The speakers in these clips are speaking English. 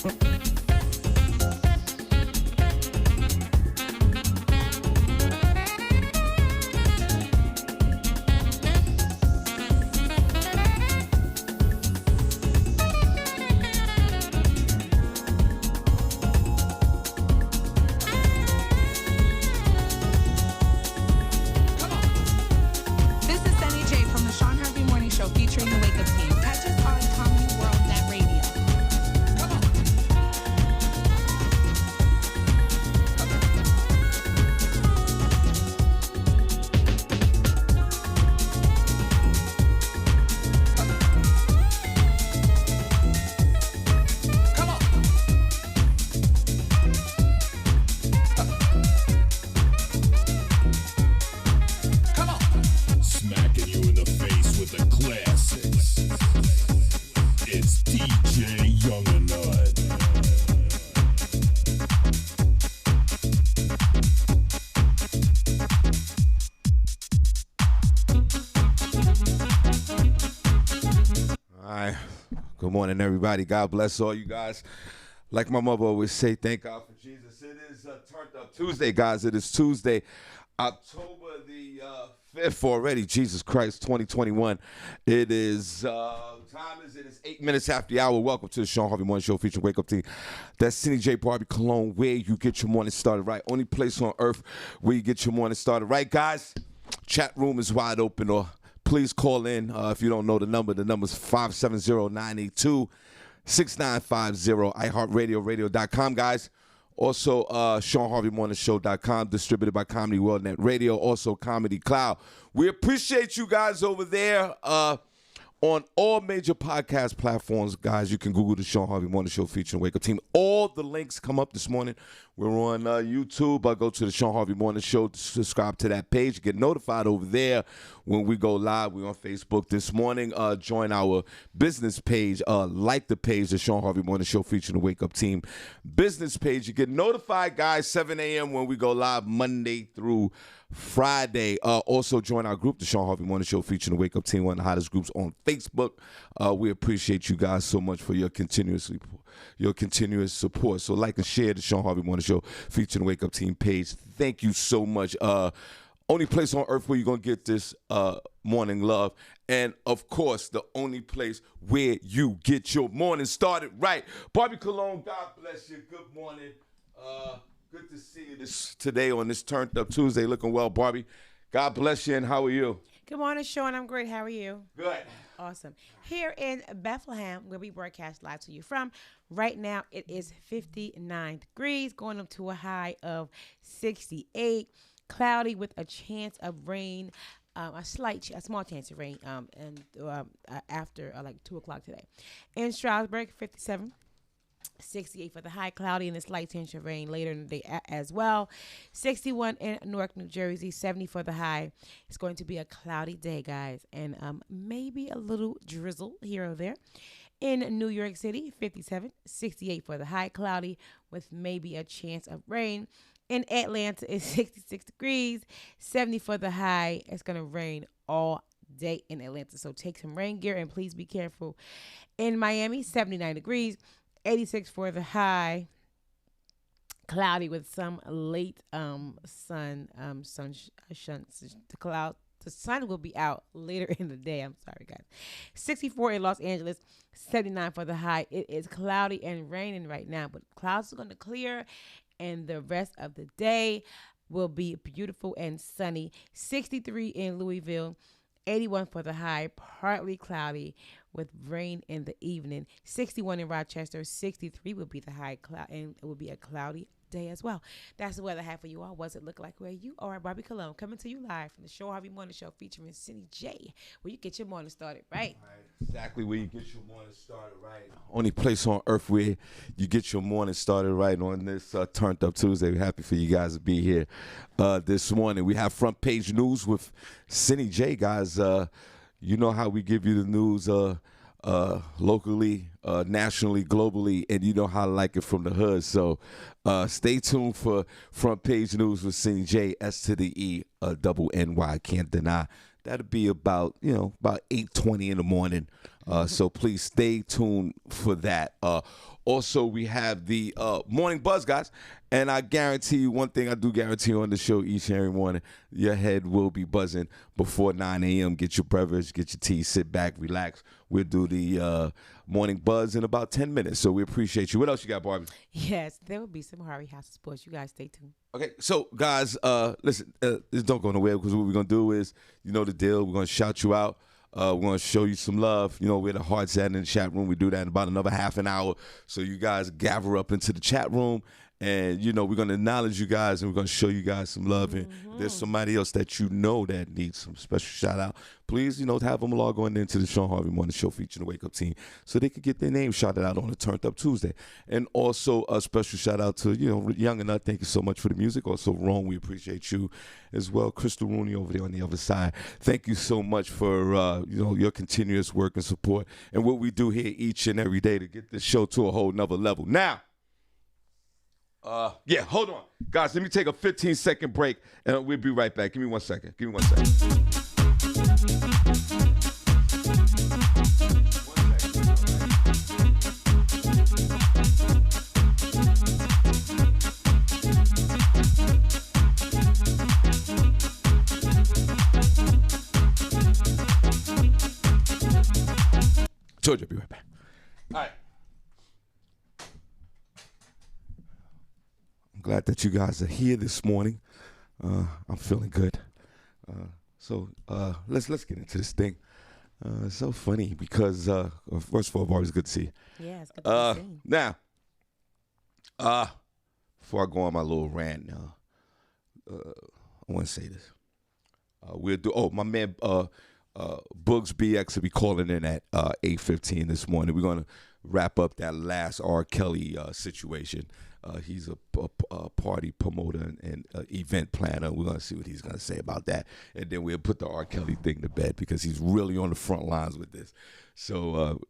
This is Senny J from the Shawn Harvey Morning Show featuring the Wake Up Team. Catch us on Comedy World Net Radio. Smacking you in the face with the classics. It's DJ Young and Nut. All right. Good morning, everybody. God bless all you guys. Like my mother always say, thank God for Jesus. It is Turned Up Tuesday, guys. It is Tuesday, October the 5th already. Jesus Christ, 2021. It is, it is 8 minutes after the hour. Welcome to the Shawn Harvey Morning Show featuring Wake Up Team. That's Senny J, Barbi, Cologne, where you get your morning started right. Only place on earth where you get your morning started right, guys. Chat room is wide open, or please call in if you don't know the number. The number is 570-982-6950, iHeartRadio, radio.com, guys. Also, ShawnHarveyMorningShow.com, distributed by Comedy World Net Radio, also Comedy Cloud. We appreciate you guys over there on all major podcast platforms, guys. You can Google the Shawn Harvey Morning Show featuring Wake Up Team. All the links come up this morning. We're on YouTube. Go to the Shawn Harvey Morning Show, subscribe to that page, get notified over there when we go live. We're on Facebook this morning. Join our business page. Like the page, the Shawn Harvey Morning Show featuring the Wake Up Team business page. You get notified, guys, 7 a.m. when we go live Monday through Friday. Also join our group, the Shawn Harvey Morning Show featuring the Wake Up Team, one of the hottest groups on Facebook. We appreciate you guys so much for your continuous support. So like and share the Shawn Harvey Morning Show featuring the Wake Up Team page. Thank you so much. Only place on earth where you're going to get this morning love. And, of course, the only place where you get your morning started right. Barbi Cologne, God bless you. Good morning. Good to see you today on this Turned Up Tuesday. Looking well, Barbi. God bless you, and how are you? Good morning, Shawn. I'm great. How are you? Good. Awesome. Here in Bethlehem, where we broadcast live to you from, right now it is 59 degrees, going up to a high of 68. Cloudy with a chance of rain, a small chance of rain, after like 2 o'clock today. In Stroudsburg, 57. 68 for the high, cloudy and a slight chance of rain later in the day as well. 61 in Newark, New Jersey, 70 for the high. It's going to be a cloudy day, guys, and maybe a little drizzle here or there. In New York City, 57, 68 for the high, cloudy with maybe a chance of rain. In Atlanta, it's 66 degrees, 70 for the high. It's going to rain all day in Atlanta, so take some rain gear and please be careful. In Miami, 79 degrees, 86 for the high, cloudy with some late sun. The sun will be out later in the day. I'm sorry, guys. 64 in Los Angeles, 79 for the high. It is cloudy and raining right now, but clouds are going to clear, and the rest of the day will be beautiful and sunny. 63 in Louisville, 81 for the high, partly cloudy with rain in the evening. 61 in Rochester, 63 will be the high, and it will be a cloudy day as well. That's the weather I have for you all. What's it look like where you are? Barbi Cologne coming to you live from the Shawn Harvey Morning Show featuring Senny J, where you get your morning started right. Exactly where you get your morning started right. Only place on earth where you get your morning started right on this Turned Up Tuesday. We're happy for you guys to be here this morning. We have front page news with Senny J, guys. You know how we give you the news locally, nationally, globally, and you know how I like it from the hood. So stay tuned for front page news with Senny J, S to the E, double NY, can't deny. That'll be about 8:20 in the morning So please stay tuned for that. Also, we have the Morning Buzz, guys. And I guarantee you one thing I do guarantee you on the show each and every morning, your head will be buzzing before 9 a.m. Get your beverage, get your tea, sit back, relax. We'll do the Morning Buzz in about 10 minutes. So we appreciate you. What else you got, Barbi? Yes, there will be some Harvey House of Sports. You guys stay tuned. Okay, so guys, listen, this don't go nowhere because what we're going to do is, you know the deal, we're going to shout you out. We're going to show you some love. You know, where the heart's at in the chat room. We do that in about another half an hour. So you guys gather up into the chat room. And, you know, we're going to acknowledge you guys and we're going to show you guys some love. And there's somebody else that you know that needs some special shout out. Please, you know, have them log on into the Shawn Harvey Morning Show featuring the Wake Up Team so they can get their name shouted out on a Turned Up Tuesday. And also a special shout out to, you know, Young and Nut. Thank you so much for the music. Also, Ron, we appreciate you as well. Crystal Rooney over there on the other side. Thank you so much for, you know, your continuous work and support and what we do here each and every day to get this show to a whole nother level. Now, yeah, hold on. Guys, let me take a 15-second break, and we'll be right back. Give me 1 second. Give me 1 second. Told you I'll be right back. All right. I'm glad that you guys are here this morning. I'm feeling good. So let's get into this thing. It's so funny because first of all, always good to see you. Yeah, it's good to see you. Now, before I go on my little rant now, I want to say this. We'll do. Oh, my man, Bugs BX will be calling in at 8:15 this morning. We're gonna wrap up that last R. Kelly situation. He's a party promoter and event planner. We're going to see what he's going to say about that. And then we'll put the R. Kelly thing to bed because he's really on the front lines with this. So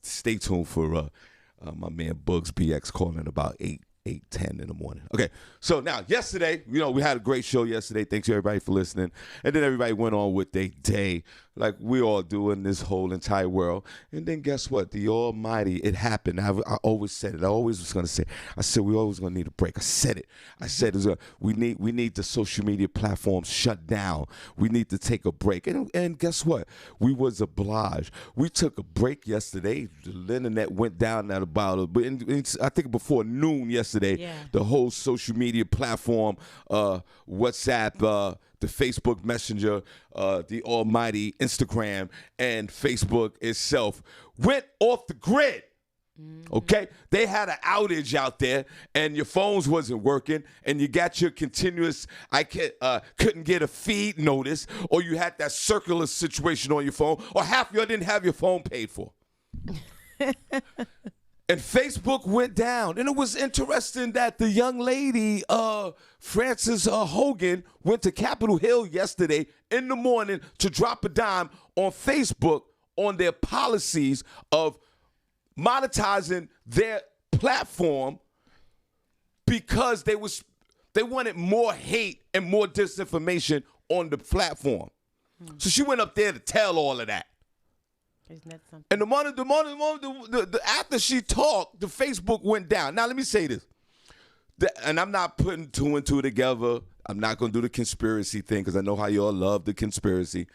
stay tuned for my man Bugs BX calling about 8:10 in the morning. Okay, so now yesterday, you know, we had a great show yesterday. Thanks to everybody for listening. And then everybody went on with their day like we all do in this whole entire world. And then guess what? The Almighty, it happened. I always said it. I always was going to say, I said we always going to need a break. I said it. I said we need the social media platforms shut down. We need to take a break. And guess what? We was obliged. We took a break yesterday. The internet went down at about, I think before noon yesterday. Yeah. The whole social media platform, WhatsApp, the Facebook Messenger, the almighty Instagram, and Facebook itself went off the grid. Okay? They had an outage out there, and your phones wasn't working, and you got your continuous, couldn't get a feed notice, or you had that circular situation on your phone, or half of you didn't have your phone paid for. And Facebook went down. And it was interesting that the young lady, Frances Hogan, went to Capitol Hill yesterday in the morning to drop a dime on Facebook on their policies of monetizing their platform because they wanted more hate and more disinformation on the platform. So she went up there to tell all of that. Isn't that something? And the after she talked, the Facebook went down. Now let me say this, and I'm not putting two and two together. I'm not going to do the conspiracy thing because I know how you all love the conspiracy.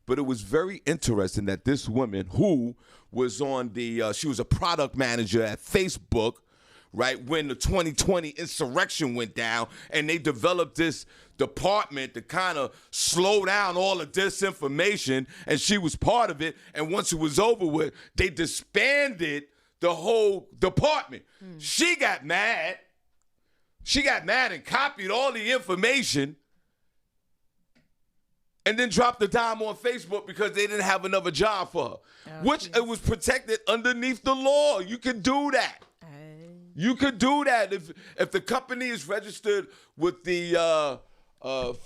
But it was very interesting that this woman who was on she was a product manager at Facebook, right, when the 2020 insurrection went down, and they developed this department to kind of slow down all the disinformation, and she was part of it. And once it was over with, they disbanded the whole department. She got mad. She got mad and copied all the information and then dropped the dime on Facebook because they didn't have another job for her, which it was protected underneath the law. You can do that. You could do that if the company is registered with the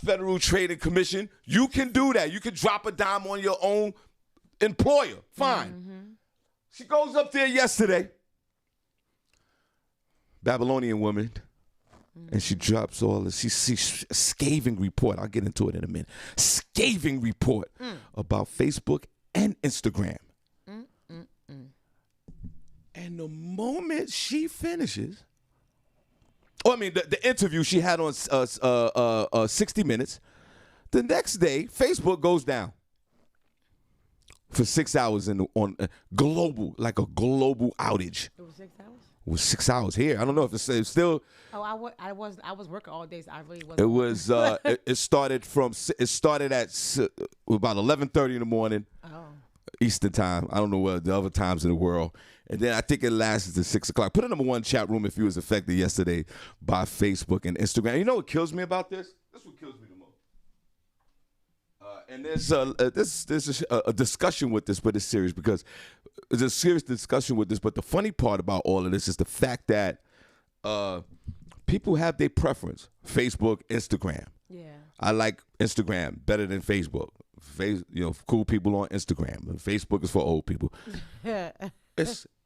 Federal Trade Commission. You can do that. You can drop a dime on your own employer. Fine. She goes up there yesterday, Babylonian woman, and she drops all this. She sees a scathing report. I'll get into it in a minute. Scathing report about Facebook and Instagram. moment she finishes, the interview she had on 60 Minutes, the next day, Facebook goes down for 6 hours on global, like a global outage. It was 6 hours? It was 6 hours here. I don't know if it's still. Oh, I was working all day, so I really wasn't. It was. It started at about 11:30 in the morning, Eastern time. I don't know what the other times in the world. And then I think it lasted to 6 o'clock. Put a number one chat room if you was affected yesterday by Facebook and Instagram. You know what kills me about this? This is what kills me the most. And there's a discussion with this, but it's serious because there's a serious discussion with this. But the funny part about all of this is the fact that people have their preference. Facebook, Instagram. Yeah. I like Instagram better than Facebook. Cool people on Instagram. Facebook is for old people.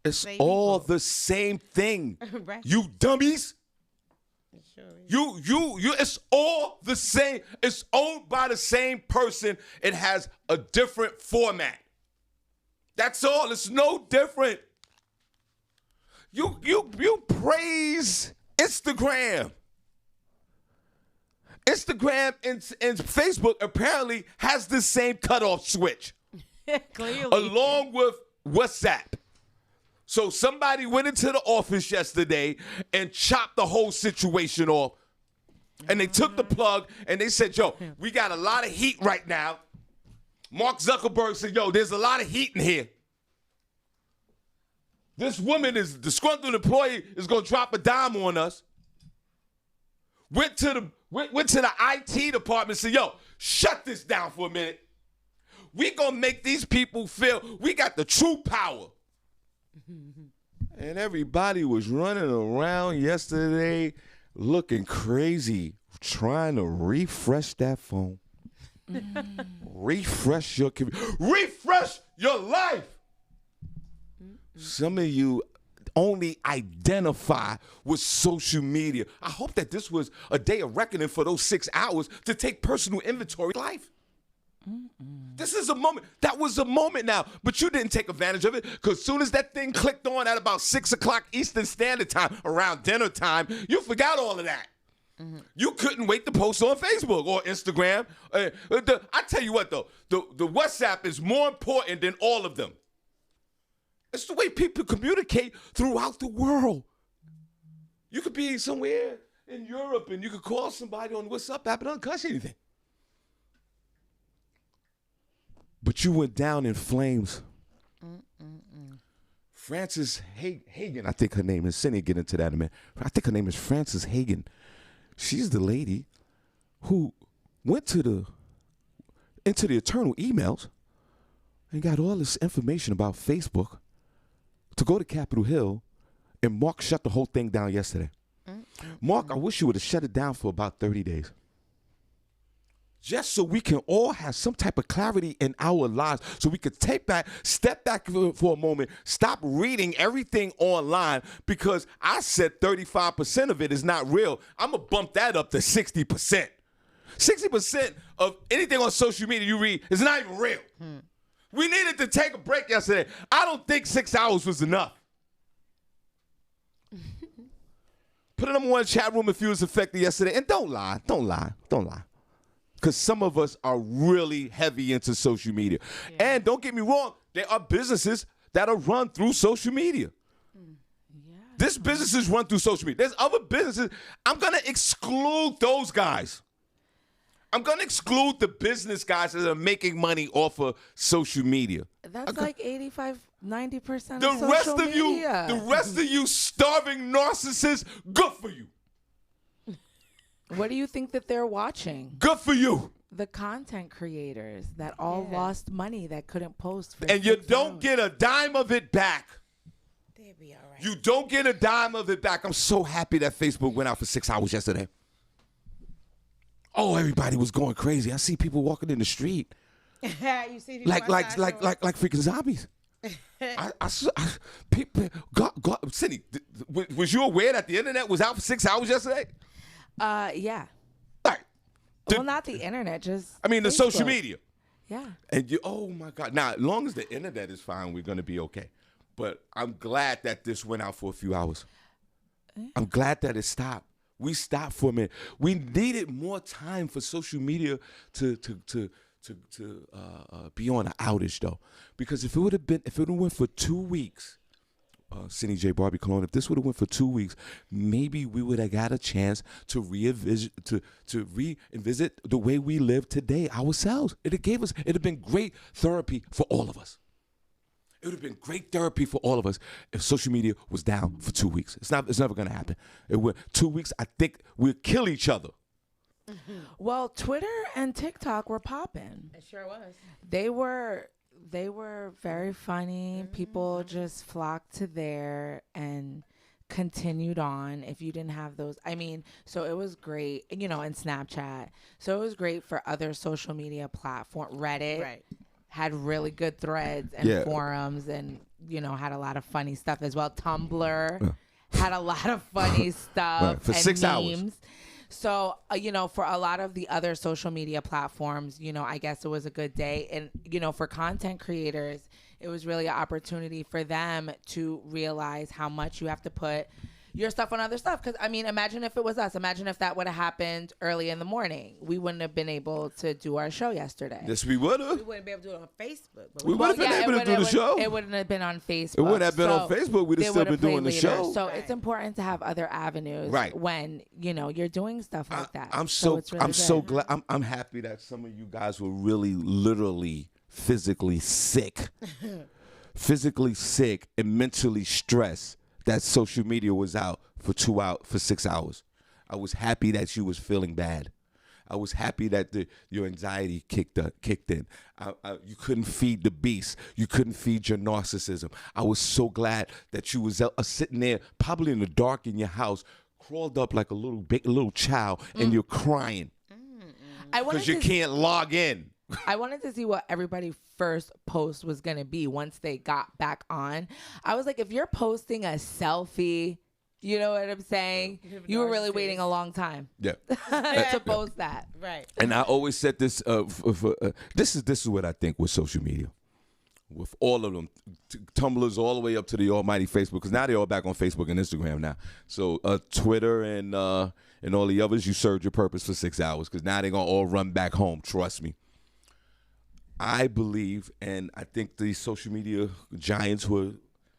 It's all the same thing. Right. You dummies. Sure you it's all the same. It's owned by the same person. It has a different format. That's all. It's no different. You praise Instagram. Instagram and Facebook apparently has the same cutoff switch. Clearly. Along with WhatsApp. So somebody went into the office yesterday and chopped the whole situation off. And they took the plug and they said, yo, we got a lot of heat right now. Mark Zuckerberg said, yo, there's a lot of heat in here. This woman is disgruntled employee is going to drop a dime on us. Went to the IT department and said, yo, shut this down for a minute. We going to make these people feel we got the true power. And everybody was running around yesterday looking crazy, trying to refresh that phone. Refresh your computer. Refresh your life. Some of you only identify with social media. I hope that this was a day of reckoning for those 6 hours to take personal inventory of life. This is a moment. That was a moment now, but you didn't take advantage of it because as soon as that thing clicked on at about 6 o'clock Eastern Standard Time, around dinner time, you forgot all of that. You couldn't wait to post on Facebook or Instagram. I tell you what, though, the WhatsApp is more important than all of them. It's the way people communicate throughout the world. You could be somewhere in Europe and you could call somebody on the WhatsApp app. It doesn't cost you anything. But you went down in flames. Frances Hagen, I think her name is. Senny, get into that in a minute. I think her name is Frances Hagen. She's the lady who went into the eternal emails and got all this information about Facebook to go to Capitol Hill, and Mark shut the whole thing down yesterday. Mark, I wish you would have shut it down for about 30 days. Just so we can all have some type of clarity in our lives, so we could step back for a moment, stop reading everything online, because I said 35% of it is not real. I'm going to bump that up to 60%. 60% of anything on social media you read is not even real. We needed to take a break yesterday. I don't think 6 hours was enough. Put it in one chat room if you was affected yesterday. And don't lie. Because some of us are really heavy into social media. Yeah. And don't get me wrong, there are businesses that are run through social media. Yeah. This business is run through social media. There's other businesses. I'm going to exclude those guys. I'm going to exclude the business guys that are making money off of social media. That's like 85, 90% of social media. The rest of you starving narcissists, good for you. What do you think that they're watching? Good for you. The content creators that all lost money that couldn't post. And you don't get a dime of it back. They'll be all right. You don't get a dime of it back. I'm so happy that Facebook went out for 6 hours yesterday. Oh, everybody was going crazy. I see people walking in the street. You see people like freaking zombies. People, Senny, was you aware that the internet was out for 6 hours yesterday? Yeah. All right. Well, not the internet, just the Facebook. social media. Yeah. And oh my God. Now, as long as the internet is fine, we're going to be okay. But I'm glad that this went out for a few hours. I'm glad that it stopped. We stopped for a minute. We needed more time for social media to be on an outage though, because if it would have went for 2 weeks, Senny J Barbi Cologne, if this would have went for 2 weeks, maybe we would have got a chance to revisit the way we live today ourselves. It'd have been great therapy for all of us. It would have been great therapy for all of us if social media was down for 2 weeks. It's never going to happen. It went 2 weeks. I think we'll kill each other. Well, Twitter and TikTok were popping. It sure was. They were very funny. People just flocked to there and continued on. If you didn't have those, so it was great, and Snapchat. So it was great for other social media platform. Reddit. Right. Had really good threads and forums, and had a lot of funny stuff as well. Tumblr had a lot of funny stuff for and 6 memes. hours. So for a lot of the other social media platforms, I guess it was a good day, and for content creators, it was really an opportunity for them to realize how much you have to put your stuff on other stuff. Because imagine if it was us. Imagine if that would have happened early in the morning. We wouldn't have been able to do our show yesterday. Yes, we would have. We wouldn't be able to do it on Facebook. But We would have been able to do the show. It wouldn't have been on Facebook. It wouldn't have been on Facebook. We'd have still been doing the show. So it's important to have other avenues when you're doing stuff like that. I'm so glad. I'm happy that some of you guys were really, literally, physically sick, and mentally stressed. That social media was out for 6 hours. I was happy that you was feeling bad. I was happy that your anxiety kicked in. You couldn't feed the beast. You couldn't feed your narcissism. I was so glad that you was sitting there, probably in the dark in your house, crawled up like a little child, and you're crying because you can't log in. I wanted to see what everybody's first post was going to be once they got back on. I was like, if you're posting a selfie, you know what I'm saying? You were really waiting a long time. Yeah. To post that. Right. And I always said this, this is what I think with social media. With all of them, Tumblrs all the way up to the almighty Facebook, because now they're all back on Facebook and Instagram now. So Twitter and all the others, you served your purpose for 6 hours, because now they're going to all run back home. Trust me. I believe, and I think the social media giants who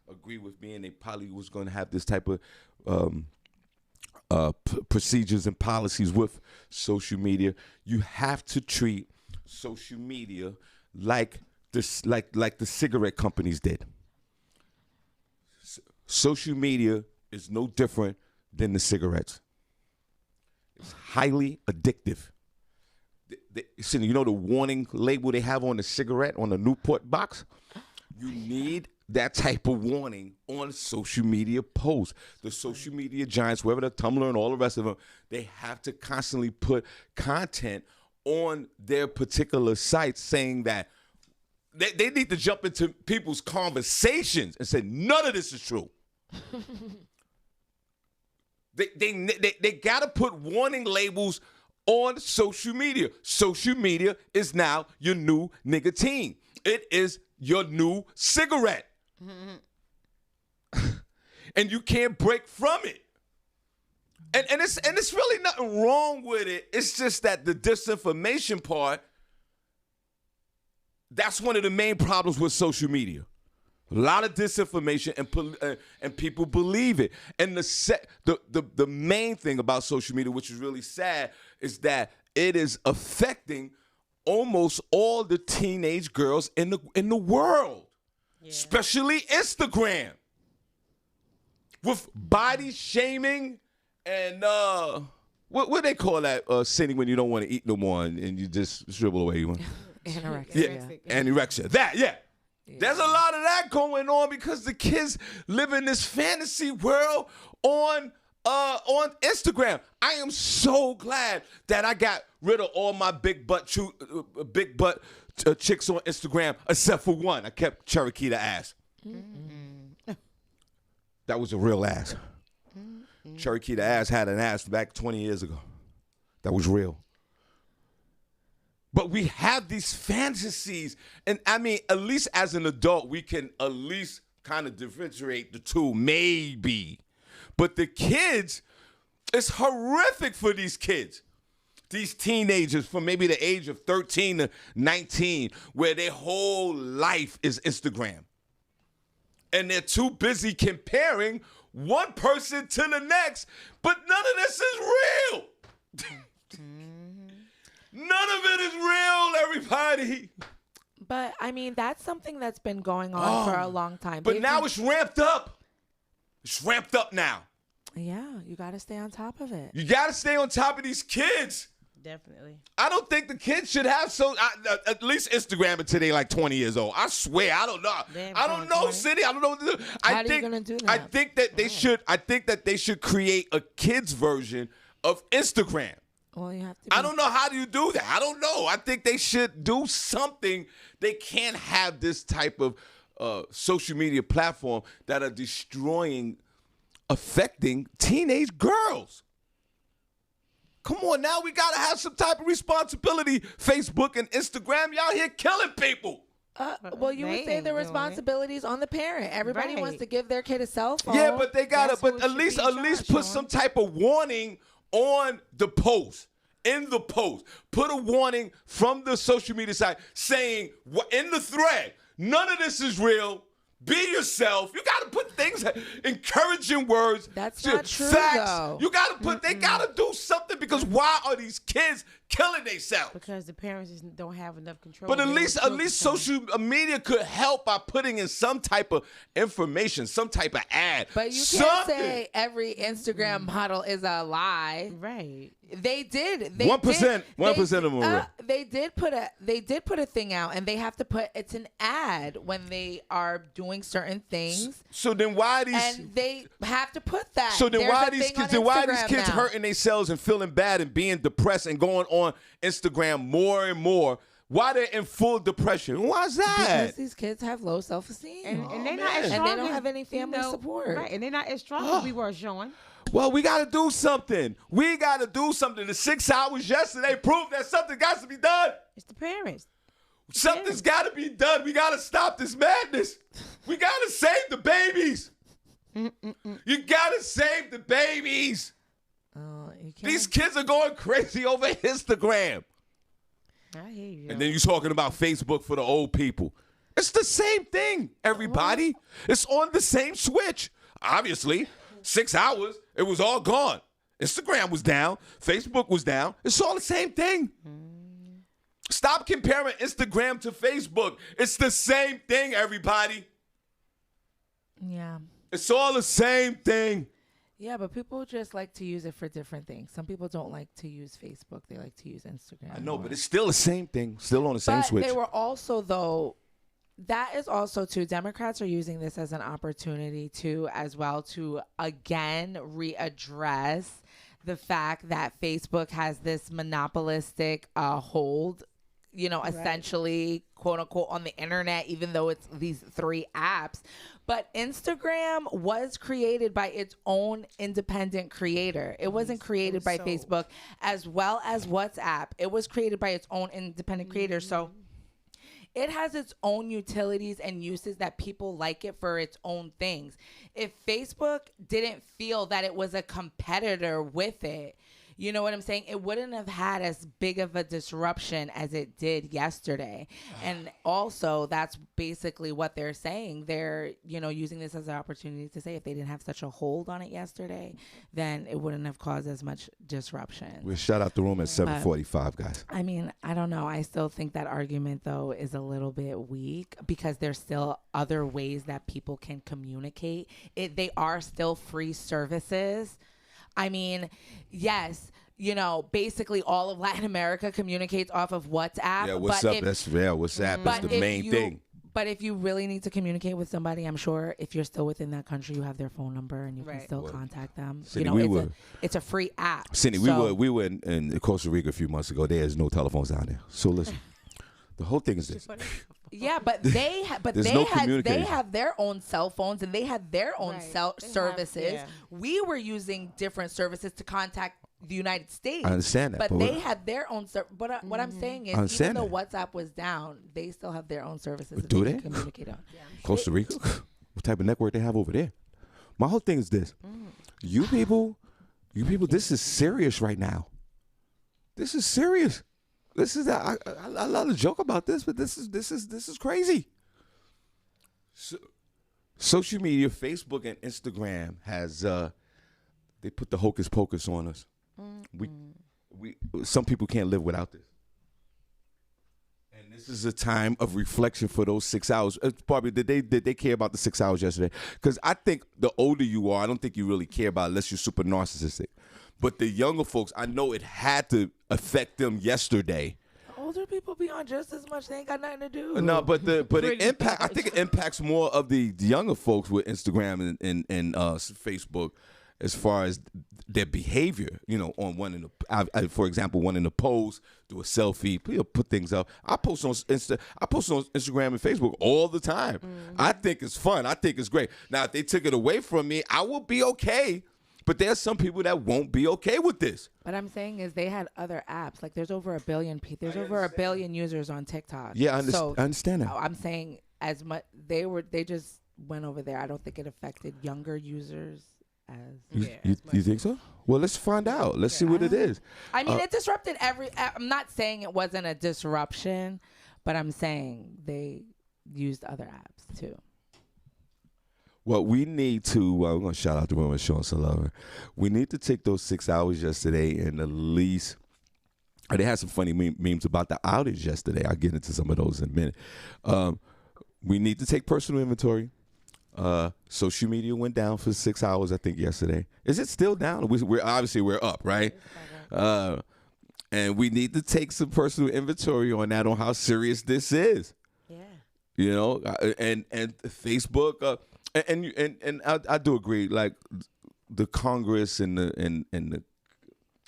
agree with me, and they probably was going to have this type of procedures and policies with social media. You have to treat social media like this, like the cigarette companies did. Social media is no different than the cigarettes. It's highly addictive. You know the warning label they have on the cigarette, on the Newport box? You need that type of warning on social media posts. The social media giants, whoever the Tumblr and all the rest of them, they have to constantly put content on their particular sites saying that they need to jump into people's conversations and say, none of this is true. They got to put warning labels on social media. Social media is now your new nicotine. It is your new cigarette. And you can't break from it. And it's really nothing wrong with it. It's just that the disinformation part, that's one of the main problems with social media. A lot of disinformation, and people believe it. And the main thing about social media, which is really sad, is that it is affecting almost all the teenage girls in the world, especially Instagram, with body shaming and what they call that, Senny, when you don't want to eat no more and you just shrivel away. Anorexia. Yeah, anorexia. That, yeah. There's a lot of that going on because the kids live in this fantasy world on Instagram. I am so glad that I got rid of all my big butt chicks on Instagram, except for one. I kept Cherokee the ass. Mm-hmm. That was a real ass. Mm-hmm. Cherokee the ass had an ass back 20 years ago. That was real. But we have these fantasies. And I mean, at least as an adult, we can at least kind of differentiate the two, maybe. But the kids, it's horrific for these kids. These teenagers from maybe the age of 13 to 19, where their whole life is Instagram. And they're too busy comparing one person to the next, but none of this is real. None of it is real, everybody. But I mean, that's something that's been going on for a long time. But now it's ramped up. It's ramped up now. Yeah, you got to stay on top of it. You got to stay on top of these kids. Definitely. I don't think the kids should have at least Instagram until they like 20 years old. I swear, I don't know. I don't know, Senny. I don't know what to do. How are you gonna do that? I think that they should. I think that they should create a kids version of Instagram. Well, you have to. I don't know how do you do that. I don't know. I think they should do something. They can't have this type of social media platform that are affecting teenage girls. Come on now, we gotta have some type of responsibility. Facebook and Instagram, y'all here killing people. Well, you would say the responsibility is on the parent. Everybody wants to give their kid a cell phone. Yeah, but they gotta. But at least put some type of warning on the post. In the post, put a warning from the social media site saying in the thread, none of this is real. Be yourself. You got to put things, encouraging words. That's not true, facts. though. You got to put. They got to do something because why are these kids killing themselves? Because the parents just don't have enough control. But at least social media could help by putting in some type of information, some type of ad. But you can't say every Instagram model is a lie. Right. They did. 1% of them are real. They did put a thing out, and they have to put it's an ad when they are doing certain things. So then why these? And they have to put that. So then There's why a these thing kids? on Then why these Instagram kids now. hurting themselves and feeling bad and being depressed and going on Instagram more and more? Why they're in full depression? Why is that? Because these kids have low self-esteem, And they're not as and strong they don't as, have any family support. Right, and they're not as strong as we were, Shawn. Well, we got to do something. We got to do something. The 6 hours yesterday proved that something got to be done. It's the parents. Something's got to be done. We got to stop this madness. We got to save the babies. You got to save the babies. You can't. These kids are going crazy over Instagram. I hear you. And then you're talking about Facebook for the old people. It's the same thing, everybody. It's on the same switch. Obviously, 6 hours, it was all gone. Instagram was down. Facebook was down. It's all the same thing. Stop comparing Instagram to Facebook. It's the same thing, everybody. Yeah. It's all the same thing. Yeah, but people just like to use it for different things. Some people don't like to use Facebook. They like to use Instagram. I know, but it's still the same thing. Still on the same switch. They were also, though, that is also, too, Democrats are using this as an opportunity, too, as well, to, again, readdress the fact that Facebook has this monopolistic hold, essentially, quote unquote, on the internet, even though it's these 3 apps. But Instagram was created by its own independent creator. It wasn't created by Facebook, as well as WhatsApp. It was created by its own independent creator. So it has its own utilities and uses that people like it for its own things. If Facebook didn't feel that it was a competitor with it, you know what I'm saying? It wouldn't have had as big of a disruption as it did yesterday. And also, that's basically what they're saying. They're, using this as an opportunity to say if they didn't have such a hold on it yesterday, then it wouldn't have caused as much disruption. We'll shut out the room at 7:45, guys. I mean, I don't know. I still think that argument, though, is a little bit weak because there's still other ways that people can communicate. They are still free services. I mean, yes, basically all of Latin America communicates off of WhatsApp. Yeah, WhatsApp is the main thing. But if you really need to communicate with somebody, I'm sure if you're still within that country, you have their phone number and you can still contact them. Senny, it's a free app. Senny, we were in Costa Rica a few months ago. There's no telephones down there. So listen, the whole thing is this. Yeah, but they have their own cell phones and they had their own services. We were using different services to contact the United States. I understand that, but they had their own. But what I'm saying is, even though WhatsApp was down, they still have their own services. Do they? Can communicate on. Costa Rica? what type of network they have over there. My whole thing is this: you people, this is serious right now. This is serious. This is I love to joke about this, but this is crazy. So, social media, Facebook and Instagram has they put the hocus pocus on us. We some people can't live without this. And this is a time of reflection for those 6 hours. Barbie, did they care about the 6 hours yesterday? Because I think the older you are, I don't think you really care about it unless you're super narcissistic. But the younger folks, I know it had to affect them yesterday. Older people be on just as much. They ain't got nothing to do. No, but it impact. I think it impacts more of the younger folks with Instagram and Facebook, as far as their behavior. You know, on one in the, for example, one in the post, do a selfie, put things up. I post on Instagram and Facebook all the time. I think it's fun. I think it's great. Now, if they took it away from me, I will be okay. But there's some people that won't be okay with this. What I'm saying is they had other apps. Like there's over 1 billion people. There's over 1 billion users on TikTok. Yeah, I understand that. I'm saying as much they just went over there. I don't think it affected younger users as. You think so? Well, let's find out. Let's see what it is. I mean, it disrupted I'm not saying it wasn't a disruption, but I'm saying they used other apps too. Well, we need to, we're going to shout out the women, Shawn Harvey. We need to take those 6 hours yesterday and at least, they had some funny memes about the outage yesterday. I'll get into some of those in a minute. We need to take personal inventory. Social media went down for 6 hours, I think, yesterday. Is it still down? We're obviously we're up, right? And we need to take some personal inventory on that, on how serious this is. Yeah. You know, and Facebook, and I do agree. Like the Congress and the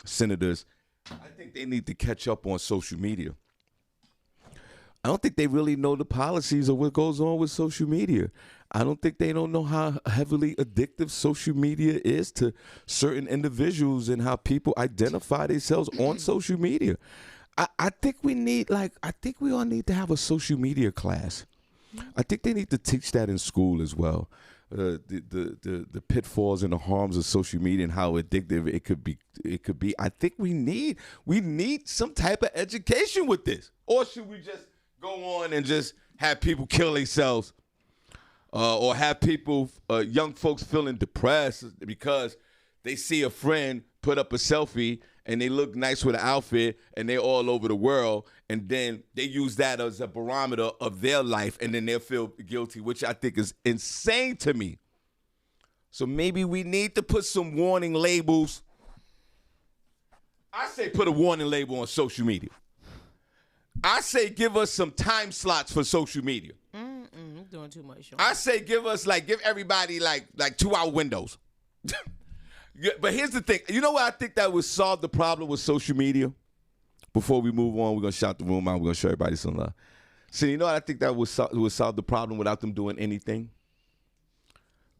senators, I think they need to catch up on social media. I don't think they really know the policies of what goes on with social media. I don't think they don't know how heavily addictive social media is to certain individuals and how people identify themselves on social media. I think we all need to have a social media class. I think they need to teach that in school as well. The pitfalls and the harms of social media and how addictive it could be. I think we need some type of education with this. Or should we just go on and just have people kill themselves? Or have people, young folks feeling depressed because they see a friend put up a selfie and they look nice with an outfit and they're all over the world, and then they use that as a barometer of their life, and then they'll feel guilty, which I think is insane to me. So maybe we need to put some warning labels. I say put a warning label on social media. I say give us some time slots for social media. I'm doing too much. Shawn. I say give everybody like 2 hour windows. But here's the thing. You know what I think that would solve the problem with social media? Before we move on, we're going to shout the room out. We're going to show everybody some love. So you know what I think that would solve the problem without them doing anything?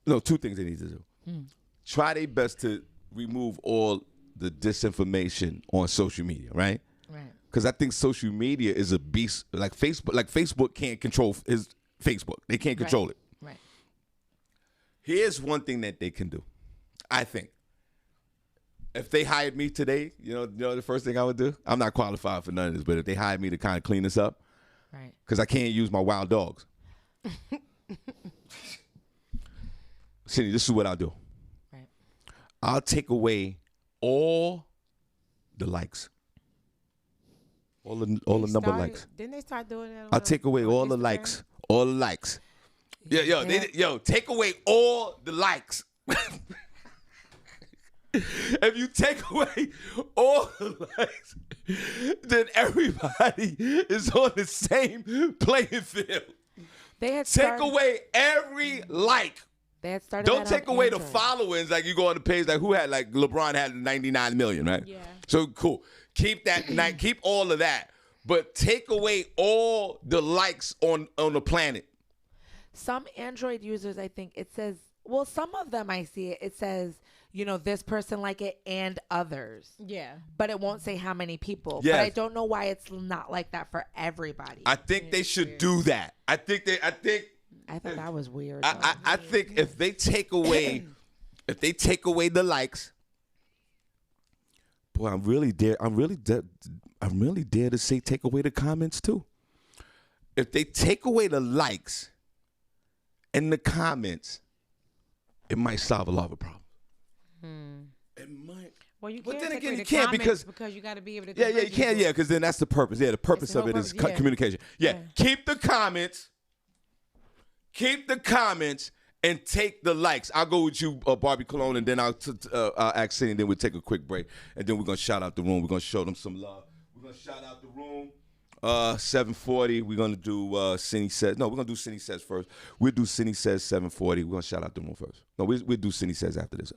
No, two things they need to do. Try their best to remove all the disinformation on social media, right? Right. Because I think social media is a beast. Like Facebook can't control his Facebook. They can't control it. Right. Here's one thing that they can do, I think. If they hired me today, you know the first thing I would do? I'm not qualified for none of this, but if they hired me to kind of clean this up, Right. because I can't use my wild dogs. Senny, this is what I'll do. Right. I'll take away all the likes. All the number of likes. Didn't they start doing that? I'll take away all the likes. All the likes. Yo, take away all the likes. If you take away all the likes, then everybody is on the same playing field. Take away every like. They had started. Don't take away the Android. followings. Like you go on the page, like who had, like LeBron had 99 million, right? Yeah. So cool. Keep that. Keep all of that, but take away all the likes on the planet. Some Android users, I think it says. Well, some of them I see it. It says, this person like it and others. Yeah. But it won't say how many people. Yes. But I don't know why it's not like that for everybody. I think they should do that. I think I thought that was weird. I think if they take away the likes, boy, I'm really dare to say take away the comments too. If they take away the likes and the comments, it might solve a lot of problems. It might. Well, you But can't then take again, away you the can't comments because you got to be able to. you convert can't, people. because then that's the purpose. Yeah, the purpose the of it whole is purpose, yeah. communication. Yeah, keep the comments and take the likes. I'll go with you, Barbie Cologne, and then I'll ask Senny, and then we'll take a quick break, and then we're gonna shout out the room. We're gonna show them some love. We're gonna shout out the room. 7:40. We're gonna do Senny Says. No, we're gonna do Senny Says first. We'll do Senny Says 7:40. We're gonna shout out the room first. No, we'll do Senny Says after this.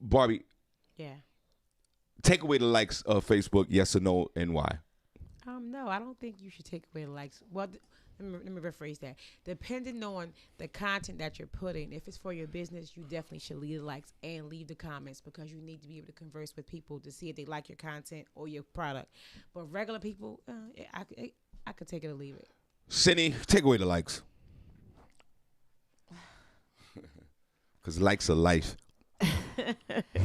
Barbie, Yeah. take away the likes of Facebook, yes or no, and why? No, I don't think you should take away the likes. Well, let me rephrase that. Depending on the content that you're putting, if it's for your business, you definitely should leave the likes and leave the comments because you need to be able to converse with people to see if they like your content or your product. But regular people, I could take it or leave it. Senny, take away the likes. Because likes are life.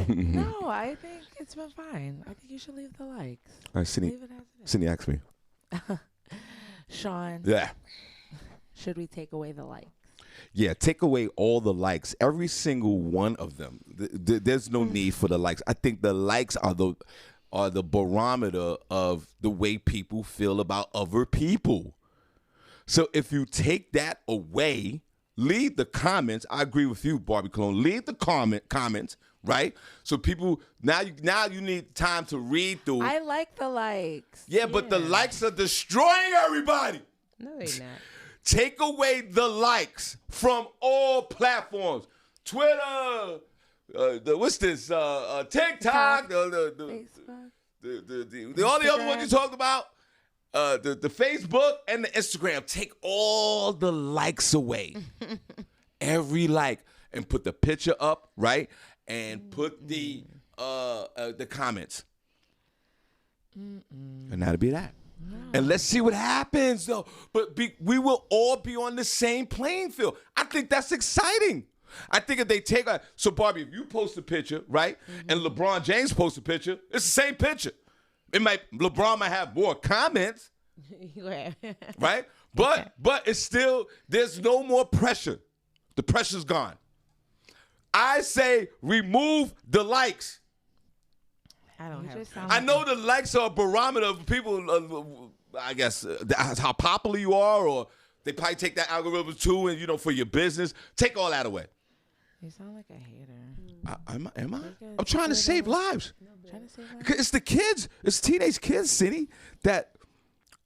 No, I think it's been fine. I think you should leave the likes. All right, Senny. Leave it as it is. Senny, ask me. Sean, Yeah. should we take away the likes? Yeah, take away all the likes, every single one of them. There's no need for the likes. I think the likes are the barometer of the way people feel about other people. So if you take that away, leave the comments. I agree with you, Barbie Cologne. Leave the comments, right? So people now you need time to read through. I like the likes. Yeah, but the likes are destroying everybody. No, they not. Take away the likes from all platforms. Twitter, what's this? TikTok, Facebook. all the other ones you talked about. The Facebook and the Instagram. Take all the likes away. Every like, and put the picture up, right? And put the comments. And that'll be that. No. And let's see what happens, though. But we will all be on the same playing field. I think that's exciting. I think if they take so Barbie, if you post a picture, right, and LeBron James posts a picture, it's the same picture. LeBron might have more comments, right? But it's still, there's no more pressure. The pressure's gone. I say remove the likes. I know the likes are a barometer of people, I guess, how popular you are, or they probably take that algorithm too, and, for your business. Take all that away. You sound like a hater. Am I? I'm trying to save lives. It's the kids. It's teenage kids, Senny, that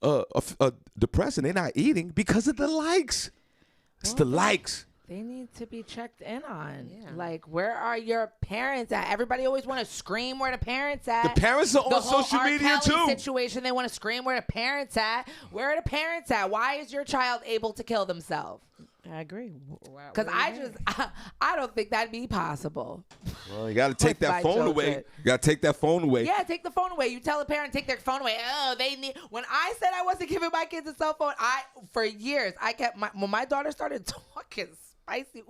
are depressed and they're not eating because of the likes. It's the likes. They need to be checked in on. Yeah. Like, where are your parents at? Everybody always want to scream where the parents at. The parents are on social media too. Situation, they want to scream where the parents at. Where are the parents at? Why is your child able to kill themselves? I agree. Because I don't think that'd be possible. Well, you got to take that phone away. You got to take that phone away. Yeah, take the phone away. You tell a parent, take their phone away. Oh, they need. When I said I wasn't giving my kids a cell phone, for years, I kept when my daughter started talking spicy.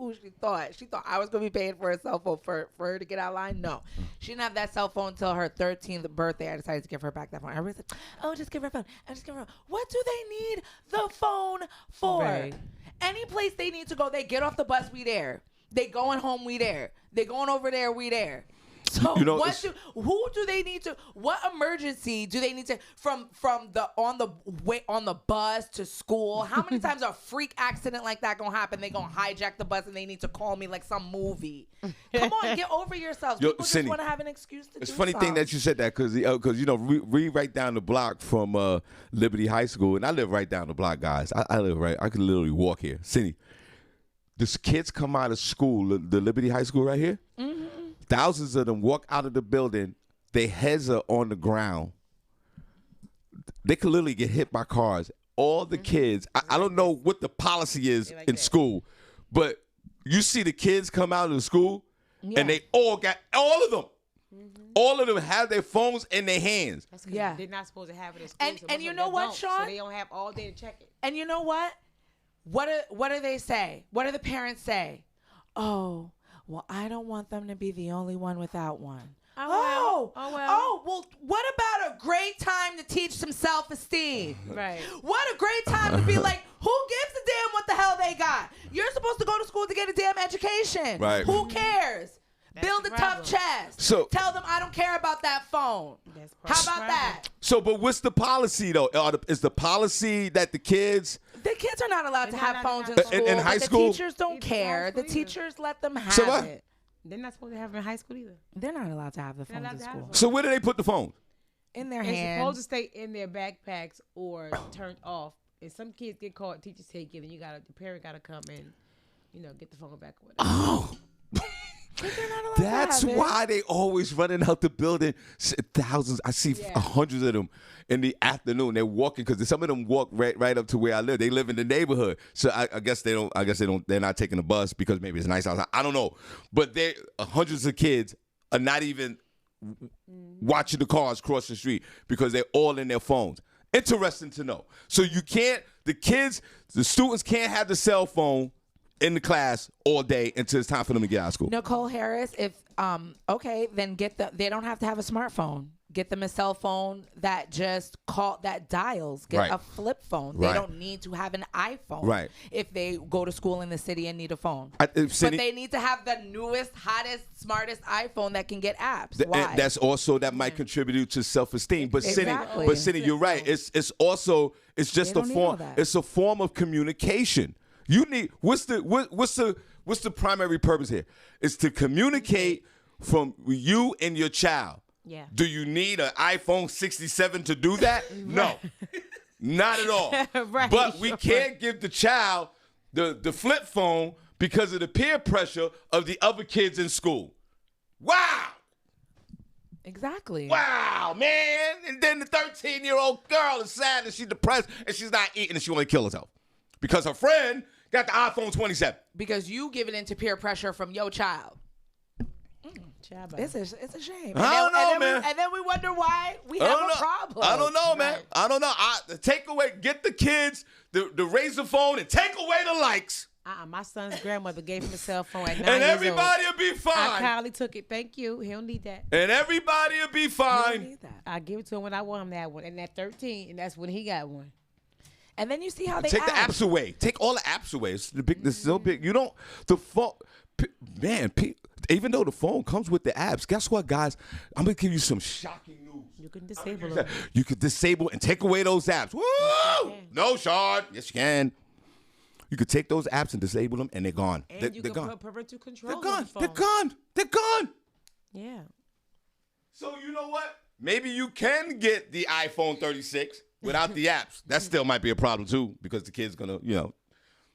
She thought I was going to be paying for a cell phone for her to get out of line. No. She didn't have that cell phone until her 13th birthday. I decided to give her back that phone. Everybody's like, oh, just give her a phone. Just give her a phone. What do they need the phone for? Right. Any place they need to go, they get off the bus, we there. They going home, we there. They going over there, we there. So who do they need to? What emergency do they need to from on the bus to school? How many times a freak accident like that gonna happen? They gonna hijack the bus and they need to call me like some movie. Come on, get over yourselves. People just want to have an excuse to. It's funny thing that you said that because we right down the block from Liberty High School, and I live right down the block, guys. I live right. I could literally walk here. Senny, these kids come out of school, the Liberty High School right here. Mm-hmm. Thousands of them walk out of the building. Their heads are on the ground. They could literally get hit by cars. All the kids, I don't know what the policy is in school, but you see the kids come out of the school, and they all of them. Mm-hmm. All of them have their phones in their hands. That's they're not supposed to have it at school. And you know what, Sean? So they don't have all day to check it. And you know what? what do they say? What do the parents say? Oh, well, I don't want them to be the only one without one. Oh, well, what about a great time to teach some self-esteem? Right. What a great time to be like, who gives a damn what the hell they got? You're supposed to go to school to get a damn education. Right. Who cares? That's Build the a tough problem. chest. So- tell them I don't care about that phone. That's How the about problem. that? So, but what's the policy though? Is the policy that the kids? The kids are not allowed to They're have not phones allowed in to school. In high but school? The teachers don't Even care. high The school either. teachers let them have So what? it. They're not supposed to have them in high school either. They're not allowed to have the They're phones allowed in to have school. phones. So where do they put the phone? In their They're hand. supposed to stay in their backpacks or turned off. And some kids get caught, teachers take it, and the parent gotta come and, get the phone back or whatever. Oh. But they're not allowed That's to have it. why they always running out the building. Thousands. I see hundreds of them in the afternoon. They're walking because some of them walk right up to where I live. They live in the neighborhood, so I guess they don't. I guess they don't. They're not taking the bus because maybe it's nice outside. I don't know, but they hundreds of kids are not even watching the cars cross the street because they're all in their phones. Interesting to know. So you can't. The students can't have the cell phone in the class all day until it's time for them to get out of school. Nicole Harris, if okay, then they don't have to have a smartphone. Get them a cell phone that that dials. Get Right. a flip phone. Right. They don't need to have an iPhone. Right. If they go to school in the city and need a phone. But But they need to have the newest, hottest, smartest iPhone that can get apps. Why? And that's also that might contribute to self-esteem. But Exactly. Cindy, you're right. It's just They a don't need form. all that. It's a form of communication. You need what's the primary purpose here? It's to communicate from you and your child. Yeah. Do you need an iPhone 67 to do that? No, not at all. Right, But we sure. can't give the child the flip phone because of the peer pressure of the other kids in school. Wow. Exactly. Wow, man. And then the 13-year-old girl is sad and she's depressed and she's not eating and she want to kill herself because her friend got the iPhone 27. Because you give it into peer pressure from your child. It's a shame. I don't know, man. And then we wonder why we have a problem. I don't know, man. Right. I don't know. Get the kids the Razor phone and take away the likes. My son's grandmother gave him a cell phone at 9 And years everybody old. will be I fine. kindly took it. Thank you. He don't need that. And everybody will be We fine. need that. I give it to him when I want him to have one. And at 13, and that's when he got one. And then you see how they Take the act. apps away. Take all the apps away. It's so big. You don't. The phone, man. Even though the phone comes with the apps, guess what, guys? I'm gonna give you some shocking news. You can disable them. You could disable and take away those apps. Woo! No, Shawn. Yes, you can. You could take those apps and disable them, and they're gone. And you They're can gone. put parental control They're on gone. the phone. They're gone. They're gone. Yeah. So you know what? Maybe you can get the iPhone 36 without the apps. That still might be a problem too, because the kid's gonna,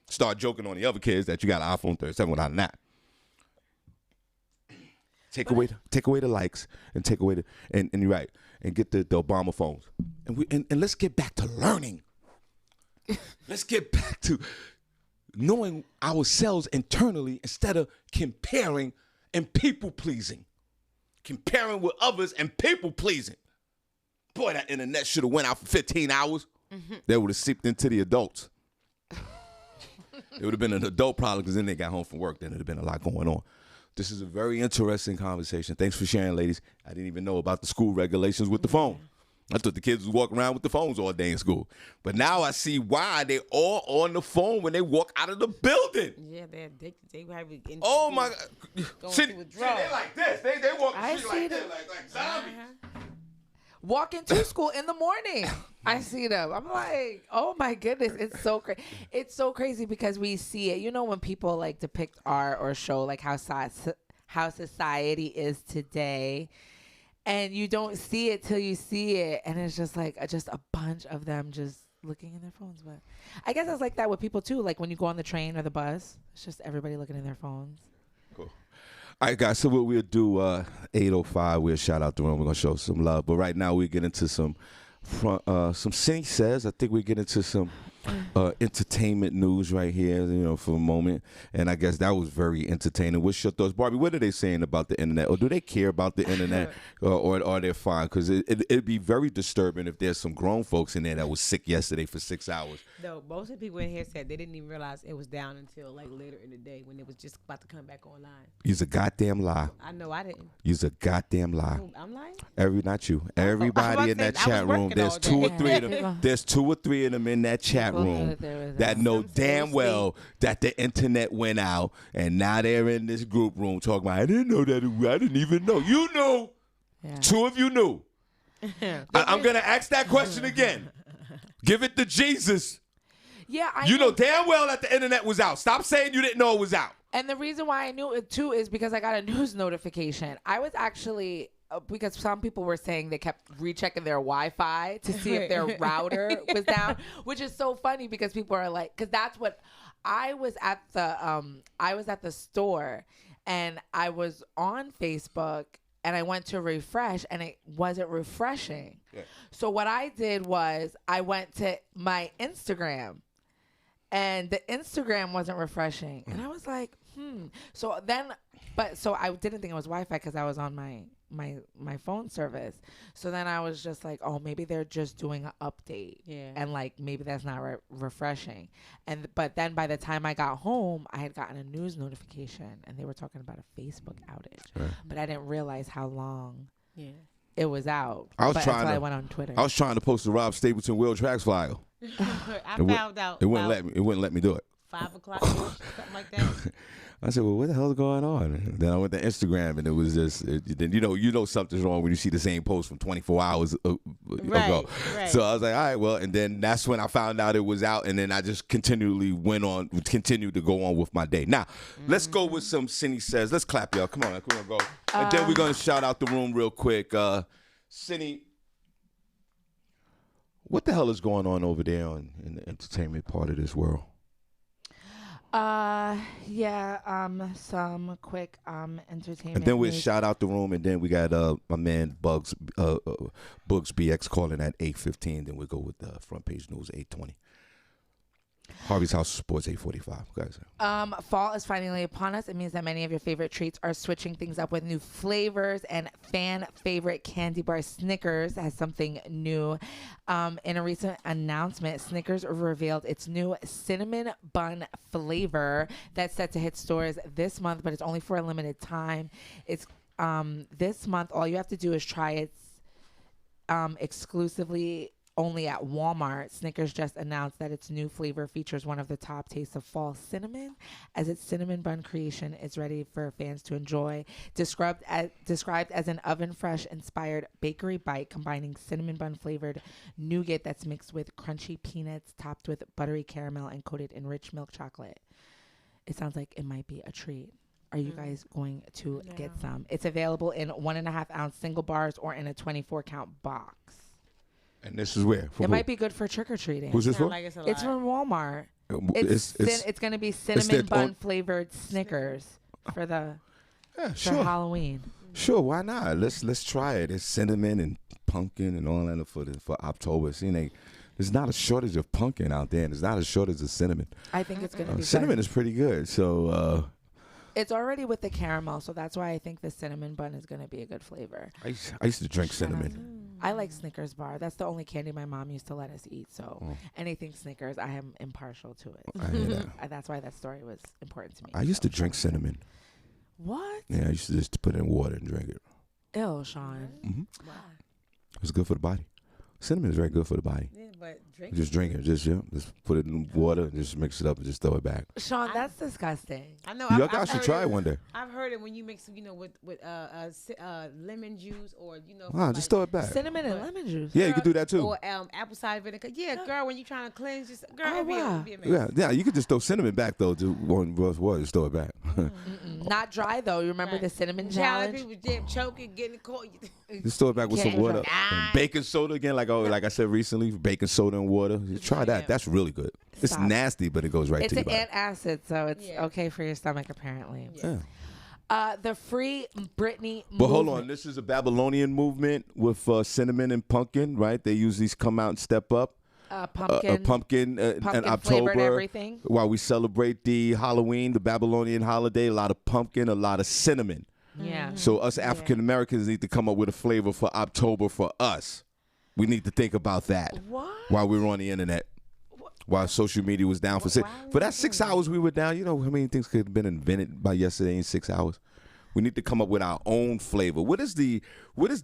start joking on the other kids that you got an iPhone 37 without an app. Take away the likes and take away and you're right, and get the Obama phones. And let's get back to learning. Let's get back to knowing ourselves internally instead of comparing and people pleasing. Comparing with others and people pleasing. Boy, that internet should have went out for 15 hours. They would have seeped into the adults. It would have been an adult problem because then they got home from work. Then it would have been a lot going on. This is a very interesting conversation. Thanks for sharing, ladies. I didn't even know about the school regulations with the phone. I thought the kids was walking around with the phones all day in school. But now I see why they all on the phone when they walk out of the building. Yeah, they're addicted. They have it in Oh, school. my God. Going See, through a they drug. like this. They walk the I street see like this, them. like zombies. Walking to school in the morning. I see them. I'm like, oh my goodness, it's so crazy. It's so crazy because we see it. You know, when people like depict art or show like how society is today, and you don't see it till you see it, and it's just like just a bunch of them just looking in their phones. But I guess it's like that with people too. Like when you go on the train or the bus, it's just everybody looking in their phones. Cool. All right, guys. So what we'll do, 8:05. We'll shout out the room. We're gonna show some love. But right now we get into some Senny says. I think we get into some entertainment news right here, for a moment. And I guess that was very entertaining. What's your thoughts, Barbie? What are they saying about the internet? Or do they care about the internet? Or are they fine? Because it'd be very disturbing if there's some grown folks in there that was sick yesterday for 6 hours. No, most of the people in here said they didn't even realize it was down until like later in the day when it was just about to come back online. You's a goddamn lie. I know I didn't. You's a goddamn lie. I'm lying? Not you. Everybody in that chat room. There's 2 or 3 of them. There's 2 or 3 of them in that chat room that know damn well that the internet went out, and now they're in this group room talking about, I didn't know that. I didn't even know. You knew. Yeah. 2 of you knew. I'm going to ask that question again. Give it to Jesus. Yeah, you know damn well that the internet was out. Stop saying you didn't know it was out. And the reason why I knew it too is because I got a news notification. I was actually because some people were saying they kept rechecking their Wi-Fi to see if their router was down, which is so funny because people are like, because that's what I was at the store and I was on Facebook and I went to refresh and it wasn't refreshing. Yeah. So what I did was I went to my Instagram and the Instagram wasn't refreshing. And I was like, So I didn't think it was Wi-Fi because I was on my phone service. So then I was just like, oh, maybe they're just doing an update. Yeah. And like, maybe that's not refreshing. But then by the time I got home, I had gotten a news notification and they were talking about a Facebook outage. Right. But I didn't realize how long it was out. I went on Twitter. I was trying to post the Rob Stapleton World Tracks flyer. I found out. It wouldn't let me do it. 5 o'clock, something like that. I said, well, what the hell is going on? Then I went to Instagram, and it was just, then you know something's wrong when you see the same post from 24 hours ago. Right. So I was like, all right, well, and then that's when I found out it was out, and then I just continued to go on with my day. Now, let's go with some Senny Says. Let's clap, y'all. Come on, go. And then we're going to shout out the room real quick. Senny, what the hell is going on over there in the entertainment part of this world? Some quick entertainment. And then we'll shout out the room, and then we got my man Bugs BX calling at 8:15. Then we'll go with the front page news 8:20. Harvey's House of Sports 8:45. Guys. Fall is finally upon us. It means that many of your favorite treats are switching things up with new flavors, and fan favorite candy bar Snickers has something new. In a recent announcement, Snickers revealed its new cinnamon bun flavor that's set to hit stores this month, but it's only for a limited time. It's this month. All you have to do is try it exclusively only at Walmart. Snickers just announced that its new flavor features one of the top tastes of fall cinnamon, as its cinnamon bun creation is ready for fans to enjoy. Described as an oven-fresh inspired bakery bite, combining cinnamon bun flavored nougat that's mixed with crunchy peanuts, topped with buttery caramel, and coated in rich milk chocolate. It sounds like it might be a treat. Are you guys going to get some? It's available in 1.5 ounce single bars or in a 24 count box. And this is where? It might be good for trick-or-treating. Who's this for? It's from Walmart. It's going to be cinnamon bun flavored Snickers for Halloween. Sure, why not? Let's try it. It's cinnamon and pumpkin and all that for October. There's not a shortage of pumpkin out there, and there's not a shortage of cinnamon. I think it's going to be cinnamon good. Is pretty good. So it's already with the caramel, so that's why I think the cinnamon bun is going to be a good flavor. I used to drink cinnamon. I like Snickers bar. That's the only candy my mom used to let us eat. So anything Snickers, I am impartial to it. I hear that. That's why that story was important to me. I used to drink cinnamon. What? Yeah, I used to just put it in water and drink it. Ew, Shawn. Mm-hmm. Why? It's good for the body. Cinnamon is very good for the body. Yeah, but drink it. Just put it in water and just mix it up and just throw it back. Shawn, that's disgusting. I know. Y'all guys should try it one day. I've heard it when you mix, with lemon juice or just throw it back. Cinnamon and lemon juice. Yeah, you could do that too. Or apple cider vinegar. Yeah, girl, when you're trying to cleanse, it'd be amazing. Yeah, you could just throw cinnamon back though. To one water, just throw it back. Not dry though. You remember the cinnamon challenge? People choking, getting caught. Just throw it back with some water. Baking soda again, like I said recently, baking soda and water. Try that. That's really good. It's nasty, but it goes right to your body. It's an antacid, so it's okay for your stomach apparently. Yeah. The Free Britney movement. But hold on, this is a Babylonian movement with cinnamon and pumpkin, right? They usually come out and step up. pumpkin in flavored October. everything. While we celebrate the Halloween, the Babylonian holiday, a lot of pumpkin, a lot of cinnamon. Yeah. So us African Americans need to come up with a flavor for October for us. We need to think about that while we were on the internet. While social media was down for that 6 hours we were down, you know how many things could have been invented by yesterday in 6 hours? We need to come up with our own flavor. What is the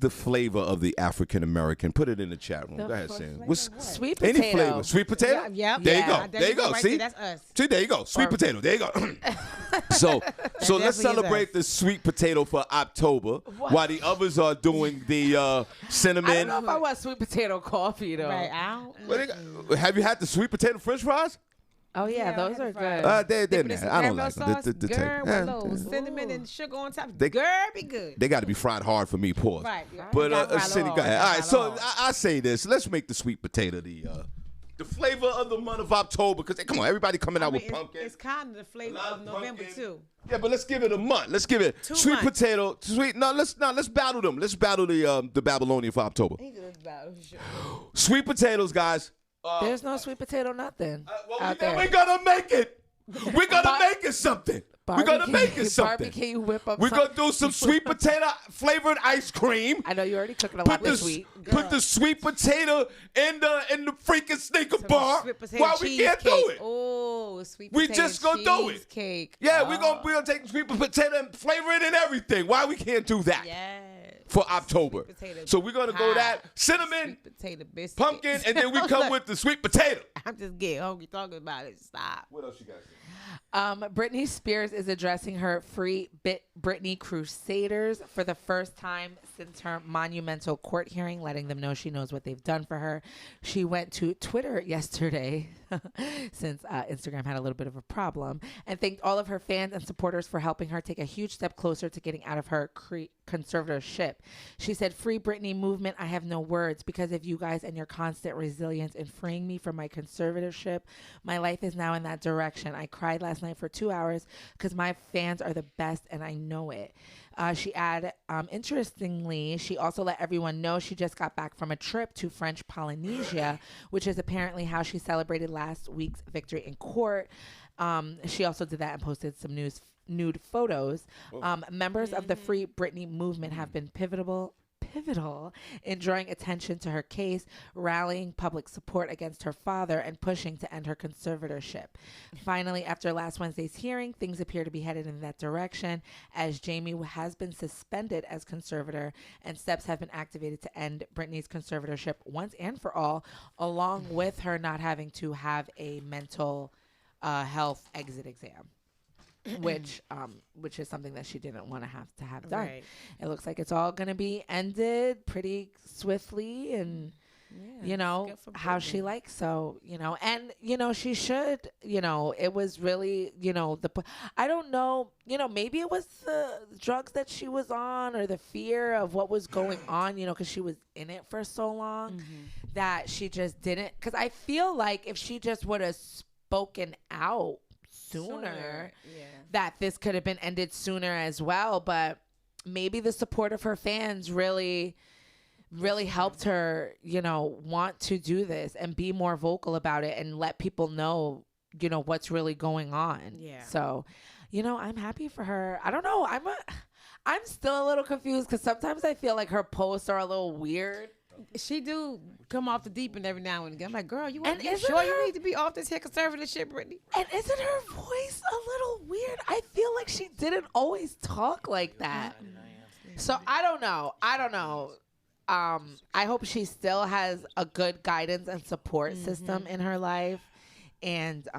flavor of the African American? Put it in the chat room. Go ahead, Sam. What's Sweet potato. any flavor? Sweet potato? Yeah. There you go. There you go. Right See? there, that's us. See, there you go. Sweet potato. There you go. So let's definitely is celebrate us. the sweet potato for October while the others are doing the cinnamon. I don't know if I want sweet potato coffee though. Right, I don't. What they got? Have you had the sweet potato French fries? Oh yeah, Yeah, those I are had the fries. good. They're Dip it in nice. some I don't caramel like them. sauce. Girl, with those cinnamon Ooh. and sugar on top. They- Girl, be good. They got to be fried hard for me. Pause. Right. Yeah. But Got fried Cindy, hard. go ahead. Got All right, fried so hard. I say this. Let's make the sweet potato the flavor of the month of October. Because come on, everybody coming out I mean, with pumpkin. It's kind of the flavor lot of of November pumpkin. too. Yeah, but let's give it a month. Let's give it 2 sweet months. potato. Sweet. No, let's battle them. Let's battle the Babylonian for October. Sweet potatoes, guys. There's no sweet potato nothing out We're there. gonna make it. We're gonna make it something. We're gonna make it something. Barbie, can you whip up? We're some- gonna do some sweet potato flavored ice cream. I know you're already cooking a lot Put with the sweet. put the sweet potato in the freaking sneaker bar. Sweet potato Why we can't do cheesecake. it? Oh, sweet We potato just gonna do it. cheesecake. Yeah, Oh, we're gonna take sweet potato and flavor it and everything. Why we can't do that yes. for October? Sweet potato So we're gonna go pie. that cinnamon, Sweet potato biscuit. pumpkin, and then we come with the sweet potato. I'm just getting hungry talking about it. Stop. What else you guys? Britney Spears is addressing her Free Britney Crusaders for the first time since her monumental court hearing, letting them know she knows what they've done for her. She went to Twitter yesterday, since Instagram had a little bit of a problem, and thanked all of her fans and supporters for helping her take a huge step closer to getting out of her conservatorship. She said, "Free Britney movement, I have no words. Because of you guys and your constant resilience in freeing me from my conservatorship, my life is now in that direction. I cried last night for 2 hours because my fans are the best and I know it." She added, interestingly, she also let everyone know she just got back from a trip to French Polynesia, which is apparently how she celebrated last week's victory in court. She also did that and posted some nude photos. Members of the Free Britney movement have been pivotal in drawing attention to her case, rallying public support against her father, and pushing to end her conservatorship. Finally, after last Wednesday's hearing, things appear to be headed in that direction, as Jamie has been suspended as conservator, and steps have been activated to end Britney's conservatorship once and for all, along with her not having to have a mental health exit exam. Which is something that she didn't want to have done. Right. It looks like it's all going to be ended pretty swiftly, and you know good for how Britney. she likes. So and she should. It was really I don't know. Maybe it was the drugs that she was on or the fear of what was going on. Because she was in it for so long that she just didn't. Because I feel like if she just would have spoken out sooner, that this could have been ended sooner as well. But maybe the support of her fans really helped her want to do this and be more vocal about it and let people know what's really going on. So I'm happy for her. I don't know, I'm still a little confused because sometimes I feel like her posts are a little weird. She do come off the deep end every now and again. I'm like, girl, you And isn't sure her- you need to be off this here conservatorship, Britney? And isn't her voice a little weird? I feel like she didn't always talk like that. So I don't know. I hope she still has a good guidance and support system in her life, and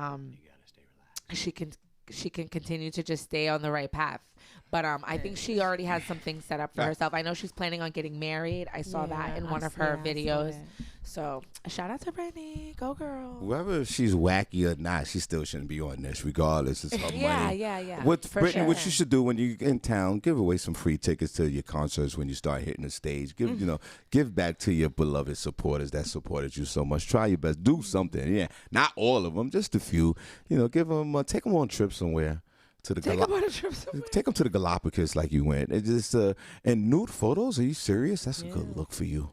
she can continue to just stay on the right path. But I think she already has some things set up for herself. I know she's planning on getting married. I saw that in one of her videos. So shout out to Britney. Go girl. Whether she's wacky or not, she still shouldn't be on this, regardless. It's her money. Yeah. What for Brittany, sure. what you should do when you're in town, give away some free tickets to your concerts when you start hitting the stage. Give back to your beloved supporters that supported you so much. Try your best. Do something. Yeah, not all of them, just a few. Give them, take them on trips somewhere. Take them to the Galapagos like you went. It's just and nude photos. Are you serious? That's a good look for you.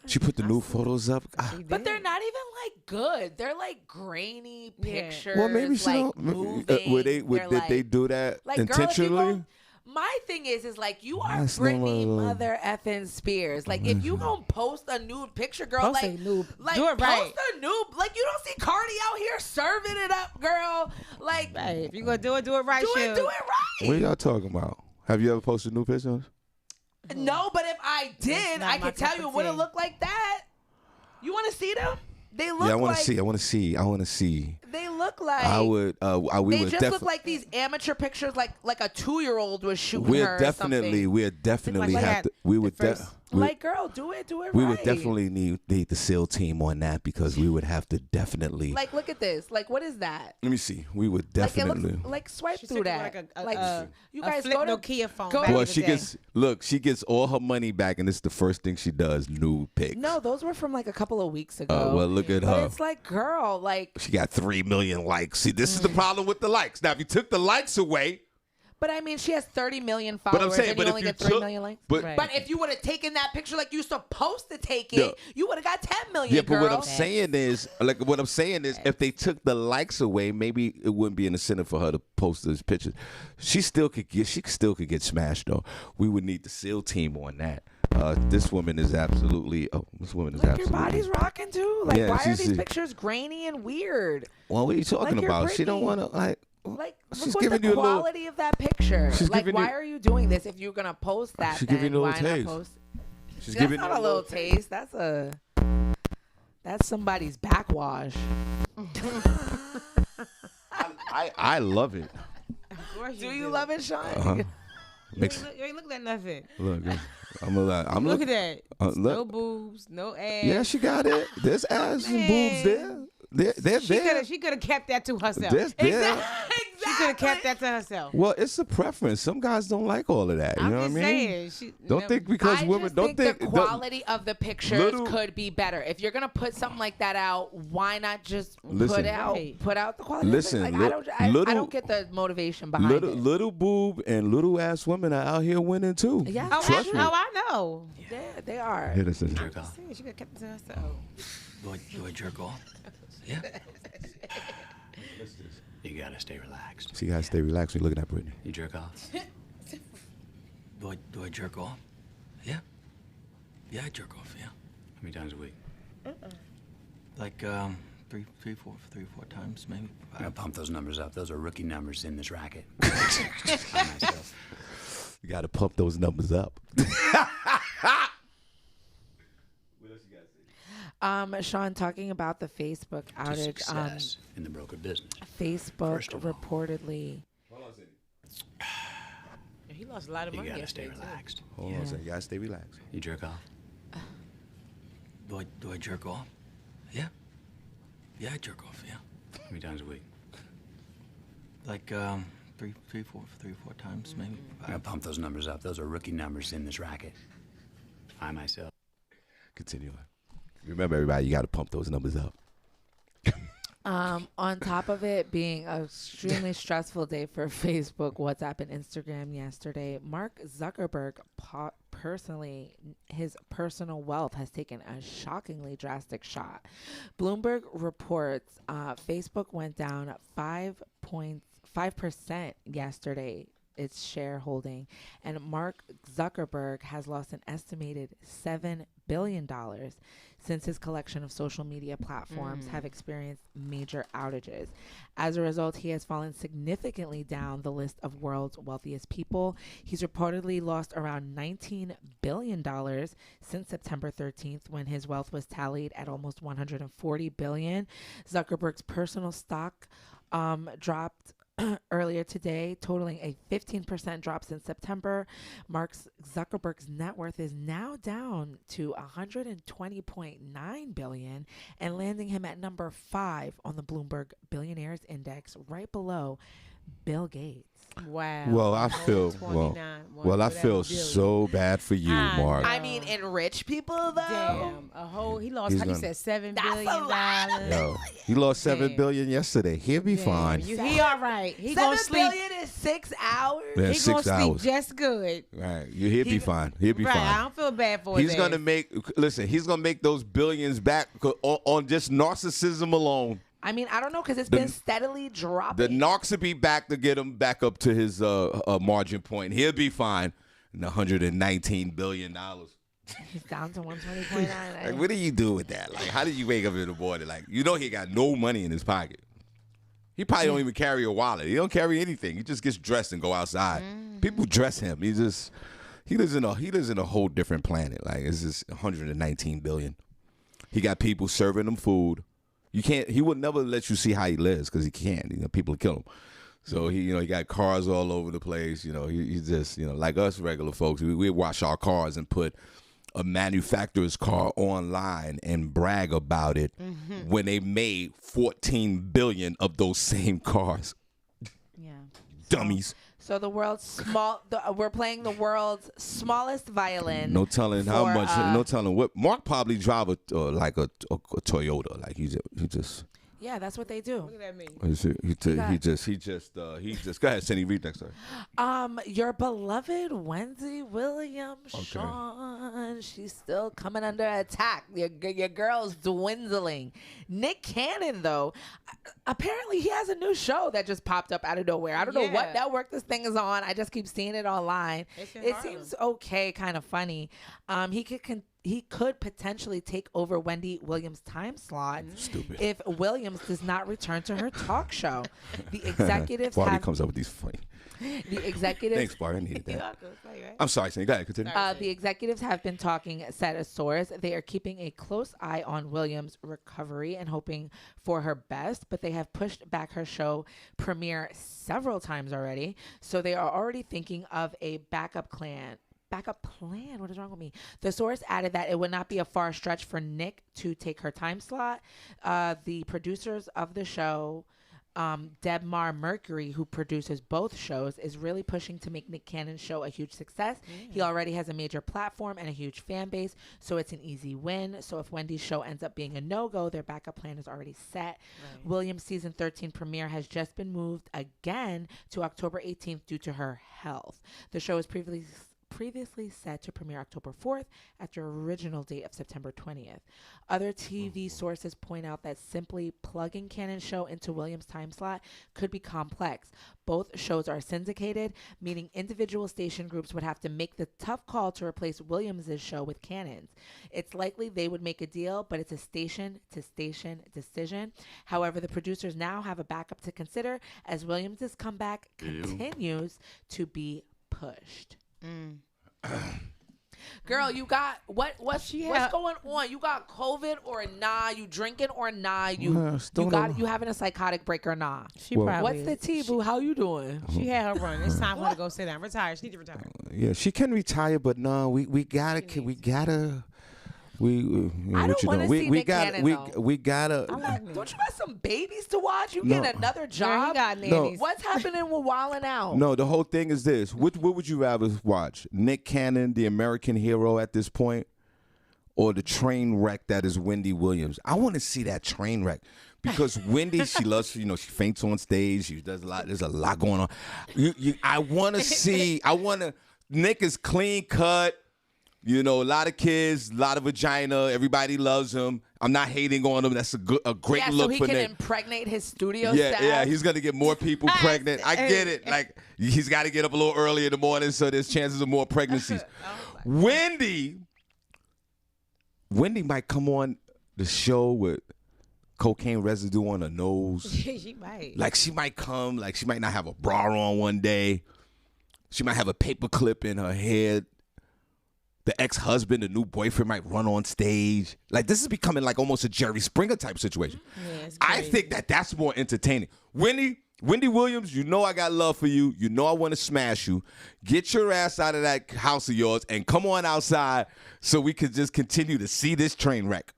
She put the new photos up. But they're not even like good. They're like grainy pictures. Well, maybe she like, don't. moving. Did they do that like, intentionally? Girl, my thing is like you are Britney Mother effing Spears. Like if you gonna post a nude picture, girl, Post a nude. like Do it right. post a nude. Like you don't see Cardi out here serving it up, girl. Like Hey, if you gonna do it right. do it right. What y'all talking about? Have you ever posted new pictures? No, but if I did, I could tell you it would have looked like that. You want to see them? They look. Yeah, I want to see. I want to see. They look like. I would. We they would just look like these amateur pictures, like a 2-year-old was shooting We're her. definitely. We're definitely Like have that, to. We would. like, girl, do it right. We would definitely need the SEAL team on that because we would have to definitely. Like, look at this. Like, what is that? Let me see. We would definitely. Like, it looks, like swipe She through took it that. like you a guys flip go to Nokia phone. go back to- Well, in the she day. she gets all her money back, and it's the first thing she does. Nude pics. No, those were from like a couple of weeks ago. Well, look at but her. it's like, girl, like. She got 3 million likes. See, this is the problem with the likes. Now, if you took the likes away, But I mean, she has 30 million But followers, I'm saying, and but you if only you get 3 took- million likes. but- Right. But if you would have taken that picture like you're supposed to take it, Yeah. you would have got 10 million. yeah. But girl. what I'm saying is, if they took the likes away, maybe it wouldn't be an incentive for her to post those pictures. She still could get smashed though. We would need the SEAL team on that. This woman is absolutely. Oh, this woman is Like absolutely. your body's rocking too. Like Yeah, why are she's- these pictures grainy and weird? Well, what are you talking Like you're about? She don't Britney. want to like. Like She's look giving at the you a little- quality of that picture. She's Like giving why you- are you doing this if you're gonna post that? She's then giving you a why little not taste. post? She's That's giving not you a little taste. That's somebody's backwash. I love it. Of course Do you love it, Sean? Uh-huh. Mix, You ain't looking at nothing. look, I'm Look looking. at that. Look. No boobs, no ass. Yeah, she got it. There's ass and boobs there. They're there. She could have kept that to herself. There's there. She could have kept that to herself. Well, it's a preference. Some guys don't like all of that. You I'm know what I just mean? saying. Don't think because I women just don't think think the quality of the pictures little- could be better. If you're gonna put something like that out, why not just Listen. put out the quality? Listen, of the picture? Like, I little- don't get the motivation behind it. little boob and little ass women are out here winning too. Yeah. Oh, Trust me. I know. Yeah, they are. Here, this is- Jerk off. She could have kept it to herself. Do I jerk off? Yeah. You gotta stay relaxed. So you gotta stay relaxed when you're looking at Brittany. You jerk off. Do I jerk off? Yeah. Yeah, I jerk off. Yeah. How many times a week? Like three, four times maybe. I'm gonna pump those numbers up. Those are rookie numbers in this racket. I myself. You gotta pump those numbers up. Sean, talking about the Facebook To outage. success in the broker business. Facebook First of all. reportedly. He lost a lot of You money gotta stay yesterday, too. relaxed. Hold on a second. You gotta stay relaxed. You jerk off. Do I jerk off? Yeah. Yeah, I jerk off. Yeah. How many times a week? Like three, four times maybe. I'm gonna pump those numbers up. Those are rookie numbers in this racket. I myself. Continue on. Remember, everybody, you gotta pump those numbers up. On top of it being an extremely stressful day for Facebook, WhatsApp, and Instagram yesterday, Mark Zuckerberg personally, his personal wealth has taken a shockingly drastic shot. Bloomberg reports Facebook went down 5% yesterday, its shareholding, and Mark Zuckerberg has lost an estimated $7 billion since his collection of social media platforms have experienced major outages. As a result, he has fallen significantly down the list of world's wealthiest people. He's reportedly lost around $19 billion since September 13th, when his wealth was tallied at almost $140 billion. Zuckerberg's personal stock dropped earlier today, totaling a 15% drop since September. Mark Zuckerberg's net worth is now down to $120.9 billion and landing him at number 5 on the Bloomberg Billionaires Index, right below Bill Gates. Wow. Well, I feel 29, well. I feel whatever billion. so bad for you, Mark. I mean, in rich people though. Damn, he lost. He's How you gonna- said $7 That's a billion. lot of Yo, he lost $7 Damn. billion yesterday. He'll be fine. He all right. He gonna 7 sleep. billion in 6 hours. Yeah, He 6 gonna sleep hours. just good. Right, he'll be fine. He'll be Right. I fine. don't feel bad for He's his gonna ass. make. Listen, he's gonna make those billions back on just narcissism alone. I mean, I don't know because it's been steadily The dropping. narcs will be back to get him back up to his margin point. He'll be fine. And $119 billion. He's down to 120.9. Like, what do you do with that? Like, how did you wake up in the morning? Like, you know, he got no money in his pocket. He probably don't even carry a wallet. He don't carry anything. He just gets dressed and go outside. People dress him. He lives in a whole different planet. Like, it's just 119 billion. He got people serving him food. He would never let you see how he lives because he can't. You know, people will kill him. So he got cars all over the place. You know, he's just, like us regular folks, we wash our cars and put a manufacturer's car online and brag about it when they made 14 billion of those same cars. Yeah. Dummies. So we're playing the world's smallest violin. No telling how for, much. No telling what. Mark probably drive a Toyota. Like he just. Yeah, that's what they do. Look at that me. He just. Go ahead, Senny. Read next. Your beloved Wendy Williams, Shawn, she's still coming under attack. Your girl's dwindling. Nick Cannon, though, apparently he has a new show that just popped up out of nowhere. I don't know what network this thing is on. I just keep seeing it online. It seems okay, kind of funny. He could potentially take over Wendy Williams' time slot if Williams does not return to her talk show. The executives Barbi comes up with these funny. The executives. Thanks, Barbi. I needed that. I'm sorry, Senny. Go ahead. Continue. The executives have been talking, said a source. They are keeping a close eye on Williams' recovery and hoping for her best, but they have pushed back her show premiere several times already. So they are already thinking of a backup plan. What is wrong with me? The source added that it would not be a far stretch for Nick to take her time slot. The producers of the show, Debmar Mercury, who produces both shows, is really pushing to make Nick Cannon's show a huge success. He already has a major platform and a huge fan base, so it's an easy win. So if Wendy's show ends up being a no-go, their backup plan is already set. Right. Williams' season 13 premiere has just been moved again to October 18th due to her health. The show is previously set to premiere October 4th after original date of September 20th. Other TV sources point out that simply plugging Cannon's show into Williams' time slot could be complex. Both shows are syndicated, meaning individual station groups would have to make the tough call to replace Williams' show with Cannon's. It's likely they would make a deal, but it's a station-to-station decision. However, the producers now have a backup to consider as Williams' comeback continues to be pushed. Girl, you got what's going on? You got COVID or nah? You drinking or nah? You having a psychotic break or nah? What's the tea, boo? How you doing? She had her run. It's time for her to go sit down. Retire. She need to retire. Yeah, she can retire, but no, we gotta. We don't wanna see Nick Cannon, though. we gotta. Don't you got some babies to watch? You get another job. Got nannies. What's happening with Wildin' Out? No, the whole thing is this. What would you rather watch? Nick Cannon, the American hero at this point, or the train wreck that is Wendy Williams? I want to see that train wreck because Wendy, she loves, she faints on stage. She does a lot. There's a lot going on. I want to see. Nick is clean cut. A lot of kids, a lot of vagina. Everybody loves him. I'm not hating on him. That's a great look for Nick. So he can impregnate his studio staff. Yeah, he's gonna get more people pregnant. I get it. Like he's got to get up a little early in the morning, so there's chances of more pregnancies. Wendy might come on the show with cocaine residue on her nose. She might. Like she might come. Like she might not have a bra on one day. She might have a paper clip in her head. The ex-husband, the new boyfriend might run on stage. Like, this is becoming like almost a Jerry Springer type situation. Yeah, I think that's more entertaining. Wendy Williams, I got love for you. I want to smash you. Get your ass out of that house of yours and come on outside so we could just continue to see this train wreck.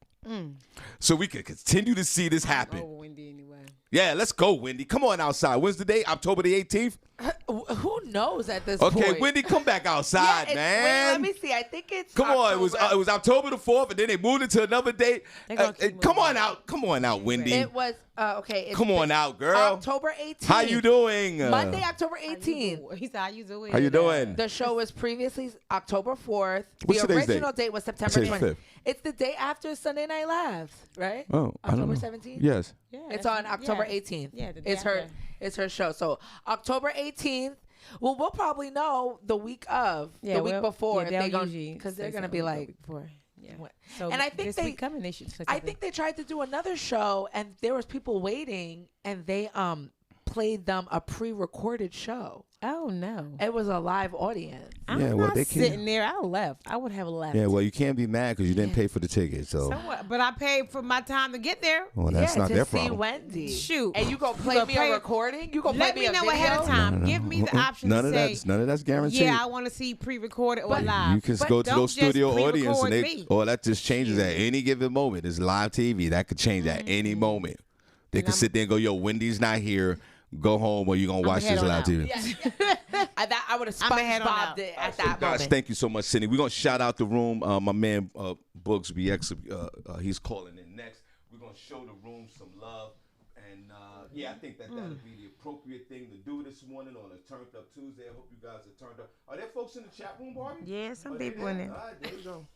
So we could continue to see this happen. Wendy anyway. Yeah, let's go, Wendy. Come on outside. When's the date? October the 18th? Who knows at this point? Okay, Wendy, come back outside, Wait, man. let me see. I think it's Come on, it was October the 4th, and then they moved it to another date. They gonna keep Come moving. on out, Wendy. It was okay. It's Come on out, girl. October 18th. How you doing? Monday, October 18th. He said, "How you doing?" How you doing? The show was previously October 4th. What's The today's original date? date was September Today's 20th. 5th. It's the day after Sunday Night Live, right? Oh, I don't October know. 17th. Yes. Yeah, It's that's- on October yeah. 18th. Yeah, the day it's her. after. It's her show. So October 18th. Well, we'll probably know the week of, the week before, Yeah, because they're gonna be like, before. Yeah. what? So And I think this they- week coming, they should. I think they tried to do another show, and there was people waiting, and they played them a pre-recorded show. Oh no. It was a live audience. I'm Yeah, well, not they can't- sitting there. I left. I would have left. Yeah, well, you can't be mad because you didn't pay for the ticket. So, Somewhat, but I paid for my time to get there. well, that's yeah, not to their see problem. Wendy. Shoot. And you gonna play gonna me pay- a recording? You gonna Let play me me a know video? ahead of time. Give me the option None to of say, that's guaranteed. yeah, I want to see pre-recorded or live. You can But go to don't those just studio audience pre-record and me. that just changes at any given moment. It's live TV. That could change at any moment. They can sit there and go, yo, Wendy's not here. Go home or you're going to watch head this on live out. TV. I would have I'ma head on out. SpongeBobbed it at So, that guys, moment. thank you so much, Senny. We're going to shout out the room. My man, Books BX, he's calling in next. We're going to show the room some love. And, I think that would be the appropriate thing to do this morning on a Turned Up Tuesday. I hope you guys are turned up. Are there folks in the chat room, Barbi? Yeah, some they people in there? there. All right, there you go.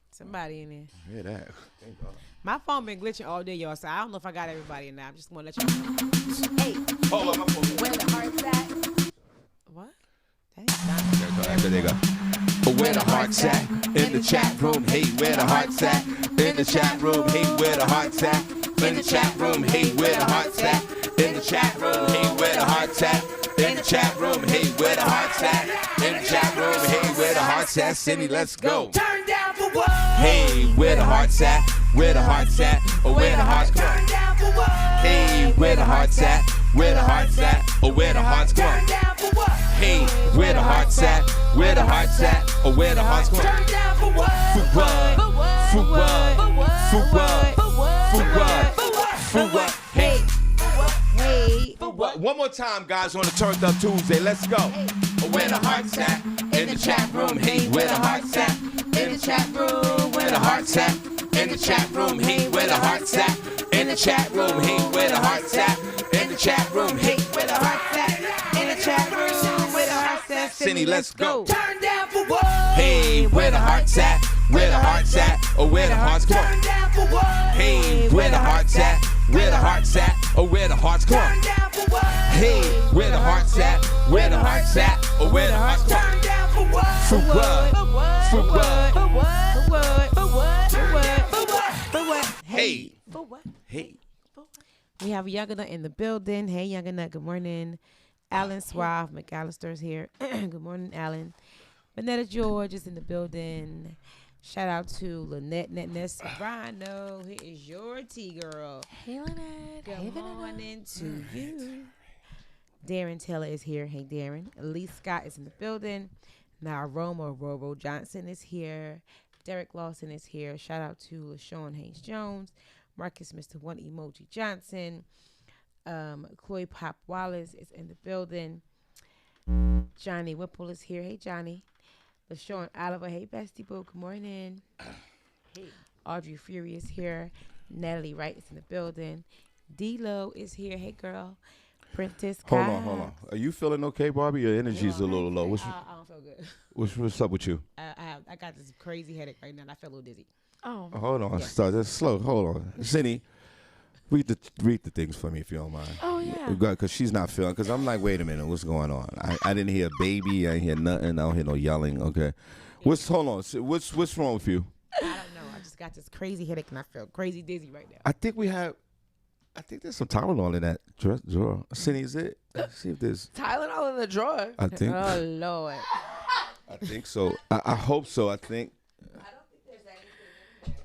Somebody in there. Hear that. Thank God. My phone been glitching all day, y'all. So I don't know if I got everybody in there. I'm just gonna let you know. Hey, Hold on, my phone. where the heart's at? What? Dang, There you go. Where the heart's at? In the chat room. Hey, where the heart's at? In the chat room. Hey, where the heart's at? In the chat room. Hey, where the heart's at? In the chat room. Hey, where the heart's at? In the chat room. Hey, where the heart's at? In the chat room. Hey, where the heart's at? Senny, let's go. Turn down for what? Hey, where the heart's at? Where the heart's at? Or where the heart's come on. Down for what? Hey, where the heart's at? Where the heart's at? Or where the heart's come on. Down for what? Hey, where the heart's at? Where the heart's at? Or where the heart's come on. Turn down for what? For what? For what? For what? For what? For what? For what? For what? For what? For what? Hey. Hey, One more time, guys, on the Turned Up Tuesday. Let's go. Where the heart's at? In the chat room. Hey, where the heart's at? In the chat room. Where the heart's at? In the chat room. Hey, where the heart's at? In the chat room. Hey, where the heart's at? In the chat room. Hey, where the heart's at? In the chat room. Where the heart's at? Senny, let's go. Turn down for what? Hey, where the heart's at? Where the heart's at? Or where the heart's come Turn on. down for what? Hey, where the heart's at? Where the heart's at? Or where the heart's come Turn on. down for what? Hey, where the heart's at? Where the heart's at? Or where the heart's come Turn on. down for what? For what? For what? For what? For what? for what? For what? For what? For what? For what? Hey, For what? hey. We have Younger Nut in the building. Hey, Younger Nut. Good morning. Alan Suave McAllister's here. Good morning, Alan. Vanetta George is in the building. Shout out to Lynette Netness Rhino. Here is your tea girl. Hey, Lynette. Good morning to you. Darren Taylor is here. Hey, Darren. Elise Scott is in the building. Now, Roro Johnson is here. Derek Lawson is here. Shout out to LaShawn Hayes Jones. Marcus Mr. One Emoji Johnson. Chloe Pop Wallace is in the building. Johnny Whipple is here. Hey, Johnny. LaShawn Oliver. Hey, Bestie Boo. Good morning. Hey. Audrey Fury is here. Natalie Wright is in the building. D-Lo is here. Hey, girl. Princess Hold Kai. on. Are you feeling okay, Barbie? Your energy's a little low. I don't feel good. What's up with you? I got this crazy headache right now, and I feel a little dizzy. Oh. Hold on. Yeah. Start. That's slow. Hold on. Senny, read the things for me if you don't mind. Oh, yeah. Because she's not feeling. Because I'm like, wait a minute, what's going on? I didn't hear baby. I didn't hear nothing. I don't hear no yelling. Okay. Hold on. What's wrong with you? I don't know. I just got this crazy headache, and I feel crazy dizzy right now. I think there's some Tylenol in that drawer. Senny, is it? Let's see if there's. Tylenol in the drawer. I think. Oh, Lord. I think so. I hope so. I think.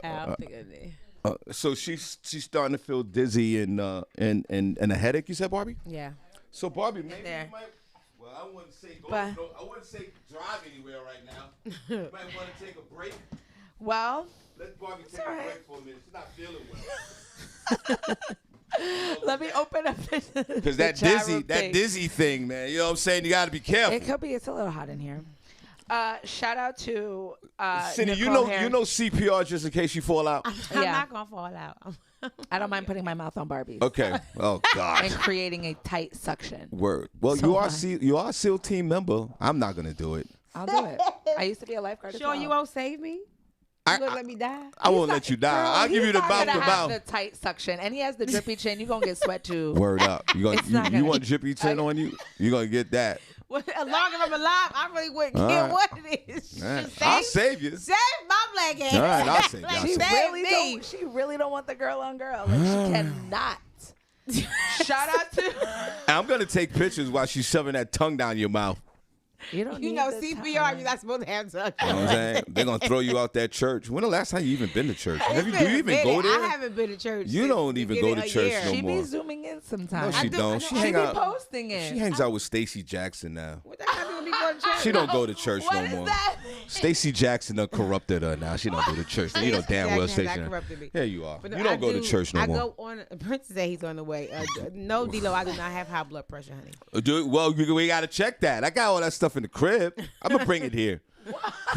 I don't think I did. So she's starting to feel dizzy and a headache. You said, Barbie? Yeah. So Barbie, maybe There. you might. Well, I wouldn't say go. But- No, I wouldn't say drive anywhere right now. You might want to take a break. Well, Let Barbie take all a right. break for a minute. She's not feeling well. Let me open up Because that dizzy thing, man. You know what I'm saying? You got to be careful. It could be. It's a little hot in here. Shout out to Cindy, you Nicole know Harris. CPR just in case you fall out. I'm Yeah. not gonna fall out. I don't mind putting my mouth on Barbi. Okay. Oh God. And creating a tight suction. Word. Well, So you are a SEAL team member. I'm not gonna do it. I'll do it. I used to be a lifeguard. Sure, you won't save me. You gonna let me die? I won't let you die. I'll give you the mouth to have mouth. the tight suction, and he has the drippy chin. You gonna get sweat too. Word up. It's not You gonna- want drippy chin on you? You gonna get that. Well, as long as I'm alive, I really wouldn't All care right. what it is. All right. Just I'll save you. Save my black ass. All right, I'll save you. I'll She save you. really me. don't. She really don't want the girl on girl. Like she cannot. Shout out to I'm gonna take pictures while she's shoving that tongue down your mouth. you. Don't You need know, the CPR, time. you're not supposed to have such. You know what I'm saying? They're gonna throw you out that church. When the last time you even been to church? Do you even go there? I haven't been to church. You since don't even go beginning to of church year. no She more. be zooming in No, sometimes. she do- don't. I She know. hang She be out. posting it. She hangs out with Stacey Jackson now. What the hell do we go to church? She don't go to church What no is more. that? Stacey Jackson done corrupted her now. She don't go to church. You know damn well Jackson has Stacey. not corrupted me. Yeah, you are. But You I don't go to do- church no I more. go on. Princess said he's on the way. No, D-Lo, I do not have high blood pressure, honey. Well, we gotta check that. I got all that stuff in the crib. I'm gonna bring it here.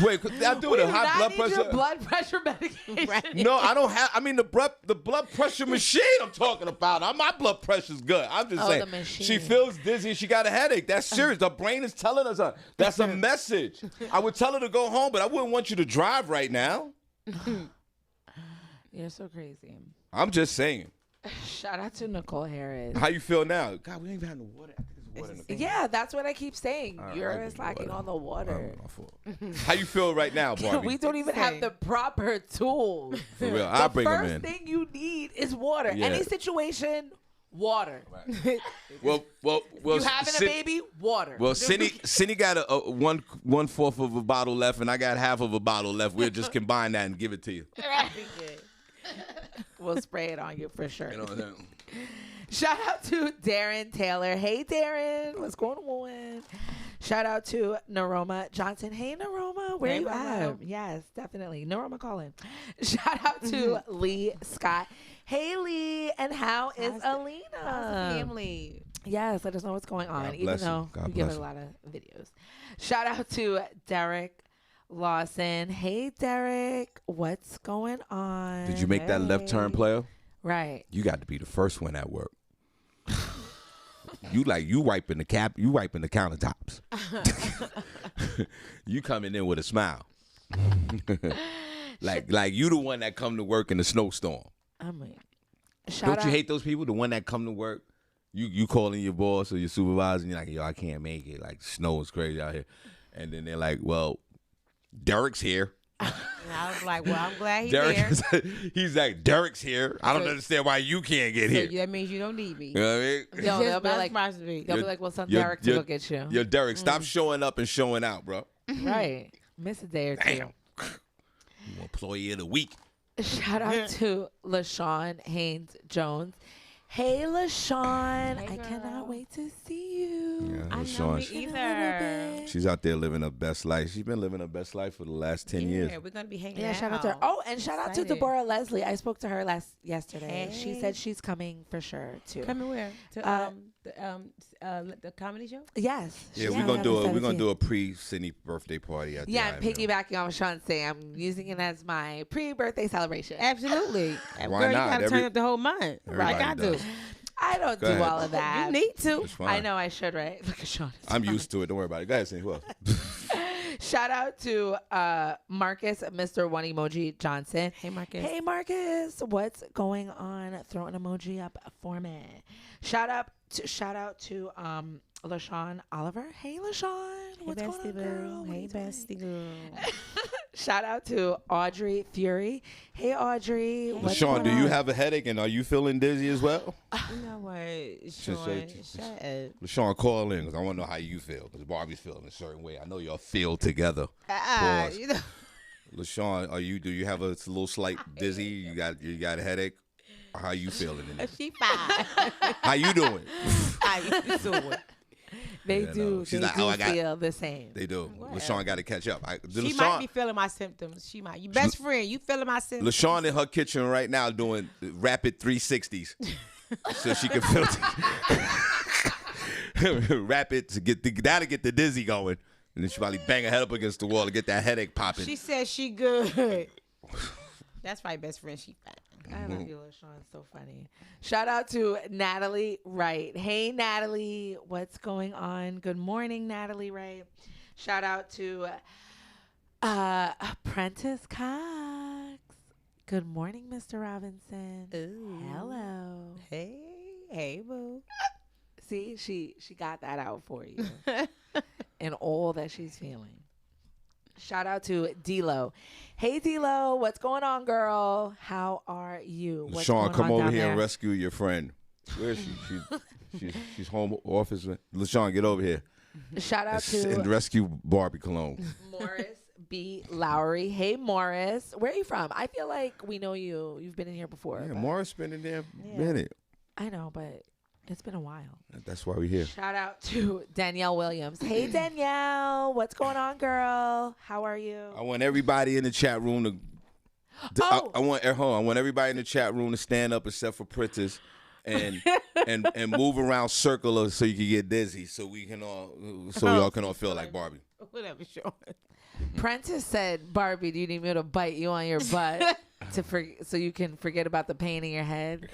Wait, I do We the do high not blood need pressure. your blood pressure medication. No, I don't have. I mean, the blood pressure machine I'm talking about. My blood pressure's good. I'm just Oh, saying. the machine. She feels dizzy. She got a headache. That's serious. The brain is telling us. That's a message. I would tell her to go home, but I wouldn't want you to drive right now. You're so crazy. I'm just saying. Shout out to Nicole Harris. How you feel now? God, we ain't even had no water. I think there's water in the Yeah, that's what I keep saying. right, I'll You're give you slacking water. on the water. My fault. How you feel right now, Barbie? We don't even have the proper tools. For real, I'll bring them The in. first thing you need is water. Yeah. Any situation, water. Well, You having a baby? Water. Well, Senny got a 1/4 of a bottle left, and I got half of a bottle left. We'll just combine that and give it to you. We'll spray it on you for sure. You know what I'm saying? Shout out to Darren Taylor. Hey, Darren. What's going on? Shout out to Naroma Johnson. Hey, Naroma. Where Hey, you Naroma. at? Yes, definitely. Naroma calling. Shout out to Lee Scott. Hey, Lee. And how is Alina? Family. Yes, let us know what's going on, God even bless him. though God we give bless it a him. lot of videos. Shout out to Derek Lawson. Hey, Derek. What's going on? Did you make that left turn, Hey. player? Right. You got to be the first one at work. You wiping the countertops. You coming in with a smile. like you the one that come to work in the snowstorm. I mean, Don't you hate those people? The one that come to work, you calling your boss or your supervisor, and you're like, yo, I can't make it. Like snow is crazy out here, and then they're like, well, Derek's here. And I was like, well, I'm glad he's Derek, there. he's like, Derek's here. I don't So- understand why you can't get So here. that means you don't need me. You know what I mean? No, Just they'll be not like, surprised to me. they'll be like, well, send You're- Derek to you're- go get you. Yo, Derek, stop showing up and showing out, bro. Right. Miss a day or two. Damn. You employee of the week. Shout out to LaShawn Haynes Jones. Hey, LaShawn. I cannot wait to see you. Yeah, I know LaShawn, me she- either. she's out there living her best life. She's been living her best life for the last 10 years. Yeah, we're gonna be hanging Yeah, out. shout out to her. Oh, and shout out to Excited. Deborah Leslie. I spoke to her yesterday. She Hey. said she's coming for sure too. Coming where? To Uh, the comedy show? Yes. Yeah, she's we're coming gonna on the do a 17th. pre-Cindy birthday party at the Yeah, I'm IML. piggybacking on what Sean saying. I'm using it as my pre-birthday celebration. Absolutely. Why Girl, you not? gotta turn up the whole month. Right, Everybody got does. to. I don't Go do ahead. all of that. You need to. It's fine. I know I should, right? Look at Sean. I'm used to it. Don't worry about it. Go ahead, Cindy. Who else? Shout out to Marcus, Mr. One Emoji Johnson. Hey, Marcus. Hey, Marcus. What's going on? Throw an emoji up for me. Shout out to LaShawn Oliver. Hey, LaShawn. What's going on, girl? What are Hey, you doing? bestie girl. Shout out to Audrey Fury. Hey, Audrey. What's LaShawn, going do you on? have a headache and are you feeling dizzy as well? You know what, Sean? Shut up. LaShawn, call in because I want to know how you feel because Barbie's feeling a certain way. I know y'all feel together. Pause. You know. LaShawn, do you have a little slight dizzy? You got a headache? How you feeling in it? She fine. How you doing? How you doing? They Yeah, do. no. She's They like, do oh, I got- feel the same. They do. LaShawn got to catch up. She might be feeling my symptoms. She might. You best friend. You feeling my symptoms? LaShawn in her kitchen right now doing rapid 360s. so she can filter. Wrap it to that'll get the dizzy going. And then she probably bang her head up against the wall to get that headache popping. She said she good. That's my best friend. She fat. I love you, Sean. So funny. Shout out to Natalie Wright. Hey, Natalie. What's going on? Good morning, Natalie Wright. Shout out to Apprentice Cox. Good morning, Mr. Robinson. Ooh. Hello. Hey, boo. See, she got that out for you. And all that she's feeling. Shout out to D-Lo. Hey, D-Lo, what's going on, girl? How are you? What's Sean, going come on over down here there? and rescue your friend. Where is she? She's home office. LaShawn, get over here. Shout out And to rescue Barbie Cologne. Morris B. Lowry. Hey, Morris. Where are you from? I feel like we know you. You've been in here before. Yeah, but- Morris been in there Yeah. a minute. I know, but it's been a while. That's why we're here. Shout out to Danielle Williams. Hey, Danielle. What's going on, girl? How are you? I want everybody in the chat room to. I want everybody in the chat room to stand up except for Prentice, and move around circular so you can get dizzy, so we all can all feel like Barbie. Whatever, Sean. Prentice said, Barbie, do you need me to bite you on your butt so you can forget about the pain in your head?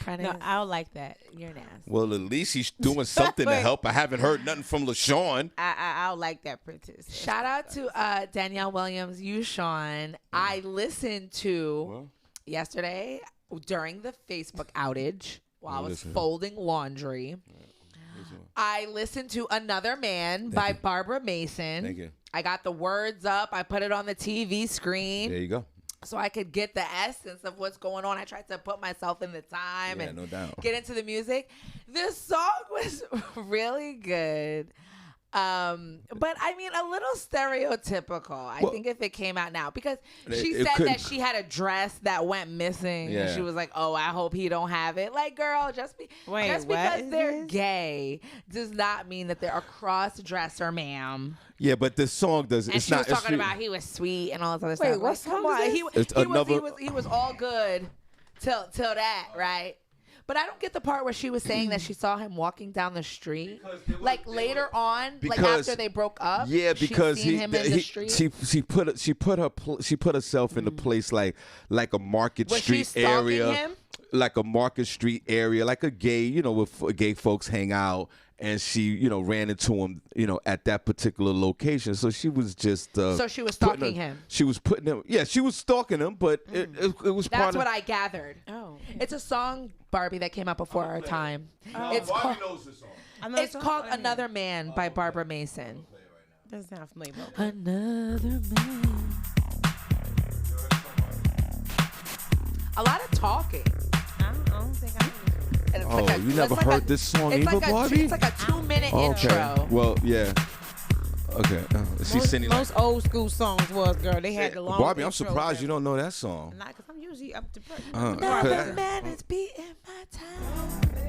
Prentice, No, I don't like that. you're nasty. Well, at least he's doing something to Wait. help. I haven't heard nothing from LaShawn. I don't like that, Princess. Shout out to Danielle Williams, you, Sean. I listened to yesterday during the Facebook outage while I was folding laundry. I listened to Another Man by Barbara Mason. Thank you. I got the words up. I put it on the TV screen There you go. so I could get the essence of what's going on. I tried to put myself in the time Yeah, and no doubt. get into the music. This song was really good. But I mean, a little stereotypical. I think if it came out now, because she it said couldn't- that she had a dress that went missing. Yeah. And she was like, "Oh, I hope he don't have it." Like, girl, just Wait, because what is they're this? gay does not mean that they're a cross dresser, ma'am. Yeah, but this song does. And It's she not. was it's talking true. about he was sweet and all this other Wait, stuff. what Like, come song is on, this? It's he was all good till that, right? But I don't get the part where she was saying that she saw him walking down the street, like later on, like Because- after they broke up. Yeah, because she seen him in the street. she put herself in a place like a Market Was she Street stalking area, him? like a Market Street area, like a gay, where gay folks hang out. And she, ran into him, at that particular location. So she was just. So she was stalking him. She was putting him. Yeah, she was stalking him, but it was part That's of. what I gathered. Oh. It's a song, Barbie, that came out before our time. It's called, knows the song. it's called Another Man by Barbara Mason. Doesn't sound familiar. Another man. A lot of talking. I don't think I know. And it's Oh, like a- you never it's like heard a- this song it's either, like Barbie? It's like a 2-minute Okay. intro. Well, yeah. Okay. See, Senny, Most old school songs was, girl. They had the long. Barbie, I'm intro surprised you and- don't know that song. Not because I'm usually up to. Another man is beating my time.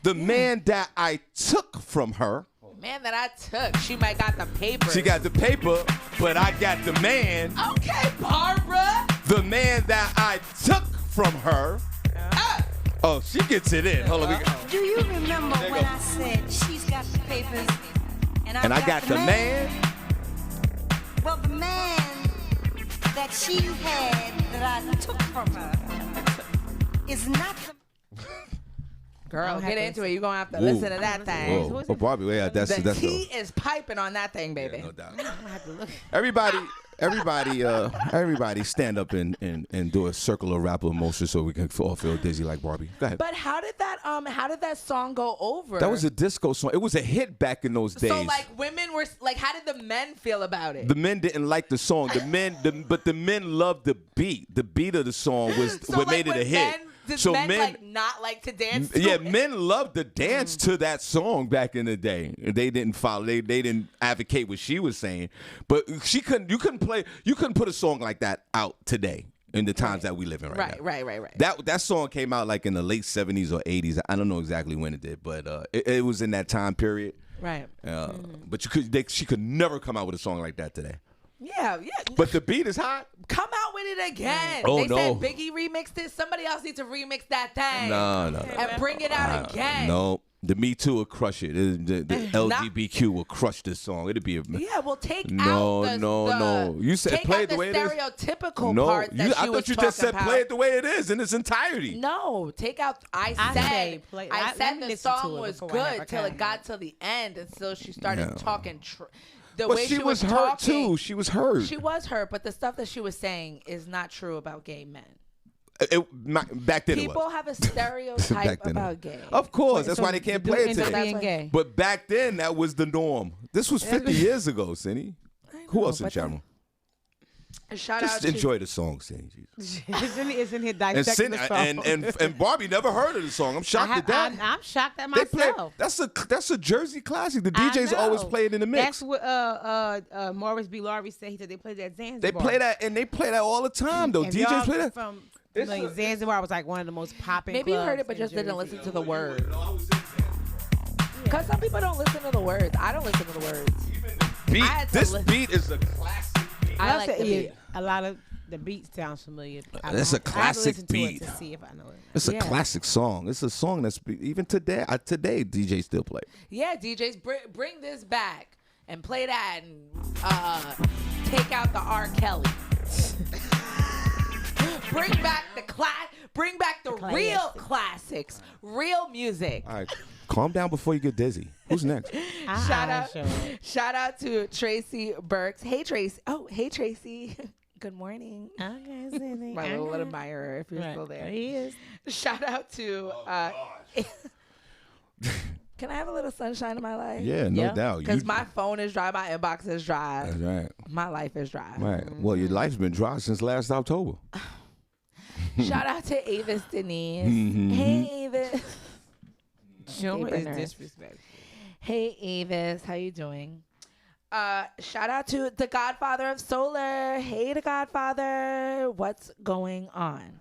The man that I took from her. Man that I took. She might got the paper. She got the paper, but I got the man. Okay, Barbara. The man that I took from her. Oh, she gets it in. Hold on. Do you remember There you when go. I said she's got the papers and And I got the man. Well, the man that she had that I took from her is not the. Girl, have get to into it. You're going to have to Whoa. listen to that thing. Whoa. Oh, Barbie, yeah, that's The tea is piping on that thing, baby. no doubt. Everybody stand up and do a circular rap of motion so we can all feel dizzy like Barbie. Go ahead. But how did that song go over? That was a disco song. It was a hit back in those days. So like women were like, how did the men feel about it? The men didn't like the song. But the men loved the beat. The beat of the song was so what like made it a when hit. Did So men men- like not like to dance? To Yeah, it? men loved to dance to that song back in the day. They didn't follow. They didn't advocate what she was saying. But you couldn't put a song like that out today in the times that we live in right now. Right. That song came out like in the late 70s or 80s. I don't know exactly when it did, but it was in that time period. Right. But she could never come out with a song like that today. Yeah. But the beat is hot. Come out doing it again. Oh, they no. said Biggie remixed it. Somebody else needs to remix that thing. No. And bring it out again. No. The Me Too will crush it. The LGBTQ will crush this song. It'll be a Yeah, well, take no, out the no. You said take play out it the way it the is. stereotypical No, part that I she was thought you just said talking play about. it the way it is in its entirety. No, take out. I say play- I let said me the listen to song it was before I have good a till it comment. got to the end, and so she started talking. The But way she was hurt talking, too. She was hurt. She was hurt, but the stuff that she was saying is not true about gay men. Back then it People was. have a stereotype Back then it was. about gay. Of course, that's why they can't play it End up today. being gay. But back then, that was the norm. This was 50 years ago, Senny. Who else in but chat room? Shout out Just to enjoy the song, Senny. It's in here And, dissecting the song. and Barbie never heard of the song. I'm shocked at that. I'm shocked at They play, myself. that's a Jersey classic. The I DJs always know. play it in the mix. That's what Morris B. Laurie said. He said they played that Zanzibar. They play that, and they play that all the time, though. If y'all DJs play that. From Zanzibar was like one of the most popping. maybe you heard clubs it, but in just didn't Jersey. listen to the words. Because some people don't listen to the words. I don't listen to the words. This beat is a classic beat. I like the beat. A lot of the beat sounds familiar. That's a I have to classic listen beat. to it to see if I know it. It's a Yeah. classic song. It's a song that's even today. Today, DJs still play. Yeah, DJs, bring this back and play that and take out the R. Kelly. Bring back the real classics, real music. All right, calm down before you get dizzy. Who's next? Shout out to Tracy Burks. Hey Tracy. Oh, hey Tracy. Good morning. Okay, Cindy. My little admirer, if you're still there. He is. Shout out to. Can I have a little sunshine in my life? Yeah, no doubt. Because my phone is dry, my inbox is dry. That's right. My life is dry. Right. Well, your life's been dry since last October. Shout out to Avis Denise. Hey Avis. Joe is Nurse. disrespectful. Hey Avis, how you doing? Shout out to the Godfather of Solar. Hey, the Godfather. What's going on?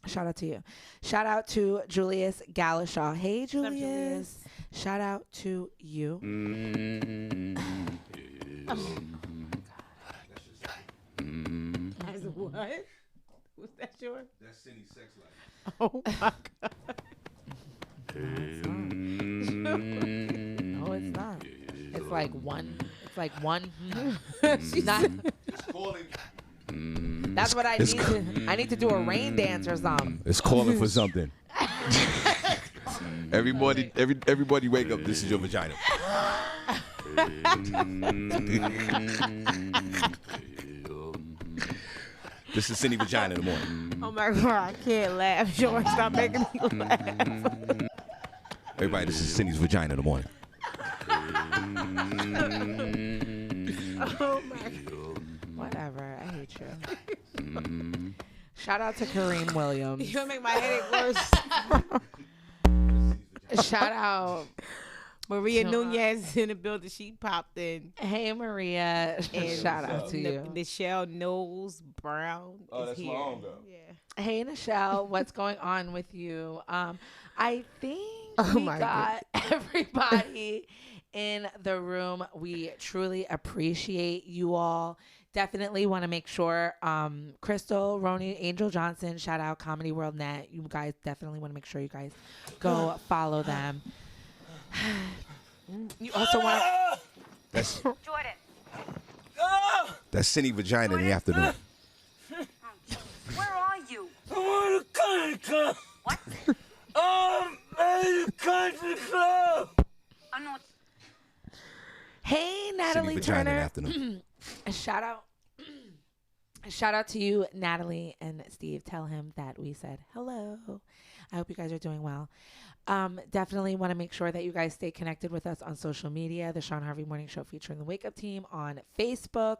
Shout out to you. Shout out to Julius Galashaw. Hey, Julius. Shout out to you. What? Was that yours? That's Cindy's sex life. Oh my God. No, it's not. It's like one. It's like one. She's not. It's calling. That's what I need to. I need to do a rain dance or something. It's calling for something. Everybody wake up. This is your vagina. This is Cindy Vagina in the morning. Oh my God, I can't laugh. Sean, stop making me laugh. Everybody, this is Cindy's Vagina in the morning. Oh my God. Whatever. I hate you. Shout out to Kareem Williams. You'll make my headache worse. Shout out. Maria Nunez in the building. She popped in. Hey, Maria. And Shout out to you. Nichelle Knowles Brown is here. girl. Yeah. Hey, Nichelle. What's going on with you? I think Oh we my got everybody in the room. We truly appreciate you all. Definitely want to make sure Crystal, Roni, Angel Johnson, shout out Comedy World Net. You guys definitely want to make sure you guys go follow them. You also want to... That's Jordan, that's Cindy Vagina in the afternoon. where are you? I'm at a country club. What? I'm at a country club. I'm not. Hey, Cindy Natalie Vagina in the Turner. afternoon. Shout out to you, Natalie and Steve. Tell him that we said hello. I hope you guys are doing well. Definitely want to make sure that you guys stay connected with us on social media. The Shawn Harvey Morning Show featuring the Wake Up Team on Facebook.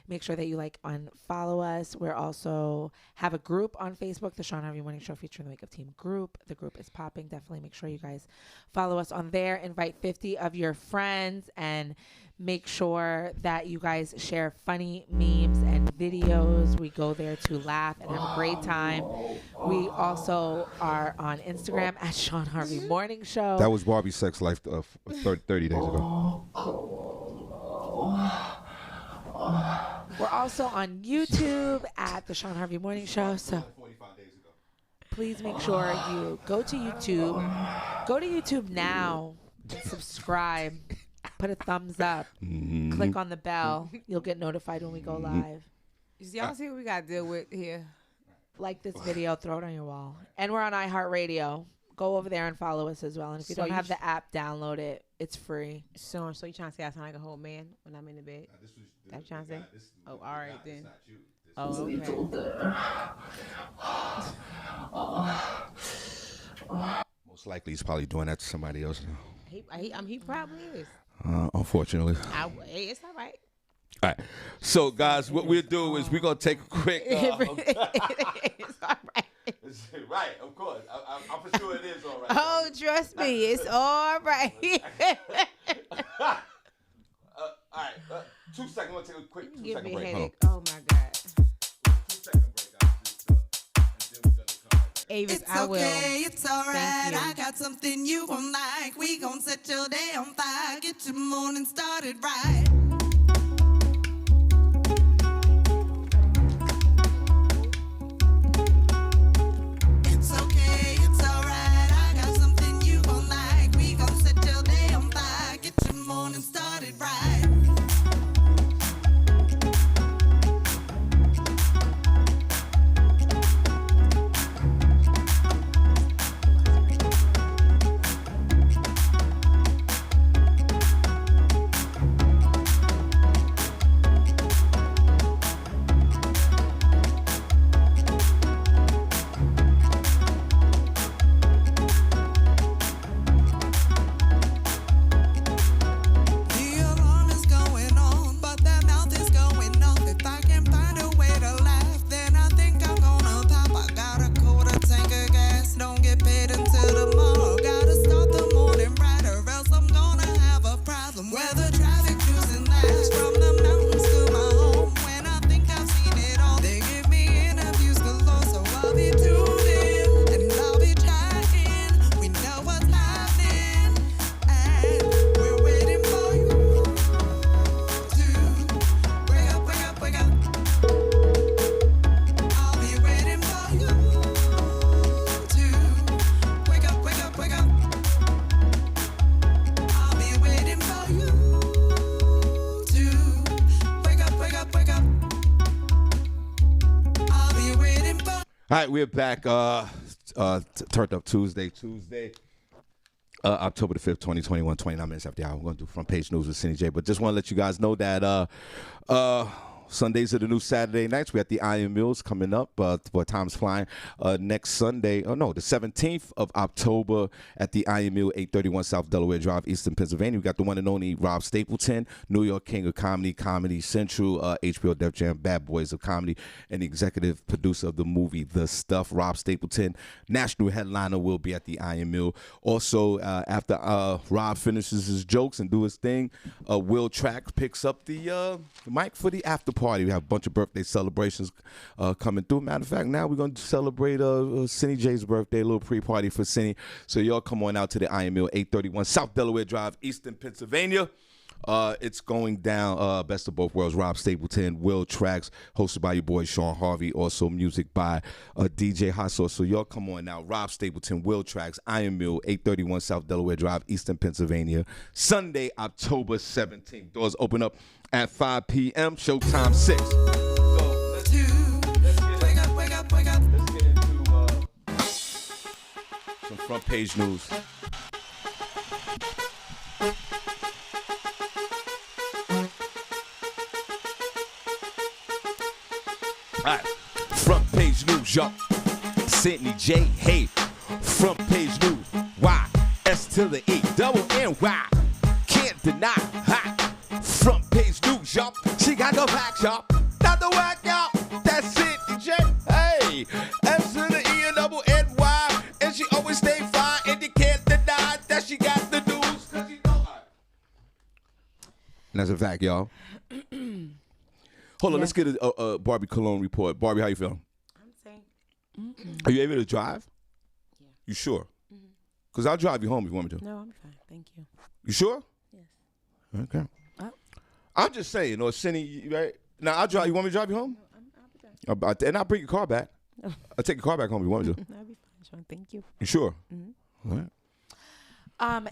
Make sure that you like and follow us. We're also have a group on Facebook, the Shawn Harvey Morning Show featuring the Wake Up Team group. The group is popping. Definitely make sure you guys follow us on there. Invite 50 of your friends and make sure that you guys share funny memes and videos. We go there to laugh and have a great time. We also are on Instagram at Shawn Harvey Morning Show. That was Barbie's sex life 30 days ago. We're also on YouTube at the Shawn Harvey Morning Show. So please make sure you go to YouTube. Go to YouTube now and subscribe. Put a thumbs up. Click on the bell. You'll get notified when we go live. Y'all see what we got to deal with here? Like this video, throw it on your wall. And we're on iHeartRadio. Go over there and follow us as well. And if you So don't you have the app, download it. It's free. So you trying to say I sound like a whole man when I'm in the bed? That you trying to say? Oh, all right then. Oh, okay. Most likely he's probably doing that to somebody else. He probably is. Unfortunately. Hey, it's all right. All right. So, guys, what we'll do is we're going to take a quick... It's all right. Right, of course. I'm for sure it is all right. Oh, trust me, it's all right. All right. 2 seconds. I'm going to take a quick 2 Give second me a break. headache. Oh, my God. 2 second break, guys. And then we're going to come right back. Avis, It's I will. okay, it's alright. Thank you. I got something you gon' like. We gon' set your day on fire. Get your morning started right. It's okay, it's alright. I got something you gon' like. We gon' set your day on fire. Get your morning started right. The alarm is going on, but their mouth is going off. If I can find a way to laugh, then I think I'm gonna pop. I got a quarter tank of gas, don't get paid until tomorrow. Gotta start the morning right, or else I'm gonna have a problem. Where the traffic cruising last from the mountains to my home. When I think I've seen it all, they give me interviews galore, so I'll be tuned in and I'll be chatting. We know what's happening, and we're waiting for you to wake up, wake up, wake up. I'll be waiting for you to wake up, wake up, wake up. I'll be waiting for you to wake up, wake up, wake up. I'll be waiting for. All right, we're back. Turned Up Tuesday, October the 5th, 2021, 29 minutes after the hour. We're going to do front page news with Senny J. But just want to let you guys know that Sundays are the new Saturday nights. We're at the Iron Mills coming up. Boy, time's flying. Next Sunday, the 17th of October at the Iron Mill, 831 South Delaware Drive, Eastern Pennsylvania. We got the one and only Rob Stapleton, New York King of Comedy, Comedy Central, HBO Def Jam, Bad Boys of Comedy, and the executive producer of the movie The Stuff. Rob Stapleton, national headliner, will be at the Iron Mill. Also, after Rob finishes his jokes and do his thing, Will Track picks up the mic for the after party. We have a bunch of birthday celebrations coming through. Matter of fact, now we're going to celebrate Senny J's birthday, a little pre-party for Senny. So y'all come on out to the Iron Mill, 831 South Delaware Drive, Eastern Pennsylvania. It's going down. Best of both worlds. Rob Stapleton, Will Tracks, hosted by your boy Shawn Harvey. Also music by DJ Hot Sauce. So y'all come on now. Rob Stapleton, Will Tracks, Iron Mill, 831 South Delaware Drive, Eastern Pennsylvania. Sunday, October 17th. Doors open up at 5 p.m. Showtime 6. So let's get into some front page news. All right, front page news, y'all. Senny J, hey, front page news. Y, S to the E, double N, Y. Can't deny, hot. Front page news, y'all. She got the facts, y'all. Not the whack, y'all. That's Senny J, hey. S to the E and double N, Y. And she always stay fine, and you can't deny that she got the news. Cause you know. And that's a fact, y'all. Hold on, let's get a Barbi Cologne report. Barbi, how you feeling? I'm saying. Are you able to drive? Yeah. You sure? Because I'll drive you home if you want me to. No, I'm fine. Thank you. You sure? Yes. Okay. I'm just saying, Senny, right? Now I'll drive. You want me to drive you home? And I'll bring your car back. I'll take your car back home if you want me to. That'll be fine, Sean. Thank you. You sure? Mm-hmm. All right.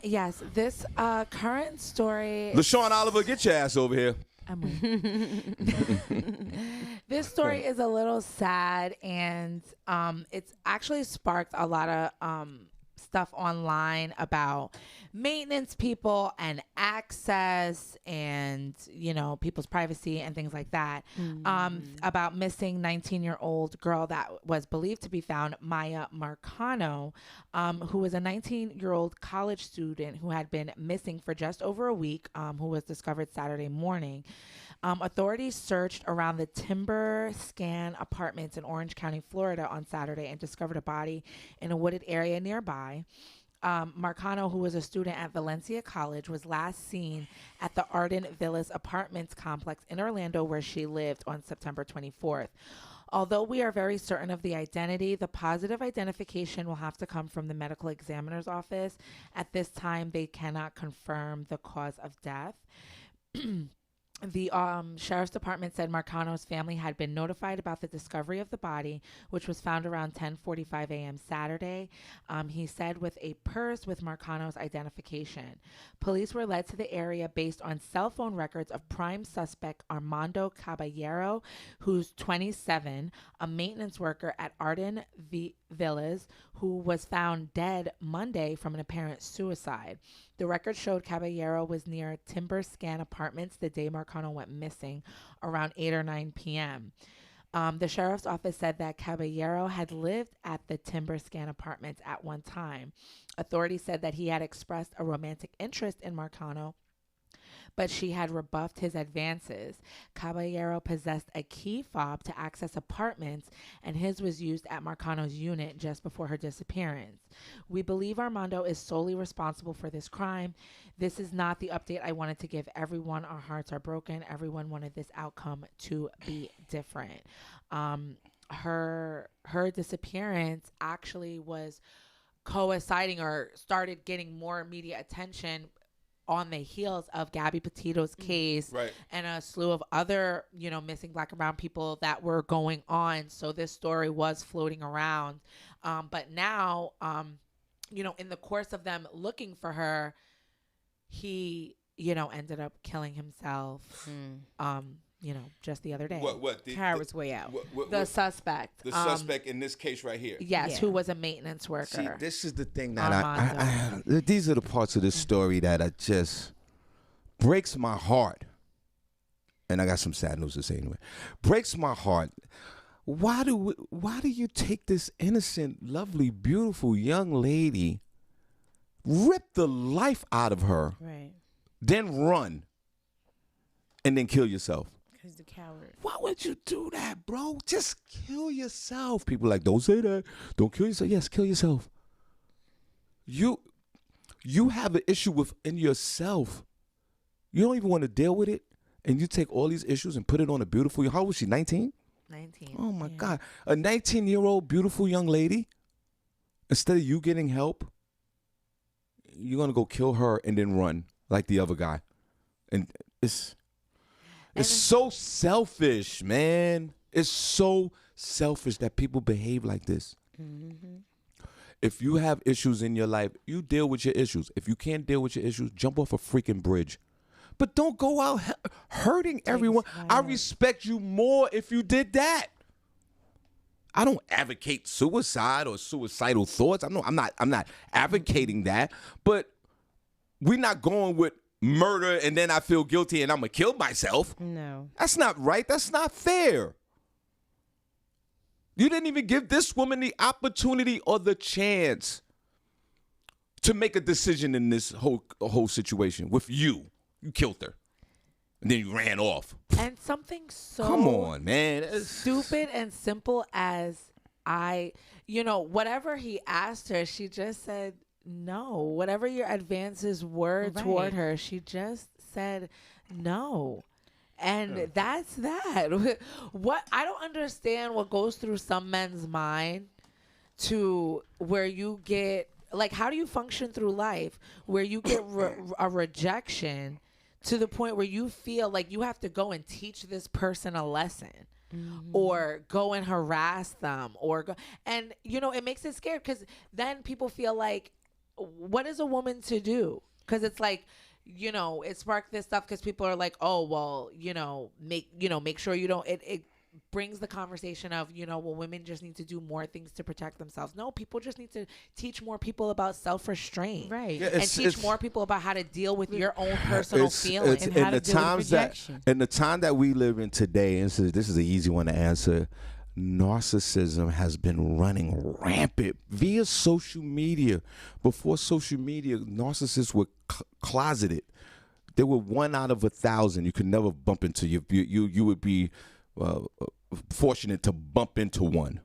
Yes, this current story. LaShawn Oliver, get your ass over here. This story is a little sad, and it's actually sparked a lot of stuff online about maintenance people and access and, you know, people's privacy and things like that. About missing 19-year-old girl that was believed to be found, Maya Marcano, who was a 19-year-old college student who had been missing for just over a week, who was discovered Saturday morning. Authorities searched around the Timber Scan apartments in Orange County, Florida on Saturday and discovered a body in a wooded area nearby. Marcano, who was a student at Valencia College, was last seen at the Arden Villas Apartments complex in Orlando, where she lived on September 24th. Although we are very certain of the identity, the positive identification will have to come from the medical examiner's office. At this time, they cannot confirm the cause of death. The sheriff's department said Marcano's family had been notified about the discovery of the body, which was found around 10:45 a.m. Saturday. He said with a purse with Marcano's identification. Police were led to the area based on cell phone records of prime suspect Armando Caballero, who's 27, a maintenance worker at Arden Villas, who was found dead Monday from an apparent suicide. The record showed Caballero was near Timber Scan Apartments the day Marcano went missing, around 8 or 9 p.m. The sheriff's office said that Caballero had lived at the Timber Scan Apartments at one time. Authorities said that he had expressed a romantic interest in Marcano, but she had rebuffed his advances. Caballero possessed a key fob to access apartments, and his was used at Marcano's unit just before her disappearance. We believe Armando is solely responsible for this crime. This is not the update I wanted to give everyone. Our hearts are broken. Everyone wanted this outcome to be different. Her disappearance actually was coinciding or started getting more media attention on the heels of Gabby Petito's case, right, and a slew of other, you know, missing Black and brown people that were going on. So this story was floating around. But now, you know, in the course of them looking for her, he, you know, ended up killing himself. You know, just the other day. What? Coward's way out. The suspect. The suspect in this case right here. Yes, who was a maintenance worker. See, this is the thing that I these are the parts of this story that I just breaks my heart. And I got some sad news to say anyway. Breaks my heart. Why do you take this innocent, lovely, beautiful young lady, rip the life out of her, Right. then run, and then kill yourself? Because the coward. Why would you do that, bro? Just kill yourself. People are like, don't say that. Don't kill yourself. Yes, kill yourself. You have an issue within yourself. You don't even want to deal with it, and you take all these issues and put it on a beautiful. How old was she? 19? 19. Oh my God, a 19-year-old beautiful young lady. Instead of you getting help, you're gonna go kill her and then run like the other guy, and it's so selfish, man. It's so selfish that people behave like this. Mm-hmm. If you have issues in your life, you deal with your issues. If you can't deal with your issues, jump off a freaking bridge. But don't go out hurting everyone. I respect you more if you did that. I don't advocate suicide or suicidal thoughts. I'm not advocating that. But we're not going with murder and then I feel guilty and I'm gonna kill myself. No. That's not right. That's not fair. You didn't even give this woman the opportunity or the chance to make a decision in this whole situation with you. You killed her. And then you ran off. And something so come on, man. Stupid and simple as whatever he asked her, she just said no. Whatever your advances were toward her, she just said no. And that's that. What I don't understand what goes through some men's mind to where you get, like, how do you function through life where you get a rejection to the point where you feel like you have to go and teach this person a lesson. Or go and harass them, or go, and it makes it scared because then people feel like, what is a woman to do? Because it's like, it sparked this stuff because people are like, oh well, make sure you don't. It brings the conversation of, well, women just need to do more things to protect themselves. No, people just need to teach more people about self-restraint, right? Yeah, and teach more people about how to deal with your own personal feelings and how to deal with rejection. In the time that we live in today, and this is an easy one to answer. Narcissism has been running rampant via social media. Before social media, narcissists were closeted. They were 1 out of 1,000. You could never bump into you would be fortunate to bump into one.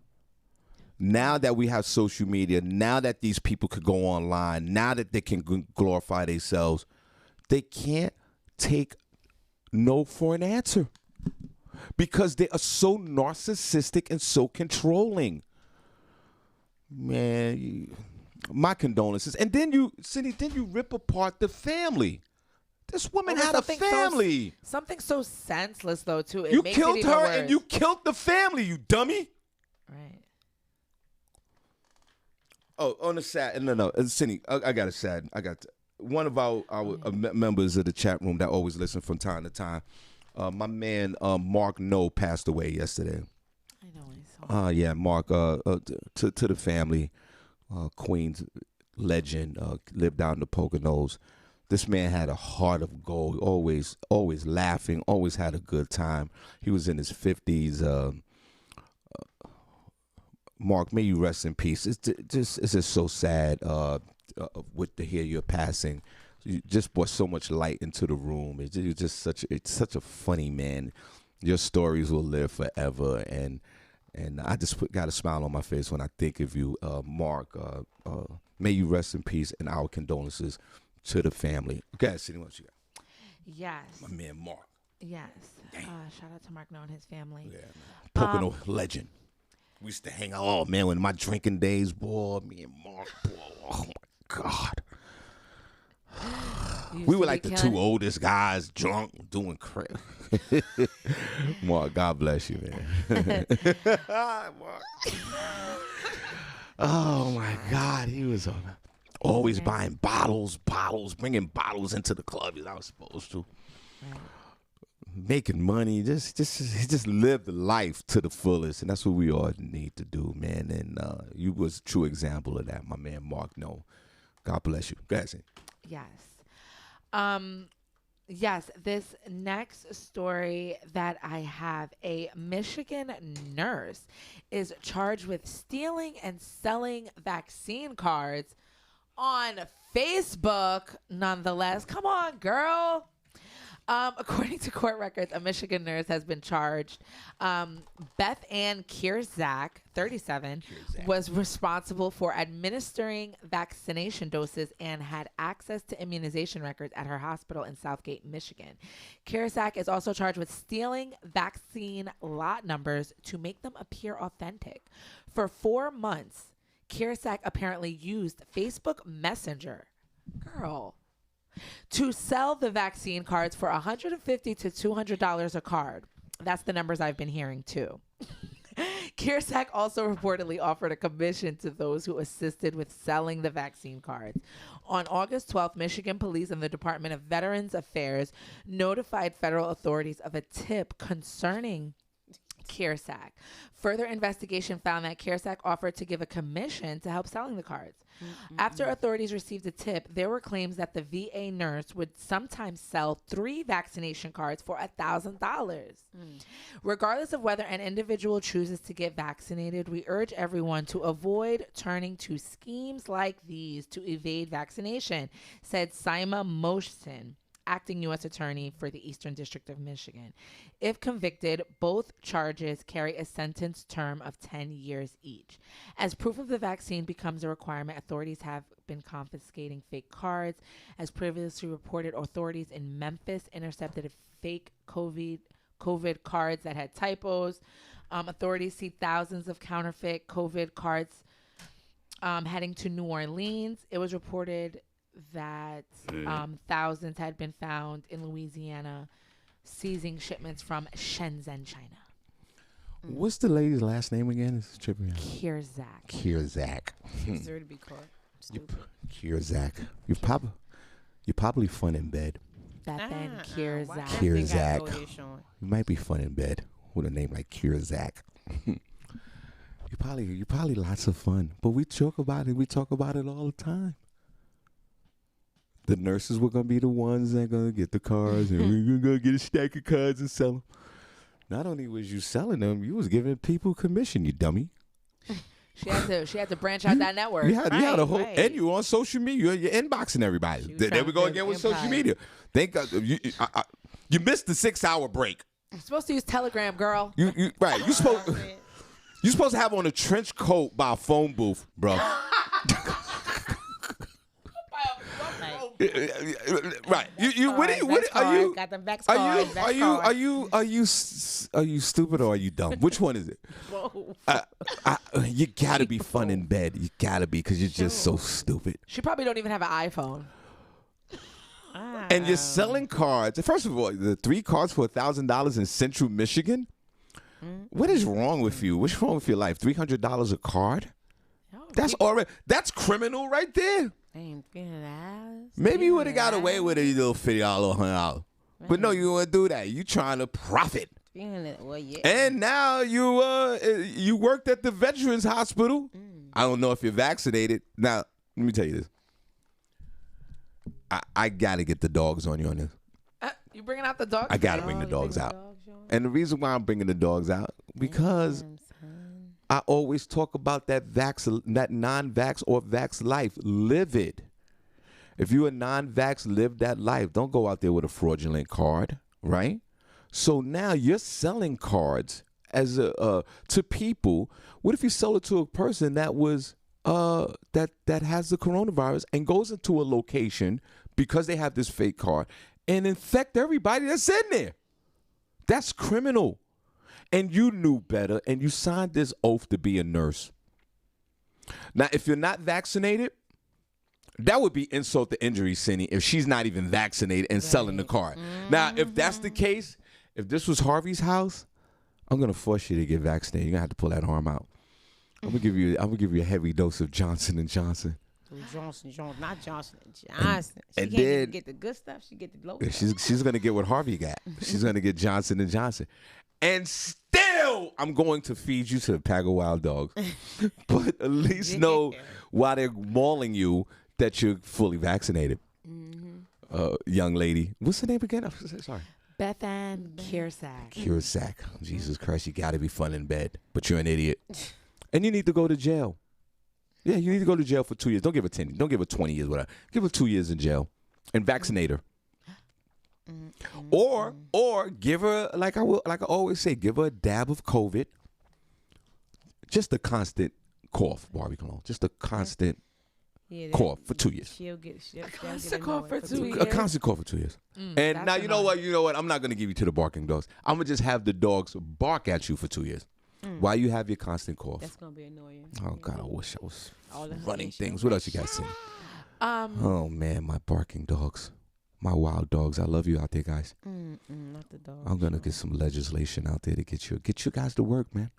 Now that we have social media, now that these people could go online, now that they can glorify themselves, they can't take no for an answer because they are so narcissistic and so controlling. Man, my condolences. And then Senny, you rip apart the family. This woman had a family. Something so senseless, though, too. You killed her and you killed the family, you dummy. Right. Oh, on the sad. No. Senny, I got a sad. One of our members of the chat room that always listen from time to time. My man, Mark No, passed away yesterday. I know. Yeah, Mark, to the family, Queens legend, lived out in the Poconos. This man had a heart of gold, always laughing, always had a good time. He was in his 50s. Mark, may you rest in peace. It's just so sad to hear your passing. You just brought so much light into the room. It's such a funny man. Your stories will live forever, and I just got a smile on my face when I think of you, Mark. May you rest in peace, and our condolences to the family. Okay, Senny, what you got? Yes. My man Mark. Yes. Shout out to Mark No and his family. Yeah, Pocono legend. We used to hang out. Oh man, when my drinking days, boy, me and Mark, boy, oh my God. We were like the two oldest guys, drunk, doing crap. Mark, God bless you, man. Mark. Oh my God, he was always buying bottles, bringing bottles into the club as I was supposed to. Right. Making money, he just lived the life to the fullest, and that's what we all need to do, man. And you was a true example of that, my man Mark. No, God bless you. Go ahead, Senny. Yes. Yes, this next story that I have, a Michigan nurse is charged with stealing and selling vaccine cards on Facebook, nonetheless. Come on, girl. According to court records, a Michigan nurse has been charged. Beth Ann Kierzak, 37, was responsible for administering vaccination doses and had access to immunization records at her hospital in Southgate, Michigan. Kierzak is also charged with stealing vaccine lot numbers to make them appear authentic. For 4 months, Kierzak apparently used Facebook Messenger. Girl. To sell the vaccine cards for $150 to $200 a card. That's the numbers I've been hearing too. Kierzak also reportedly offered a commission to those who assisted with selling the vaccine cards. On August 12th, Michigan police and the Department of Veterans Affairs notified federal authorities of a tip concerning Kierzak. Further investigation found that Kierzak offered to give a commission to help selling the cards. After authorities received a tip, there were claims that the VA nurse would sometimes sell 3 vaccination cards for $1,000. Regardless of whether an individual chooses to get vaccinated, we urge everyone to avoid turning to schemes like these to evade vaccination, said Saima Moshsin, acting U.S. attorney for the Eastern District of Michigan. If convicted, both charges carry a sentence term of 10 years each. As proof of the vaccine becomes a requirement, authorities have been confiscating fake cards. As previously reported, authorities in Memphis intercepted fake COVID cards that had typos. Authorities see thousands of counterfeit COVID cards heading to New Orleans. It was reported that thousands had been found in Louisiana, seizing shipments from Shenzhen, China. What's the lady's last name again? It's tripping me out. Kierzak. Kierzak. Deserve to be caught. Stupid. Kierzak. You're probably fun in bed. Beth and Kierzak. Kierzak. You might be fun in bed with a name like Kierzak. You're probably lots of fun. But we joke about it. We talk about it all the time. The nurses were going to be the ones that are going to get the cards, and we're going to get a stack of cards and sell them. Not only was you selling them, you was giving people commission, you dummy. She had to branch out that network. You had a whole, and you were on social media. You're inboxing everybody. There we go again with social media. Thank God you missed the 6-hour break. You're supposed to use Telegram, girl. Right. You're supposed to have on a trench coat by a phone booth, bro. Right. Are you stupid or are you dumb? Which one is it? You gotta be fun in bed. You gotta be, because you're just so stupid. She probably don't even have an iPhone. And you're selling cards. First of all, the 3 cards for $1,000 in Central Michigan. What is wrong with you? What's wrong with your life? $300 a card? That's criminal right there. Maybe you would have got away with a little $50, $100. But no, you want to do that. You trying to profit. And now you worked at the Veterans Hospital. I don't know if you're vaccinated. Now, let me tell you this. I got to get the dogs on you on this. You bringing out the dogs? I got to bring the dogs out. And the reason why I'm bringing the dogs out, because I always talk about that non-vax or vax life. Live it. If you're a non-vax, live that life. Don't go out there with a fraudulent card, right? So now you're selling cards as to people. What if you sell it to a person that was that has the coronavirus and goes into a location because they have this fake card and infect everybody that's in there? That's criminal. And you knew better, and you signed this oath to be a nurse. Now, if you're not vaccinated, that would be insult to injury, Senny, if she's not even vaccinated and selling the card. Now, if that's the case, if this was Harvey's house, I'm gonna force you to get vaccinated. You're gonna have to pull that arm out. I'm gonna give you a heavy dose of Johnson & Johnson. Johnson, not Johnson & Johnson. She And can't even then- get the good stuff. She get the low Yeah, stuff. she's gonna get what Harvey got. She's gonna get Johnson & Johnson. And still, I'm going to feed you to a pack of wild dogs. But at least know while they're mauling you that you're fully vaccinated. Young lady. What's the name again? I'm sorry. Beth and Kierzak. Kierzak. Jesus Christ, you got to be fun in bed. But you're an idiot. And you need to go to jail. Yeah, you need to go to jail for 2 years. Don't give her 10. Don't give her 20 years. Whatever. Give her 2 years in jail. And vaccinate her. Or give her, like I always say, give her a dab of COVID. Just a constant cough, Barbi cologne. Just a constant cough for 2 years. She'll get Constant cough for 2 years. A constant cough for 2 years. And now you know what? I'm not gonna give you to the barking dogs. I'm gonna just have the dogs bark at you for 2 years. While you have your constant cough. That's gonna be annoying. Oh God, I wish I was running running things. What else you guys seen? Oh man, my barking dogs. My wild dogs. I love you out there, guys. Not the dog. I'm gonna get some legislation out there to get you guys to work, man.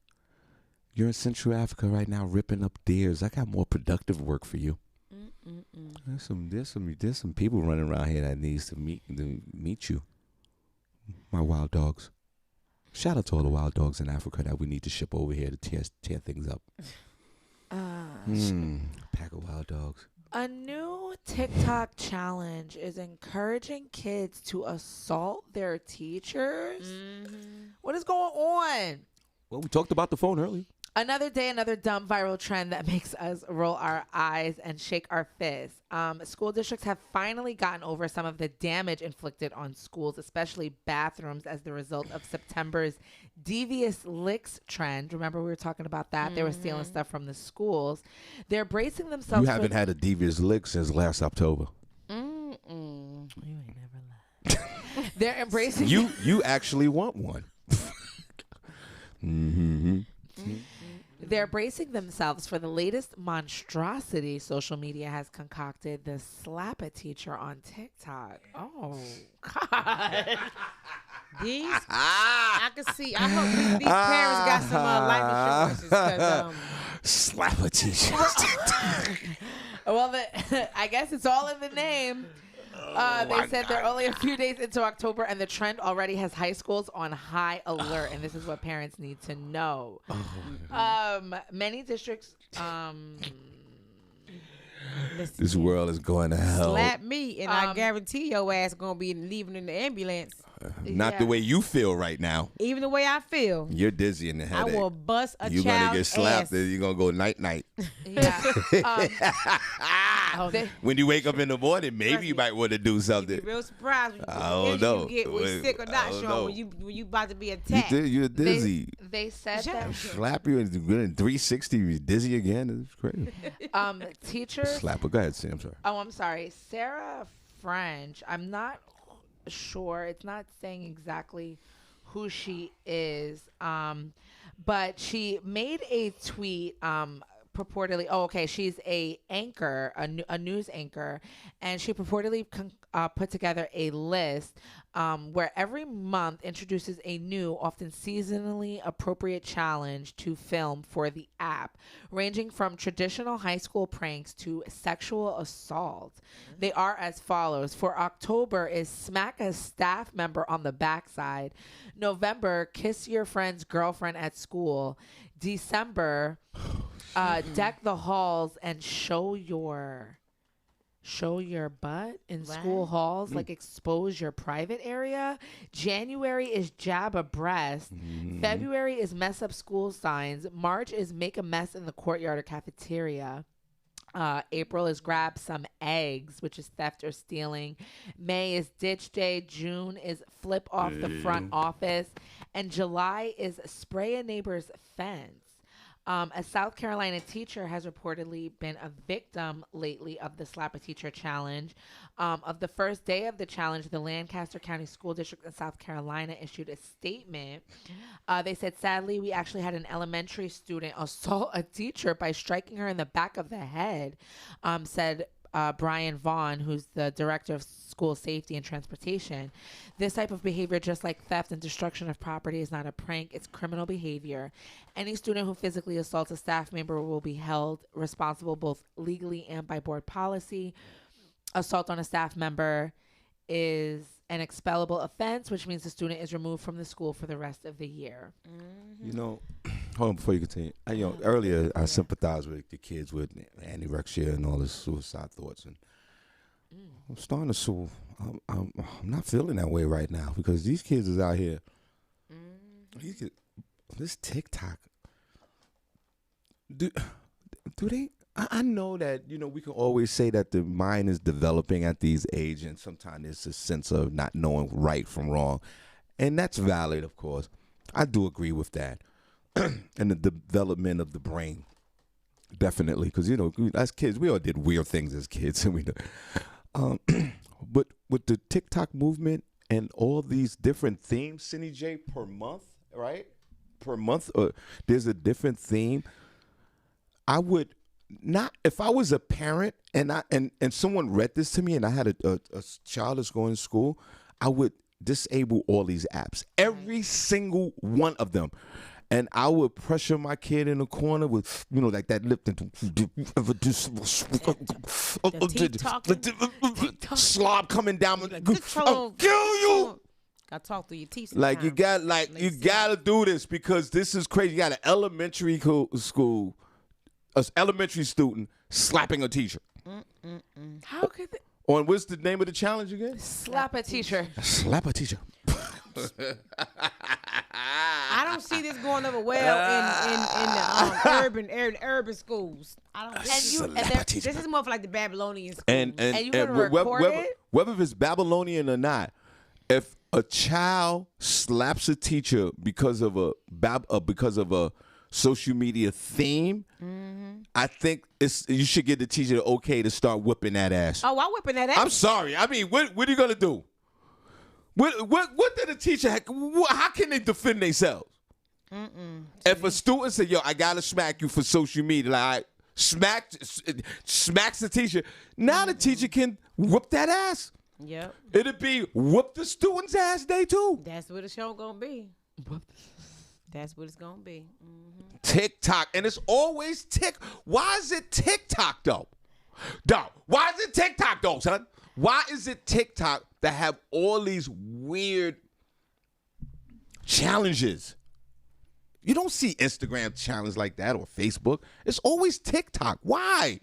You're in Central Africa right now ripping up deers. I got more productive work for you. There's some people running around here that needs to meet you. My wild dogs. Shout out to all the wild dogs in Africa that we need to ship over here to tear things up. Pack of wild dogs. A new TikTok challenge is encouraging kids to assault their teachers. What is going on? Well, we talked about the phone earlier. Another day, another dumb viral trend that makes us roll our eyes and shake our fists. School districts have finally gotten over some of the damage inflicted on schools, especially bathrooms, as the result of September's devious licks trend. Remember, we were talking about that? They were stealing stuff from the schools. They're bracing themselves. You haven't had a devious lick since last October. You ain't never lied. They're embracing. You actually want one. They're bracing themselves for the latest monstrosity social media has concocted, the slap a teacher on TikTok. Oh, God. These, I can see. I hope these parents got some life insurances. 'Cause, Slap a teacher. Well, I guess it's all in the name. They said they're only a few days into October, and the trend already has high schools on high alert, and this is what parents need to know. Many districts. This world is going to hell. slap me, and I guarantee your ass gonna be leaving in the ambulance. Not the way you feel right now. Even the way I feel. You're dizzy in the I headache. will bust a You're child's gonna get slapped. ass. Then you're gonna go night night. Yeah. When you wake up in the morning, maybe you might want to do something. Be real surprised when I don't know. you get when sick or not, I don't Sean, know. when you about to be attacked. You're dizzy. They said Shut that up. Slap you in 360. You're dizzy again. It's crazy. teachers. Slap her. Go ahead, Sam. I'm sorry. Oh, I'm sorry. Sarah French. I'm not sure. It's not saying exactly who she is. But she made a tweet purportedly. Oh, okay. She's a anchor, a news anchor, and she purportedly put together a list where every month introduces a new, often seasonally appropriate challenge to film for the app, ranging from traditional high school pranks to sexual assault. They are as follows. For October is smack a staff member on the backside. November, kiss your friend's girlfriend at school. December, deck the halls and show your butt in school halls, like expose your private area. January is jab a breast. February is mess up school signs. March is make a mess in the courtyard or cafeteria. April is grab some eggs, which is theft or stealing. May is ditch day. June is flip off the front office. And July is spray a neighbor's fence. A South Carolina teacher has reportedly been a victim lately of the Slap a Teacher challenge. Of the first day of the challenge, the Lancaster County School District in South Carolina issued a statement. They said, sadly, we actually had an elementary student assault a teacher by striking her in the back of the head, said Brian Vaughn, who's the director of school safety and transportation. This type of behavior, just like theft and destruction of property, is not a prank. It's criminal behavior. Any student who physically assaults a staff member will be held responsible both legally and by board policy. Assault on a staff member is an expellable offense, which means the student is removed from the school for the rest of the year. You know, hold on before you continue. Earlier I sympathized with the kids with anorexia and all this suicide thoughts, and I'm starting to. I'm not feeling that way right now because these kids is out here. These kids, this TikTok. Do they? I know that we can always say that the mind is developing at these age, and sometimes there's a sense of not knowing right from wrong, and that's valid, of course. I do agree with that, and the development of the brain, definitely, because as kids we all did weird things as kids, and we. But with the TikTok movement and all these different themes, Senny J, per month, right? Per month, there's a different theme. I would not, if I was a parent and someone read this to me and I had a child that's going to school, I would disable all these apps, every single one of them. And I would pressure my kid in the corner with, like that lip and slob coming down. I'll kill you. I talk through your teeth. Like you gotta do this because this is crazy. You got an elementary school, an elementary student slapping a teacher. How could they? On what's the name of the challenge again? Slap a teacher. Slap a teacher. I don't see this going over well in the urban schools. I don't. This is more for like the Babylonian schools. And you gonna record it? Whether it's Babylonian or not, if a child slaps a teacher because of a social media theme, I think you should get the teacher okay to start whipping that ass. Oh, I'm whipping that ass. I'm sorry. I mean, what are you gonna do? What did the teacher? How can they defend themselves? If a student said, "Yo, I gotta smack you for social media," like smacks the teacher. Now the teacher can whoop that ass. Yep. It'd be whoop the student's ass day too. That's what the show gonna be. That's what it's gonna be. TikTok, and it's always Why is it TikTok though? Why is it TikTok though, son? Why is it TikTok that have all these weird challenges? You don't see Instagram challenge like that or Facebook. It's always TikTok. Why?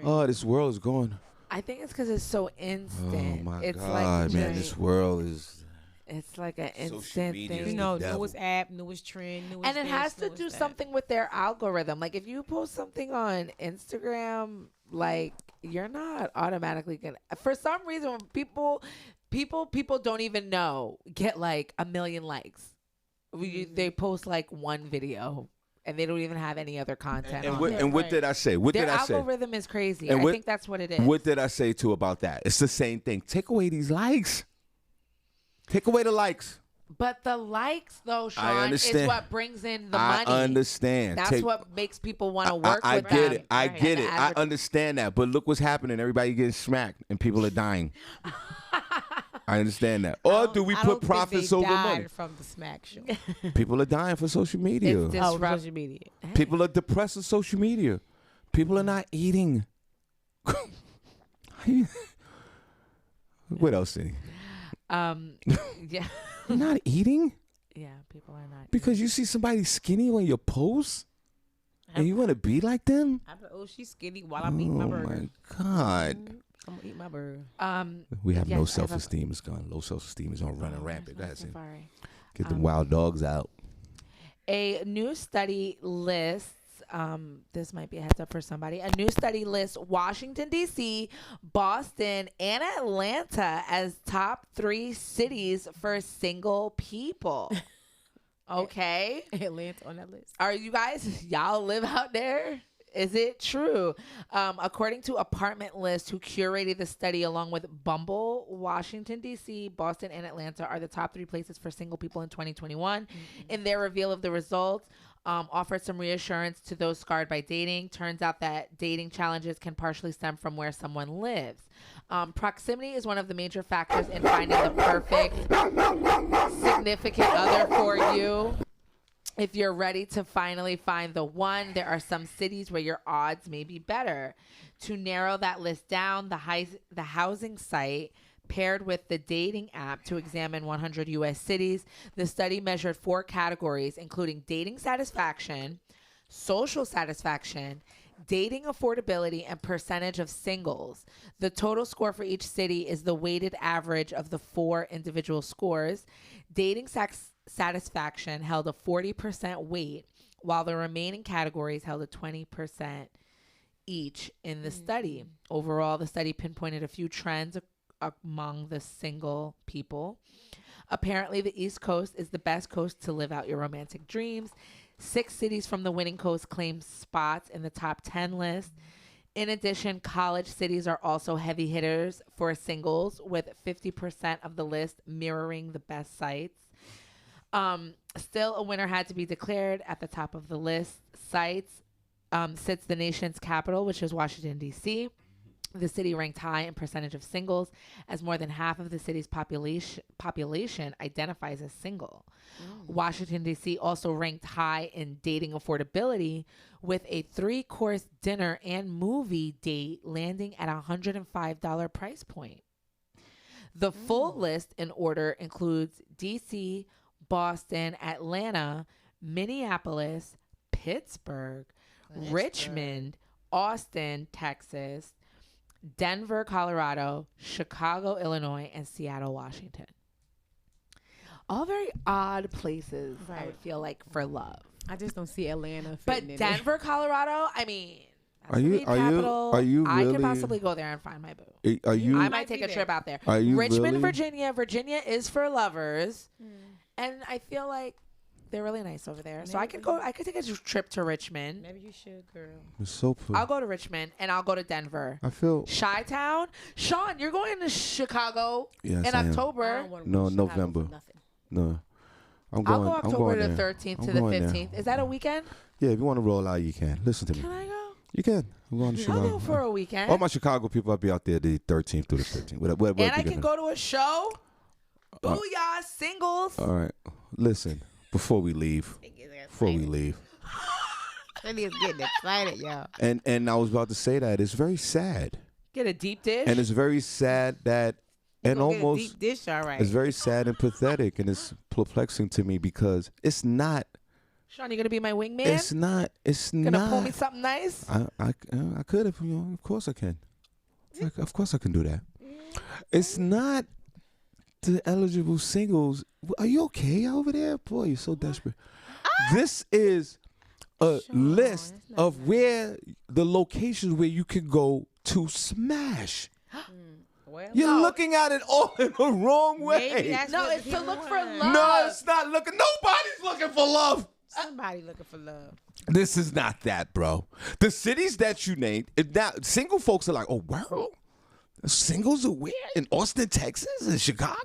Oh, this world is going. I think it's because it's so instant. Oh my it's God, like man! This world is. It's like an Social instant media thing. is You know, the devil. newest app, newest trend, newest And it this, has to newest do that. something with their algorithm. Like if you post something on Instagram, like you're not automatically gonna. For some reason, when people don't even know get like 1 million likes. They post like one video and they don't even have any other content. And what did I say? What Their did I say? algorithm is crazy. And I what- think that's what it is. What did I say too about that? It's the same thing. Take away these likes. Take away the likes. But the likes, though, Shawn, is understand. what brings in the money. I understand. That's what makes people want to work I with get them. it. I Right. get And it. I understand that. But look what's happening. Everybody getting smacked and people are dying. I understand that. Or do we I put don't think profits they over died money? from the smack show. People are dying for social media. It's Oh, disrupt- social media. People are depressed with social media. People are not eating. What else, Senny? Yeah. Not eating? Yeah, people are not. Because you see somebody skinny on your post? And you want to be like them? I'm like, oh, she's skinny while I'm eating my Oh burger. my God. I'm gonna eat my burger. We have yes, no I have self-esteem. It's gone. Low self-esteem is on running rampant. Go ahead, Senny. Safari. Get them wild dogs out. A new study lists, this might be a heads up for somebody. A new study lists Washington, D.C., Boston, and Atlanta as top 3 cities for single people. Okay. Atlanta on that list. Are you guys, y'all live out there? Is it true? According to Apartment List, who curated the study along with Bumble, Washington, D.C., Boston, and Atlanta are the top 3 places for single people in 2021. In their reveal of the results, offered some reassurance to those scarred by dating. Turns out that dating challenges can partially stem from where someone lives. Proximity is one of the major factors in finding the perfect significant other for you. If you're ready to finally find the one, there are some cities where your odds may be better. To narrow that list down, the housing site paired with the dating app to examine 100 U.S. cities. The study measured 4 categories, including dating satisfaction, social satisfaction, dating affordability, and percentage of singles. The total score for each city is the weighted average of the 4 individual scores. Dating satisfaction held a 40% weight, while the remaining categories held a 20% each in the study. Overall, the study pinpointed a few trends among the single people. Apparently, the East Coast is the best coast to live out your romantic dreams. 6 cities from the winning coast claim spots in the top 10 list. In addition, college cities are also heavy hitters for singles, with 50% of the list mirroring the best sites. Still, a winner had to be declared. At the top of the list sites sits the nation's capital, which is Washington, D.C. The city ranked high in percentage of singles, as more than half of the city's population identifies as single. Washington, D.C. also ranked high in dating affordability, with a 3-course dinner and movie date landing at a $105 price point. The full list in order includes D.C., Boston, Atlanta, Minneapolis, Pittsburgh, Richmond, Austin, Texas, Denver, Colorado, Chicago, Illinois, and Seattle, Washington. All very odd places, I would feel like, for love. I just don't see Atlanta But fitting in Denver, Colorado, I mean, that's Are the you- main are you- capital. are you I could really- possibly go there and find my boo. Are you? I might take a trip out there. Are you Richmond, really? Virginia. Virginia is for lovers. And I feel like they're really nice over there. So I could go. I could take a trip to Richmond. Maybe you should, girl. It's so I'll go to Richmond and I'll go to Denver. I feel. Chi-Town. Shawn, you're going to Chicago Yes, in I am. October. No, November. No. I'm I'll going. go I'm October going the there. 13th I'm to the going there. 15th. Is that a weekend? Yeah, if you want to roll out, you can. Listen to me. Can I go? You can. I'm going to Chicago. I'll go for a weekend. All my Chicago people, I'll be out there the 13th through the 15th. And I can go to a show. Booyah, singles. All right. Listen, before we leave. Senny is getting excited, y'all. And I was about to say that it's very sad. Get a deep dish. And it's very sad that, and Gonna get a almost, deep dish, all right. it's very sad and pathetic, and it's perplexing to me because it's not. Sean, you gonna be my wingman? It's not. It's gonna not. pull me something nice? I could have. Of course I can. Of course I can do that. It's not the eligible singles. Are you okay over there? Boy, you're so desperate. This is a list of where the locations where you can go to smash. Well, You're looking at it all in the wrong way. maybe that's No, what it's to people look for want. love. No, it's not looking. Nobody's looking for love. Somebody looking for love. This is not that, bro. The cities that you named, now single folks are like, oh, wow. Singles are where? In Austin, Texas, in Chicago,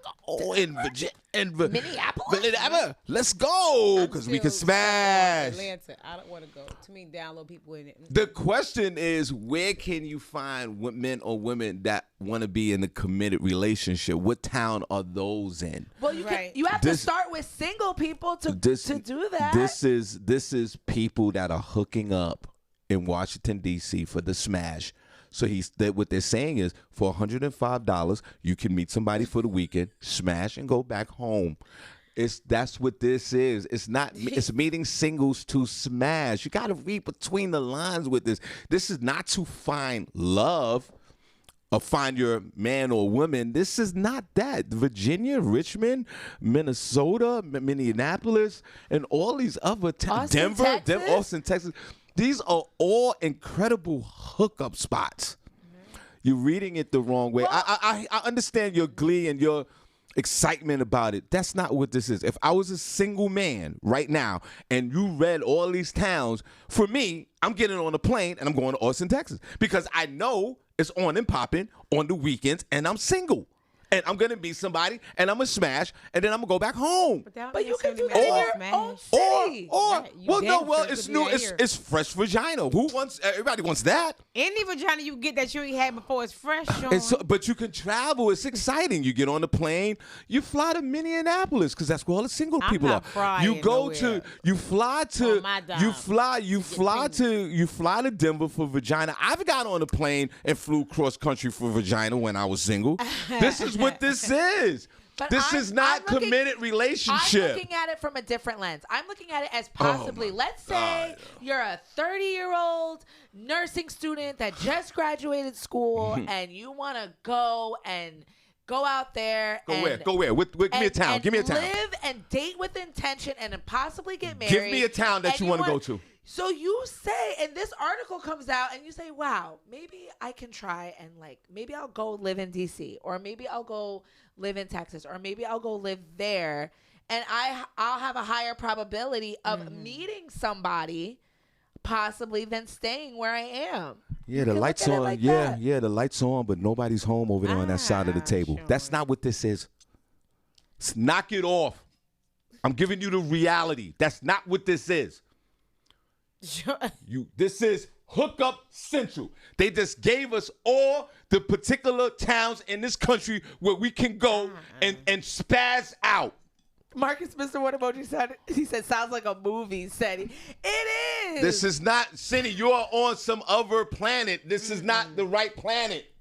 in Virginia, in Minneapolis. Let's go, because we can smash. Atlanta. I don't want to go. Too many download people in it. The question is, where can you find men or women that want to be in a committed relationship? What town are those in? Well, you Right. you have to start with single people to do that. This is people that are hooking up in Washington, D.C. for the smash. So what they're saying is, for $105, you can meet somebody for the weekend, smash, and go back home. That's what this is. It's not. It's meeting singles to smash. You got to read between the lines with this. This is not to find love or find your man or woman. This is not that. Virginia, Richmond, Minnesota, Minneapolis, and all these other towns. Denver, Austin, Texas. These are all incredible hookup spots. You're reading it the wrong way. I understand your glee and your excitement about it. That's not what this is. If I was a single man right now and you read all these towns, for me, I'm getting on a plane and I'm going to Austin, Texas, because I know it's on and popping on the weekends and I'm single. And I'm going to meet somebody, and I'm going to smash, and then I'm going to go back home. But you can do that in your own city. It's new. It's fresh vagina. Everybody wants that. Any vagina you get that you ain't had before is fresh, Sean. But you can travel. It's exciting. You get on the plane. You fly to Minneapolis because that's where all the single people not are. flying You go nowhere. you fly to, On my dime. you fly to Denver for vagina. I've got on a plane and flew cross country for vagina when I was single. This is what this is. But This is not committed relationship. I'm looking at it from a different lens. I'm looking at it as possibly, let's say you're a 30-year-old nursing student that just graduated school and you want to go out there. Go where? Give me a town. Give me a town. Live and date with intention and then possibly get married. Give me a town that you want to go to. So you say, and this article comes out, and you say, wow, maybe I can try and maybe I'll go live in D.C. or maybe I'll go live in Texas or maybe I'll go live there. And I'll have a higher probability of meeting somebody possibly than staying where I am. Yeah, the lights on. The lights on, but nobody's home over there on that side of the table. Sure. That's not what this is. Knock it off. I'm giving you the reality. That's not what this is. This is Hookup Central. They just gave us all the particular towns in this country where we can go and spaz out. Marcus, Mr. What Emoji said, he said, sounds like a movie, Senny. It is. This is not, Senny, you are on some other planet. This is not the right planet.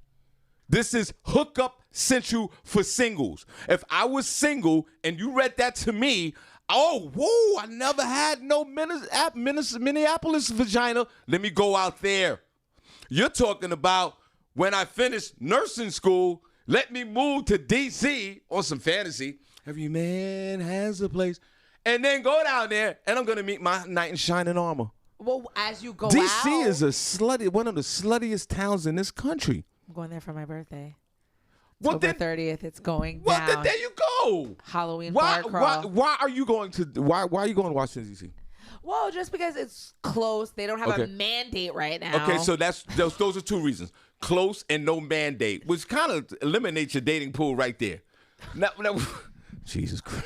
This is Hookup Central for singles. If I was single and you read that to me, I never had no Minneapolis vagina. Let me go out there. You're talking about when I finished nursing school, let me move to D.C. on some fantasy. Every man has a place. And then go down there, and I'm going to meet my knight in shining armor. Well, as you go D.C. out. is one of the sluttiest towns in this country. I'm going there for my birthday. Well, October 30th, it's going down. Well, then there you go. Halloween bar crawl. Why are you going to Washington, D.C.? Well, just because it's close. They don't have a mandate right now. Okay, so those are two reasons. Close and no mandate, which kind of eliminates your dating pool right there. Now Jesus Christ.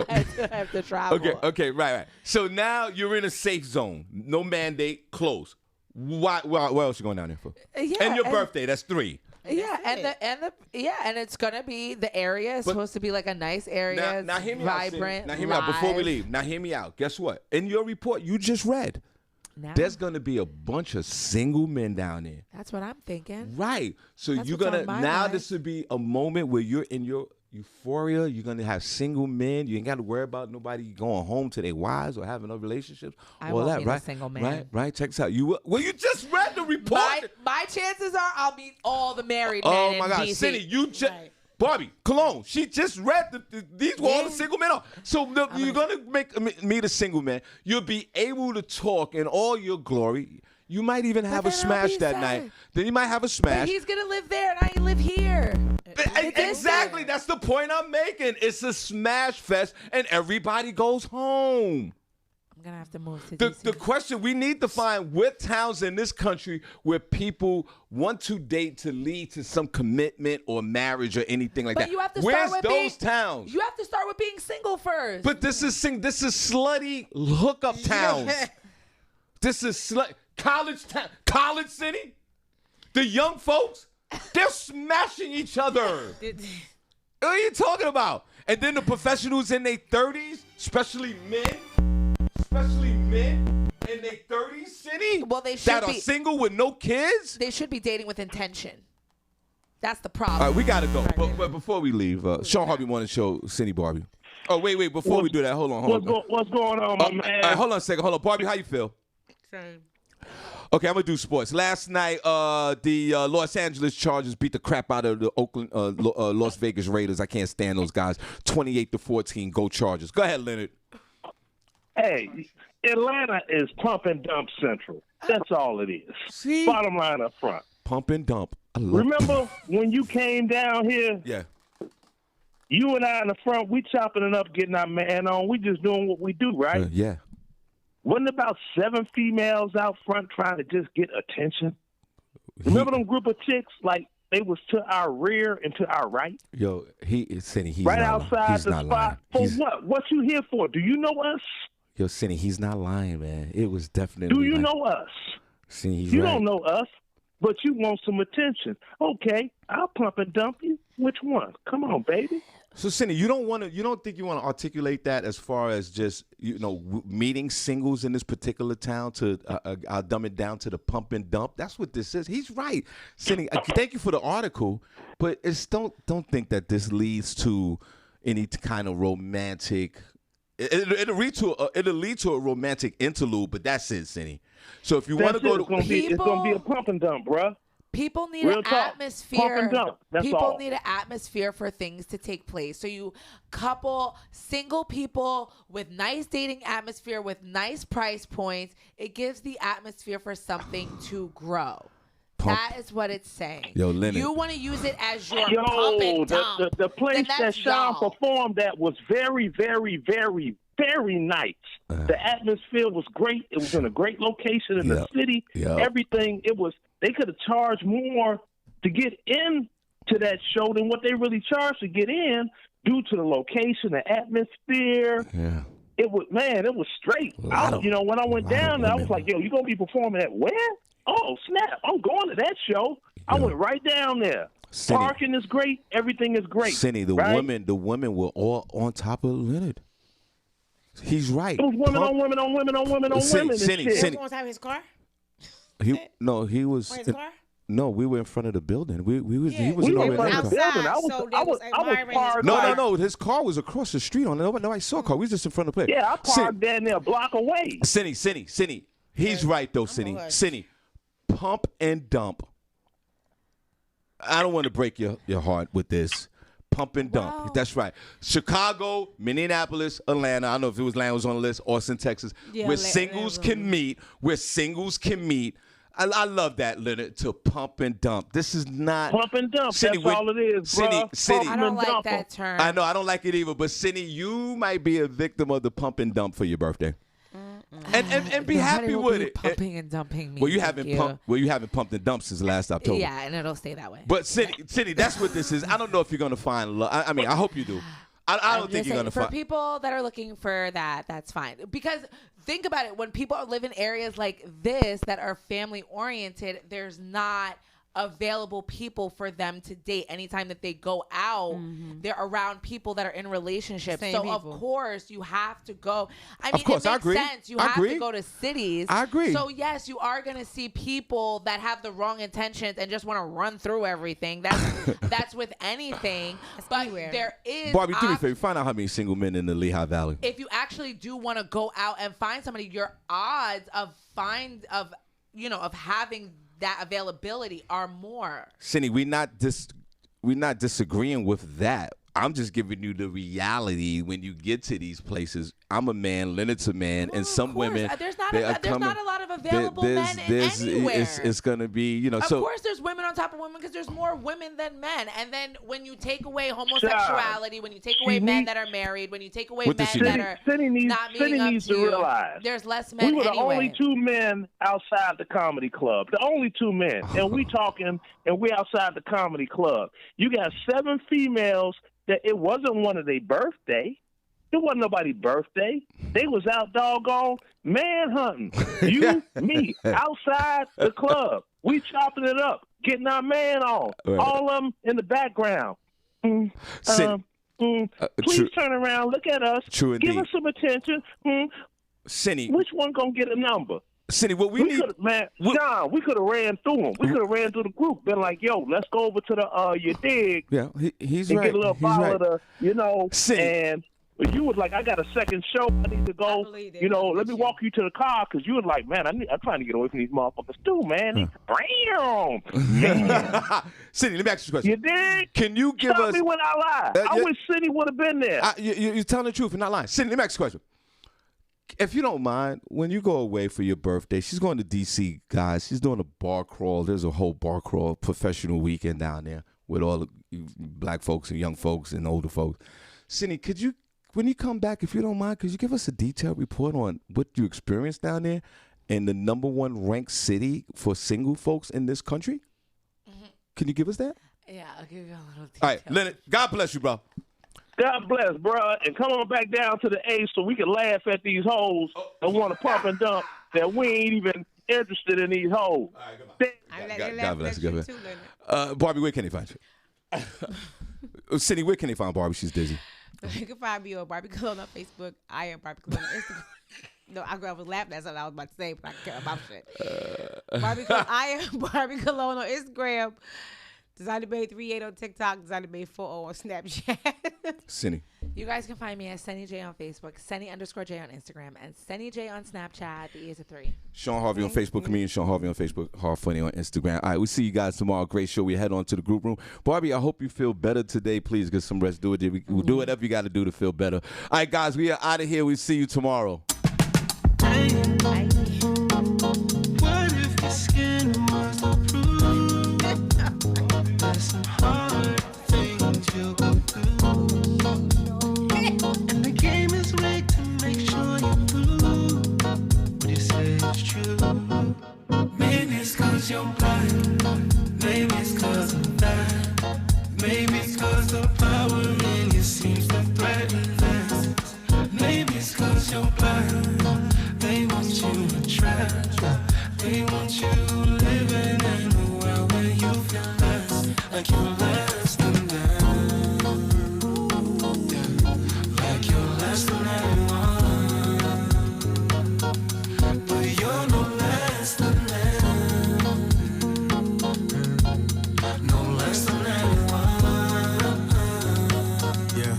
I have to travel. Okay, right. So now you're in a safe zone. No mandate, close. What else you going down there for? And your birthday, that's 3. Yeah, and it's gonna be, the area is supposed to be like a nice area. Now hear me vibrant. out. Now hear me out before we leave. Now hear me out. Guess what? In your report you just read, there's gonna be a bunch of single men down there. That's what I'm thinking. Right. So That's you're what's gonna on my now mind. this would be a moment where you're in your euphoria. You're gonna have single men. You ain't got to worry about nobody going home to their wives or having other relationships. I all won't that, meet a right? single man. Right. Check this out. You just read the report. My chances are I'll meet all the married Oh men my in God, DC. Senny, you just Barbi, Cologne. She just read these were all the single men. So you're gonna meet a single man. You'll be able to talk in all your glory. You might even have a smash that night. Then you might have a smash. But he's gonna live there and I live here. Exactly. That's the point I'm making. It's a smash fest and everybody goes home. I'm gonna have to move to DC. The question, we need to find what towns in this country where people want to date to lead to some commitment or marriage or anything like that. You have to Where's start with those towns? You have to start with being single first. But this is slutty hookup towns. This is college town, college city. The young folks, they're smashing each other. What are you talking about? And then the professionals in their 30s, especially men in their 30s, City, well, they should that are single with no kids. They should be dating with intention. That's the problem. All right, we got to go. But before we leave, Shawn Harvey Morning Show, Senny Barbi. Oh, wait. Before we do that, hold on. What's going on, my man? Hold on a second. Hold on. Barbi, how you feel? Same. Okay, I'm going to do sports. Last night, the Los Angeles Chargers beat the crap out of the Las Vegas Raiders. I can't stand those guys. 28-14, go Chargers. Go ahead, Leonard. Hey, Atlanta is pump and dump central. That's all it is. See? Bottom line up front. Pump and dump. Remember when you came down here? Yeah. You and I in the front, we chopping it up, getting our man on. We just doing what we do, right? Yeah. Wasn't about 7 females out front trying to just get attention? Remember them group of chicks, like they was to our rear and to our right? Yo, Senny, he's right not outside he's the not spot. lying. For what? What you here for? Do you know us? Yo, Senny, he's not lying, man. It was definitely. Do you know us? Senny, he's you right. don't know us, but you want some attention. Okay, I'll pump and dump you. Which one? Come on, baby. So, Senny, you don't think you want to articulate that as far as just, meeting singles in this particular town to, I'll dumb it down to the pump and dump. That's what this is. He's right. Senny, thank you for the article, but don't think that this leads to any kind of romantic, it'll lead to a romantic interlude, but that's it, Senny. So if you want to go to, it's going to be a pump and dump, bruh. People need Real an talk. atmosphere. Pump and dump. That's people all. need an atmosphere for things to take place. So you couple single people with nice dating atmosphere, with nice price points. It gives the atmosphere for something to grow. That is what it's saying. Yo, Leonard. You want to use it as your pump and dump. The place that Shawn y'all. performed at was very, very, very, very nice. The atmosphere was great. It was in a great location in the city. Everything. They could have charged more to get into that show than what they really charged to get in due to the location, the atmosphere. Yeah. It was straight. When I went down there, I was like, yo, you going to be performing at where? Oh, snap. I'm going to that show. I went right down there. Senny. Parking is great. Everything is great. Senny, the women were all on top of Leonard. He's right. It was women on women on women on women on women. Senny. He was on top of his car? He was. On his car? No, we were in front of the building. He was We were in front of the building. I was parked. No. His car was across the street. Nobody saw a car. We was just in front of the place. Yeah, I parked down there a block away. Senny. He's right though, Senny. Senny, pump and dump. I don't want to break your heart with this. Pump and dump. Wow. That's right. Chicago, Minneapolis, Atlanta. I don't know if it was Atlanta was on the list. Austin, Texas. Yeah, where singles can meet. I love that, Leonard, to pump and dump. This is not... Pump and dump, that's all it is, bro. I don't like that term. I know, I don't like it either. But, Senny, you might be a victim of the pump and dump for your birthday. And be happy with it. Pumping and dumping me. Well, you haven't pumped and dumped since last October. Yeah, and it'll stay that way. But, Senny, that's what this is. I don't know if you're going to find love. I mean, I hope you do. I don't think you're gonna for find. people that are looking for that. That's fine, because think about it. When people live in areas like this that are family oriented, there's not available people for them to date. Anytime that they go out, they're around people that are in relationships. Same so people. of course you have to go. I mean, Of course, it I makes agree. sense. You I have agree. to go to cities. I agree. So yes, you are gonna see people that have the wrong intentions and just want to run through everything. That's with anything. But anywhere. there is Barbie, do me a favor. Find out how many single men in the Lehigh Valley. if you actually do want to go out and find somebody, your odds of having that availability are more. Senny, we're not disagreeing with that. I'm just giving you the reality when you get to these places. I'm a man, Leonard's a man, and some women. There's not a lot of available men anywhere. It's going to be, Of course, there's women on top of women because there's more women than men. And then when you take away homosexuality, when you take away men that are married, when you take away men that are not meeting up to you, realize there's less men we were anyway. the only two men outside the comedy club. The only two men. And we talking, and we outside the comedy club. You got 7 females that it wasn't one of their birthday. It wasn't nobody's birthday. They was out doggone manhunting. You, me, outside the club. We chopping it up, getting our man on. Right. All of them in the background. Please turn around, look at us. True Give indeed. us some attention. Senny, Which one gonna get a number? Senny, what we need, John, we could have ran through them. We could have ran through the group. Been like, yo, let's go over to the you dig. Yeah, he's and right. get a little He's bottle right. of the, Senny. and you was like, I got a second show. I need to go. Let me walk you to the car, because you was like, man, I'm trying to get away from these motherfuckers too, man. Bam! Senny, let me ask you a question. You dig? Can you give Stop us? me when I lie. I wish Senny would have been there. You're telling the truth and not lying. Senny, let me ask you a question. If you don't mind, when you go away for your birthday, she's going to D.C., guys. She's doing a bar crawl. There's a whole bar crawl professional weekend down there with all the black folks and young folks and older folks. Senny, could you, when you come back, if you don't mind, could you give us a detailed report on what you experienced down there in the #1 ranked city for single folks in this country? Mm-hmm. Can you give us that? Yeah, I'll give you a little detail. All right, Leonard, God bless you, bro. God bless, bro. And come on back down to the A so we can laugh at these hoes that want to pump and dump that we ain't even interested in these hoes. God bless you. Barbie, where can they find you? Senny, where can they find Barbie? She's dizzy. You can find me on Barbie Cologne on Facebook. I am Barbie Cologne on Instagram. No, I was laughing at something I was about to say, but I don't care about shit. I am Barbie Cologne on Instagram. Designer Bay 38 on TikTok. Designer Bay 40 on Snapchat. Senny. You guys can find me as Senny J on Facebook, Senny_J on Instagram, and Senny J on Snapchat. The E is a 3. Shawn Harvey on Facebook, comedian Shawn Harvey on Facebook, Hard Funny on Instagram. All right, we'll see you guys tomorrow. Great show. We head on to the group room. Barbie, I hope you feel better today. Please get some rest. Do whatever you got to do to feel better. All right, guys, we are out of here. We'll see you tomorrow. What if the skin was the proof? There's some hard things you go through, and the game is rigged to make sure you prove what you say is true. Maybe it's 'cause you're blind, maybe it's 'cause of that, maybe it's 'cause the power in you seems to threaten us. Maybe it's 'cause you're blind, they want you to trap, they want you living in a world where you feel less, like you're less than them, like you're less than anyone, but you're no less than them, no less than anyone. Yeah.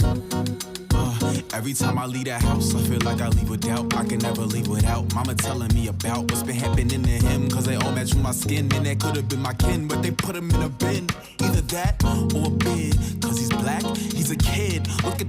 Every time I leave that house, I feel like I leave with doubt. I can never leave without mama telling me about what's been happening to him. Cause they all match with my skin, and that could have been my kin, but they put him in a bin. Either that or a bid. Cause he's black, he's a kid. Look at